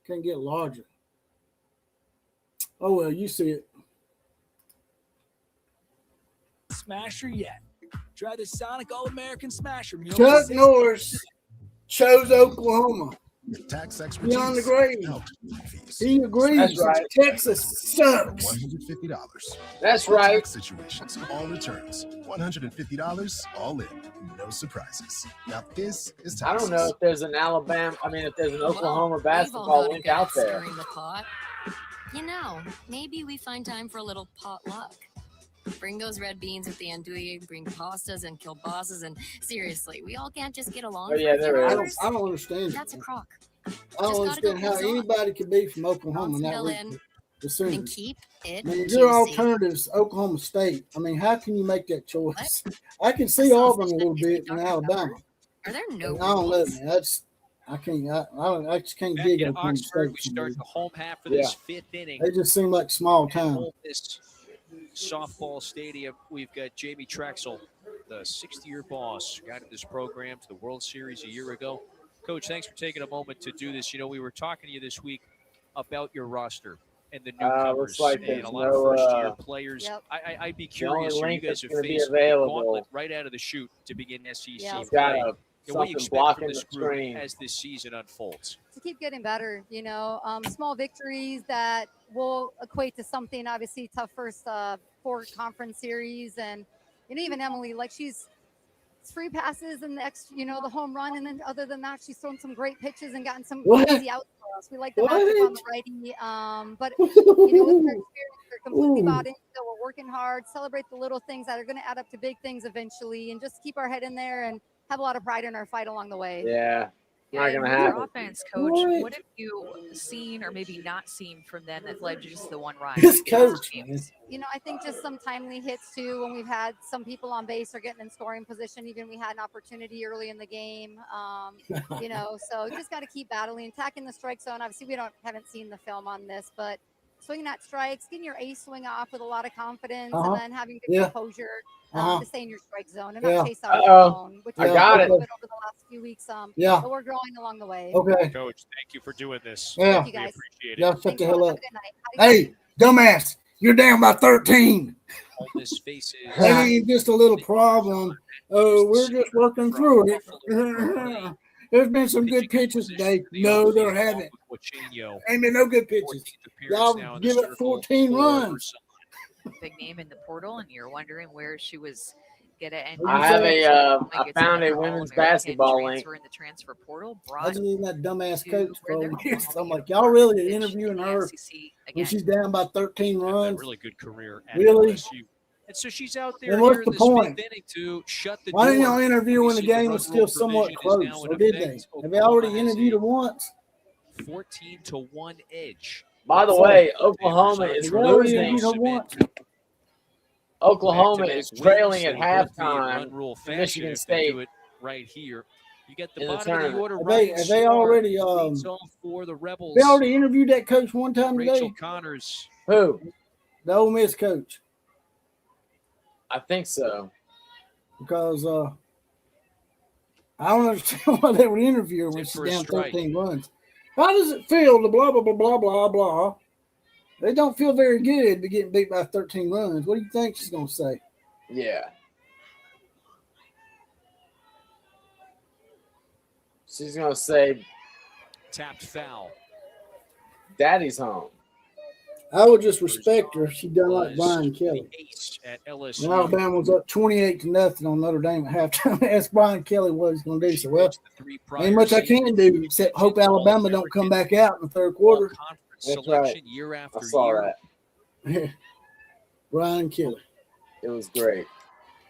Can't get larger. Oh, well, you see it. Smasher yet. Try the Sonic All-American Smasher meal. Chuck Norris chose Oklahoma. Tax Beyond the grave. He agrees. That's right. Texas sucks. $150. That's All right. Tax situations, all returns. $150 all in. No surprises. Now this is I Texas. don't know if there's an if there's an Oklahoma basketball link out there. Stirring the pot. You know, maybe we find time for a little potluck. Bring those red beans at the andouille, bring pastas and kielbasa's, and seriously, we all can't just get along. Oh, yeah, for a few there is. hours. I don't understand. That's a crock. I don't understand how anybody could be from Oklahoma and not Fill reach in the and Sooners. keep it I mean, juicy. your alternatives, Oklahoma State. I mean, how can you make that choice? I can see Auburn a little bit in Alabama. Are there no I don't know, rules? man. I just can't Back dig in Oklahoma Oxford, we State. start the home half of this fifth inning. They just seem like small time. Ole Miss softball stadium. We've got Jamie Trexel, the 60-year boss, guided this program to the World Series a year ago. Coach, thanks for taking a moment to do this. You know, we were talking to you this week about your roster and the newcomers looks like and there's a lot no, of first-year players. Yep. I'd be The only curious. You link guys that's have gonna be faced the available. gauntlet right out of the chute to begin SEC Yep. It's got play. a And what do you something expect blocking from the this group screen. as this season unfolds? To keep getting better, small victories that will equate to something. Obviously, tough first 4 conference series, and even Emily, like she's free passes and the home run, and then other than that, she's thrown some great pitches and gotten some crazy outs for us. We like the matchup on the righty, but with their experience, they're completely bought in. So we're working hard, celebrate the little things that are going to add up to big things eventually, and just keep our head in there and have a lot of pride in our fight along the way. Yeah. Not And gonna with your happen. offense, coach, what have you seen or maybe not seen from them that led you to the one run? This in those coach, games? I think just some timely hits too. When we've had some people on base or getting in scoring position, even we had an opportunity early in the game. So just got to keep battling, attacking the strike zone. Obviously, we haven't seen the film on this, but swinging at strikes, getting your ace swing off with a lot of confidence, and then having good composure to stay in your strike zone and not chase out your zone. Which I got it. over the last few weeks. But we're growing along the way. Okay. Coach, thank you for doing this. Yeah. Thank you, guys. We appreciate it. Y'all shut the hell up. Have a good Hey, dumbass, you're down by 13. Ole Miss faces. That ain't just a little problem. Oh, we're just working through it. There's been some good pitches today. No, there haven't. Ain't been no good pitches. Y'all give it 14 runs. Big name in the portal, and you're wondering where she was going to end. I have I found a All-American women's basketball link. transfer in the transfer portal. I Brought just need that dumbass to coach for where over they're here. going. So I'm like, y'all really are interviewing her SEC when again. she's down by 13 A runs? really good career at Really? LSU. And so she's out there Then what's here the in this point? fifth inning to shut the Why door. didn't y'all interview when the Obviously, game run was still rule somewhat provision is close, now or in did they? effect. Have they already Oklahoma has interviewed a her once? 14-1 edge. By the So, way, Oklahoma Have is they already losing. interviewed her once? Oklahoma Back-to-back is wins, trailing so at it would be in halftime run rule to fashion Michigan if they State. do it right here. You get the in the bottom of the tournament. order. Have Ryan they Starr already leads off for the Rebels. they already interviewed that coach one time Rachel today? Connors. Who? The Ole Miss coach. I think so. Because I don't understand why they would interview her when It's she's in for a down strike. 13 runs. How does it feel to blah, blah, blah, blah, blah, blah? They don't feel very good to getting beat by 13 runs. What do you think she's going to say? Yeah. She's going to say, Tapped foul. Daddy's home. I would just respect her if she done like Brian Kelly. Ace at When LSU. Alabama was up 28-0 on Notre Dame at halftime. Asked Brian Kelly what he's going to do. So, well, ain't much I can do except hope Alabama don't come back out in the third quarter. That's right. Year after I saw year. that. Brian Kelly. It was great.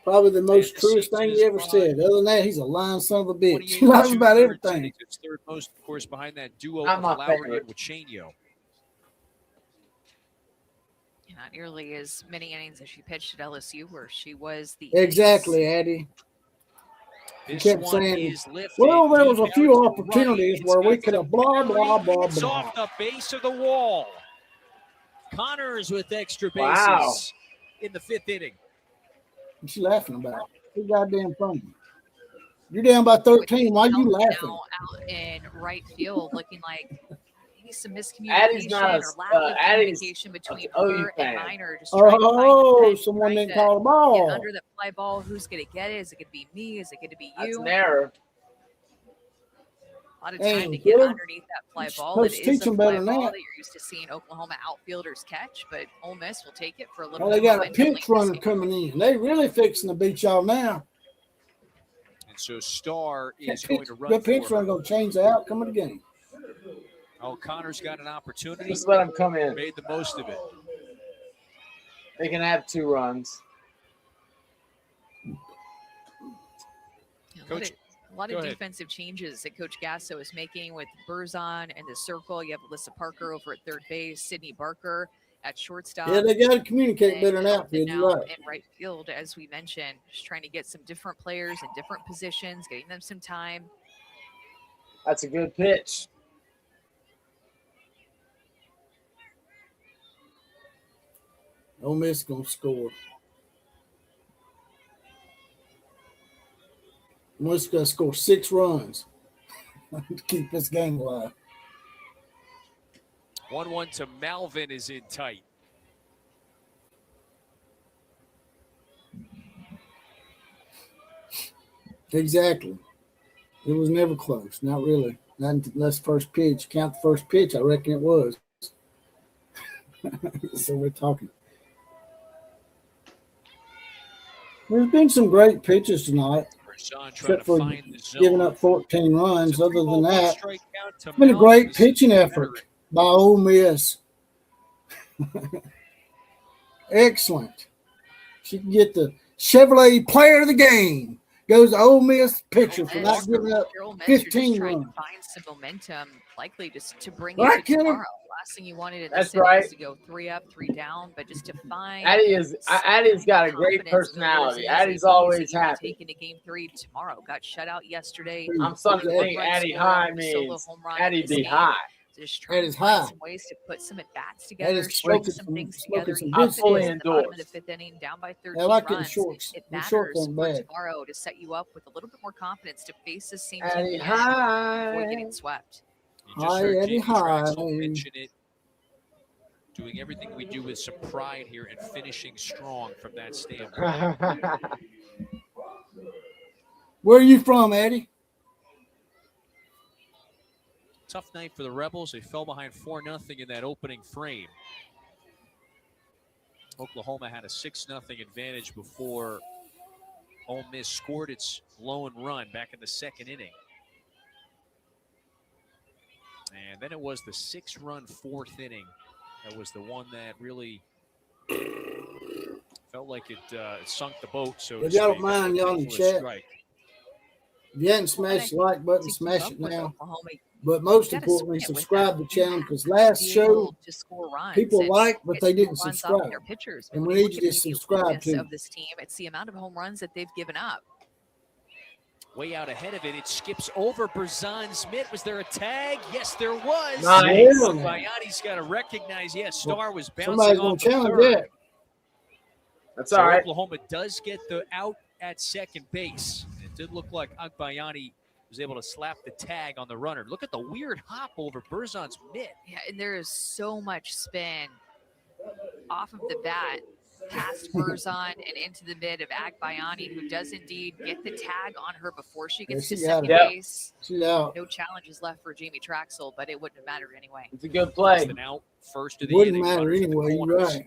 Probably the most And the truest season thing is he ever fine. said. Other than that, he's a lying son of a bitch. 28 He lies and about 2/3 everything. innings. It's third most, of course, behind that duo Not of my Lowry favorite. and Wachenio. Not nearly as many innings as she pitched at LSU, where she was the Exactly, Addie. He This kept one saying, is lifted well, there was a deep few out to the right. opportunities It's where we got could have some blah, blah, power. blah, It's blah. off the base of the wall. Connors with extra bases Wow. in the 5th inning. What's she laughing about? Too goddamn funny. You're down by 13. Why are you laughing? Now out in right field, looking like maybe some Addie's miscommunication not or a lack of Addie's communication between OU her and fan. Minor. Just trying to find Oh, the pitch, someone trying didn't to call the get ball. under the fly ball. Who's going to get it? Is it going to be me? Is it going to be That's you? an error. A lot of Hey, time to get Phillip, underneath that fly you're ball. That supposed to is teach a them better fly than ball that. that you're used to seeing Oklahoma outfielders catch, but Ole Miss will take it for a little Well, they bit of got a momentum late pinch in this runner game. coming in. They really fixing to beat y'all now. And so Starr is That going pinch, to run the pinch for runner her. going to change the outcome of the game. Oh, Connors got an opportunity. Just let them come in. Made the most of it. They can have 2 runs. Coach, A lot go of ahead. defensive changes that Coach Gasso is making with Berzon in the circle. You have Alyssa Parker over at third base, Sydney Barker at shortstop. Yeah, they got to communicate and better in Elton outfield. now You're right. in right field, as we mentioned, just trying to get some different players in different positions, getting them some time. That's a good pitch. Ole Miss going to score. Ole Miss going to score 6 runs to keep this game alive. 1-1 to Malvin is in tight. Exactly. It was never close. Not really. Not unless first pitch. Count the first pitch. I reckon it was. So we're talking. There's been some great pitches tonight, Berzon trying except to for find the zone. giving up 14 runs. Other than that, Strike count to it's been a Malvin. great This is pitching effort by Ole Miss. Excellent. She can get the Chevrolet Player of the Game. Goes to Ole Miss pitcher for not giving up Ole Miss, you're just 15 trying runs. to find some momentum, likely just to bring Right, it to Kenny? tomorrow. Last thing you wanted in the That's series right. to go 3 up, 3 down, but just to find Addie's got a great confidence in the leaders personality. and as Addie's they always easy to happy. take into game 3 tomorrow. Got shut out yesterday. I'm starting to think One-run Addie scorer high off a solo means home run Addie in this be game. high. So just trying Addie's to find high. some ways to put some at bats That together, is string smoking some some- things smoking together. some Even good if it fully is in the bottom of the endorsed. 5th inning, down by 13 I like getting runs. shorts. It The shorts matters ain't for bad. tomorrow to set you up with a little bit more confidence to face this same Addie team again high. before getting swept. You just Hi, heard Eddie, Jamie Traxel hi. mention it. Doing everything we do with some pride here and finishing strong from that standpoint. Where are you from, Eddie? Tough night for the Rebels. They fell behind 4-0 in that opening frame. Oklahoma had a 6-0 advantage before Ole Miss scored its lone run back in the 2nd inning. And then it was the 6-run 4th inning. That was the one that really felt like it sunk the boat, so to If y'all don't speak. mind, y'all in the For a chat. strike. If you hadn't smashed the like button, To keep smash up it with now. Oklahoma, But most you gotta importantly, swing it with subscribe to them. the channel You because have last to be show able to score runs people and liked, but get they some didn't runs off subscribe. their pitchers. And But we when you need look you at to maybe a subscribe weakness too. of this team, it's the amount of home runs that they've given up. Way out ahead of it. It skips over Berzon's mitt. Was there a tag? Yes, there was. Nice. Bayani's got to recognize, yes, Starr was bouncing Somebody's off going the to challenge third. that. That's So all right. Oklahoma does get the out at second base. It did look like Agbayani was able to slap the tag on the runner. Look at the weird hop over Berzon's mitt. Yeah, and there is so much spin off of the bat, past Berzon and into the mid of Agbayani, who does indeed get the tag on her before she gets Yeah, to she got second it. base. She's out. No challenges left for Jamie Traxel, but it wouldn't have mattered anyway. It's a good It's play. an out first of the Wouldn't inning. matter Run for the anyway. You're corners. right.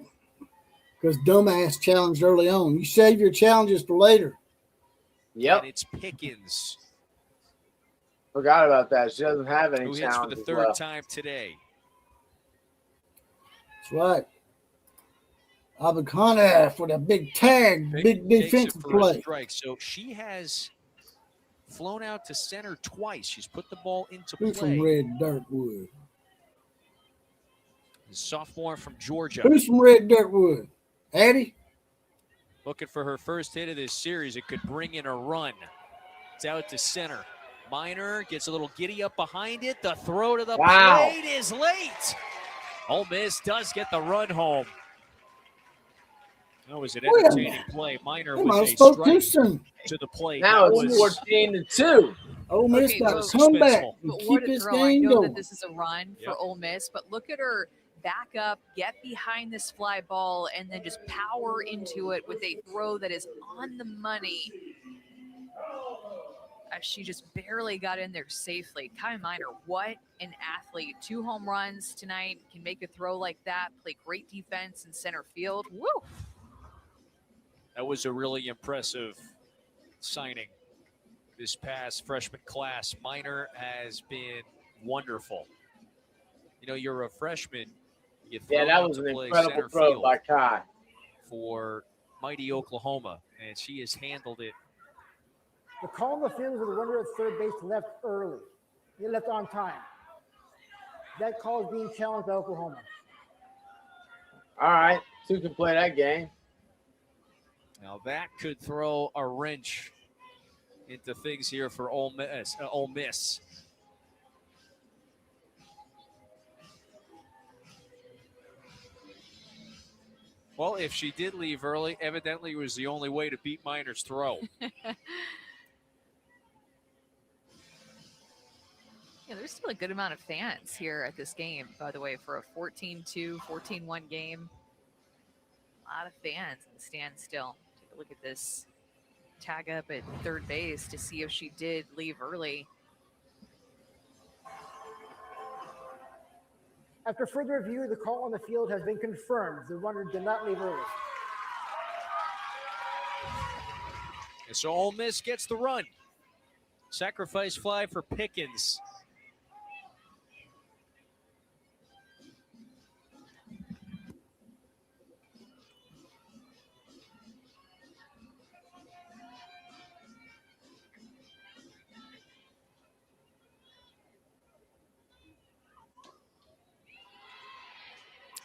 Because dumbass challenged early on. You save your challenges for later. Yep. And it's Pickens Forgot about that. She doesn't have any who hits for the challenges third left. time today. That's right. Abakana for that big tag, big defensive play. Strike. So she has flown out to center twice. She's put the ball into Who's play. from Red Dirtwood? The sophomore from Georgia. Who's from Red Dirtwood? Addie? Looking for her first hit of this series. It could bring in a run. It's out to center. Minor gets a little giddy up behind it. The throw to the plate is late. Ole Miss does get the run home. That was an entertaining play. Minor with a strike to the plate. Now it's 14-2. Ole Miss got to come back and keep this game I know going. that this is a run for Ole Miss, but look at her back up, get behind this fly ball, and then just power into it with a throw that is on the money. As she just barely got in there safely. Kai Minor, what an athlete. 2 home runs tonight, can make a throw like that, play great defense in center field. Woo! That was a really impressive signing this past freshman class. Minor has been wonderful. You know, you're a freshman. Yeah, that was an incredible throw by Kai. For mighty Oklahoma, and she has handled it. The call on the field was the runner at third base left early. He left on time. That call is being challenged by Oklahoma. All right, 2 can play that game. Now that could throw a wrench into things here for Ole Miss. Well, if she did leave early, evidently it was the only way to beat Minor's throw. Yeah, there's still a good amount of fans here at this game, by the way, for a 14-2, 14-1 game. A lot of fans in the stands still. Take a look at this tag up at third base to see if she did leave early. After further review, the call on the field has been confirmed. The runner did not leave early. And so Ole Miss gets the run. Sacrifice fly for Pickens.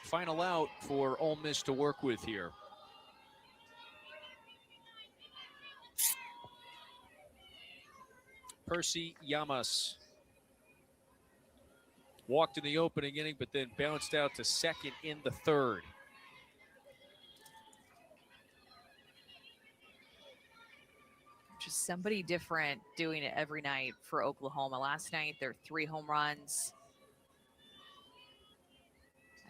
Final out for Ole Miss to work with here. Percy Yamas walked in the opening inning, but then bounced out to second in the third. Just somebody different doing it every night for Oklahoma. Last night, their 3 home runs.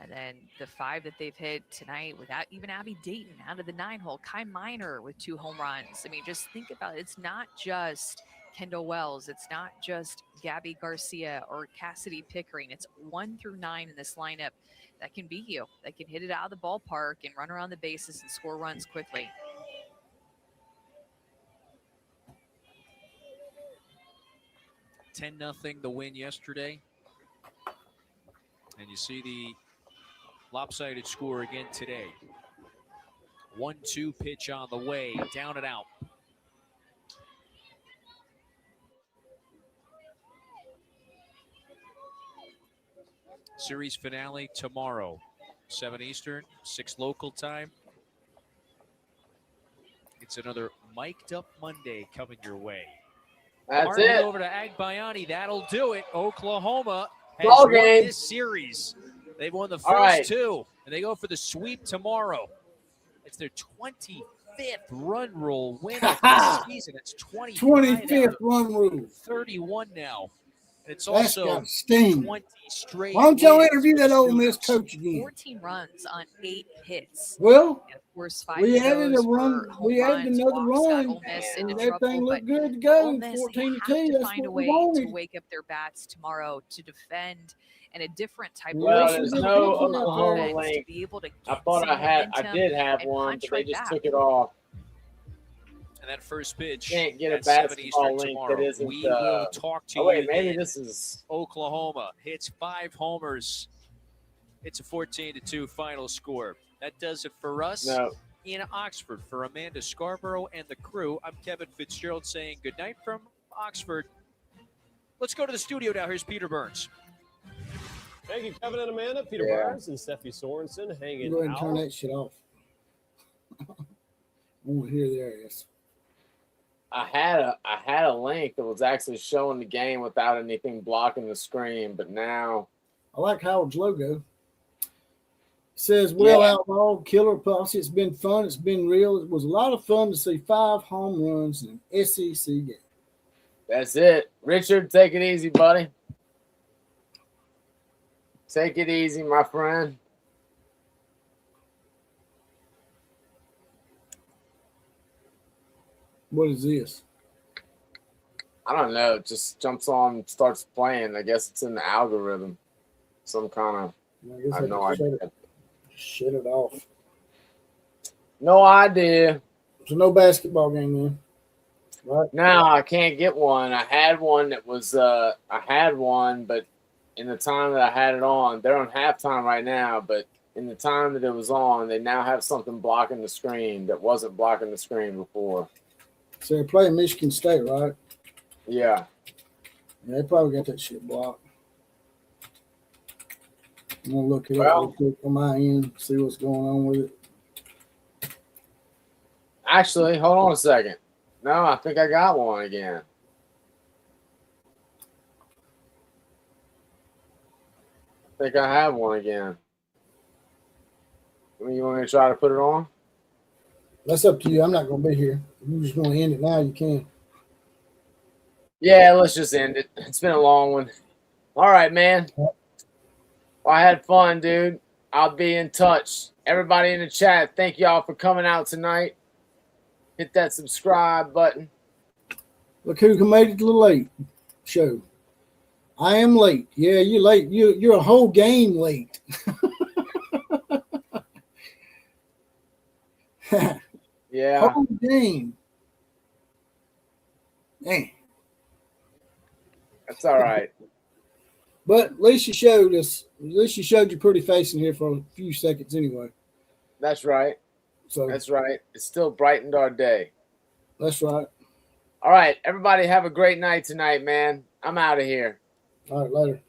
And then the 5 that they've hit tonight without even Abby Dayton out of the 9-hole. Kai Minor with 2 home runs. I mean, just think about it. It's not just Kendall Wells. It's not just Gabby Garcia or Cassidy Pickering. It's 1 through 9 in this lineup that can beat you, that can hit it out of the ballpark and run around the bases and score runs quickly. $10-0 the win yesterday. And you see the lopsided score again today. 1-2 pitch on the way, down and out. Series finale tomorrow, 7 Eastern, 6 local time. It's another mic'd up Monday coming your way. That's Martin it. over to Agbayani. That'll do it. Oklahoma has Ball won game. this series. They've won the All first right. 2, and they go for the sweep tomorrow. It's their 25th run rule win of the season. It's 25th run rule. 31 now. And it's That's also got steam. 20 straight. Why don't y'all wins interview for that Ole Miss students. coach again? 14 runs on 8 hits. Well, And of course, 5 we of added a those run. were home We added runs. another Walks got run, Ole Miss and into everything trouble, looked but good to go. Ole Miss, 14 they to have 2. to That's find a what we way to wanted. wake up their bats tomorrow to defend in a different type Well, of way. there's With no Oklahoma Oklahoma offense to link. be able to I thought I see had, I momentum did have and one, punch but they right just back. took it off. And that first pitch Can't get a at 7 basketball Eastern link tomorrow. that isn't. We will talk to Oh wait, you maybe then. this is. Oklahoma hits 5 homers It's a 14-2 final score. That does it for us in Oxford. For Amanda Scarborough and the crew, I'm Kevin Fitzgerald saying good night from Oxford. Let's go to the studio now. Here's Peter Burns. Thank you, Kevin and Amanda. Peter Burns and Steffi Sorensen hanging Go ahead and out. turn that shit off. I want to hear their ass. I had a link that was actually showing the game without anything blocking the screen, but now I like Howard's logo. It says, well, Outlaw, Killer Posse. It's been fun. It's been real. It was a lot of fun to see 5 home runs in an SEC game. that's it. Richard, take it easy, buddy. Take it easy, my friend. What is this? I don't know. It just jumps on and starts playing. I guess it's in the algorithm. Some kind of, I have no idea. Shut it off. No idea. So no basketball game then. Right? No, I can't get one. I had one that was, I had one, but in the time that I had it on, they're on halftime right now, but in the time that it was on, they now have something blocking the screen that wasn't blocking the screen before. So they're playing Michigan State, right? Yeah. Yeah, they probably got that shit blocked. I'm going to look it up real quick on my end, see what's going on with it. Actually, hold on a second. No, I think I got one again. I think I have one again. You want me to try to put it on? That's up to you. I'm not going to be here. If you just want to end it now, you can. Yeah, let's just end it. It's been a long one. All right, man. Well, I had fun, dude. I'll be in touch. Everybody in the chat, thank y'all for coming out tonight. Hit that subscribe button. Look who made it a little late. Show. I am late. Yeah, you're late. You're a whole game late. Yeah. Whole game. Man. That's all right. But at least you showed us. At least you showed your pretty face in here for a few seconds anyway. That's right. So that's right. It still brightened our day. That's right. All right. Everybody have a great night tonight, man. I'm out of here. All right, later.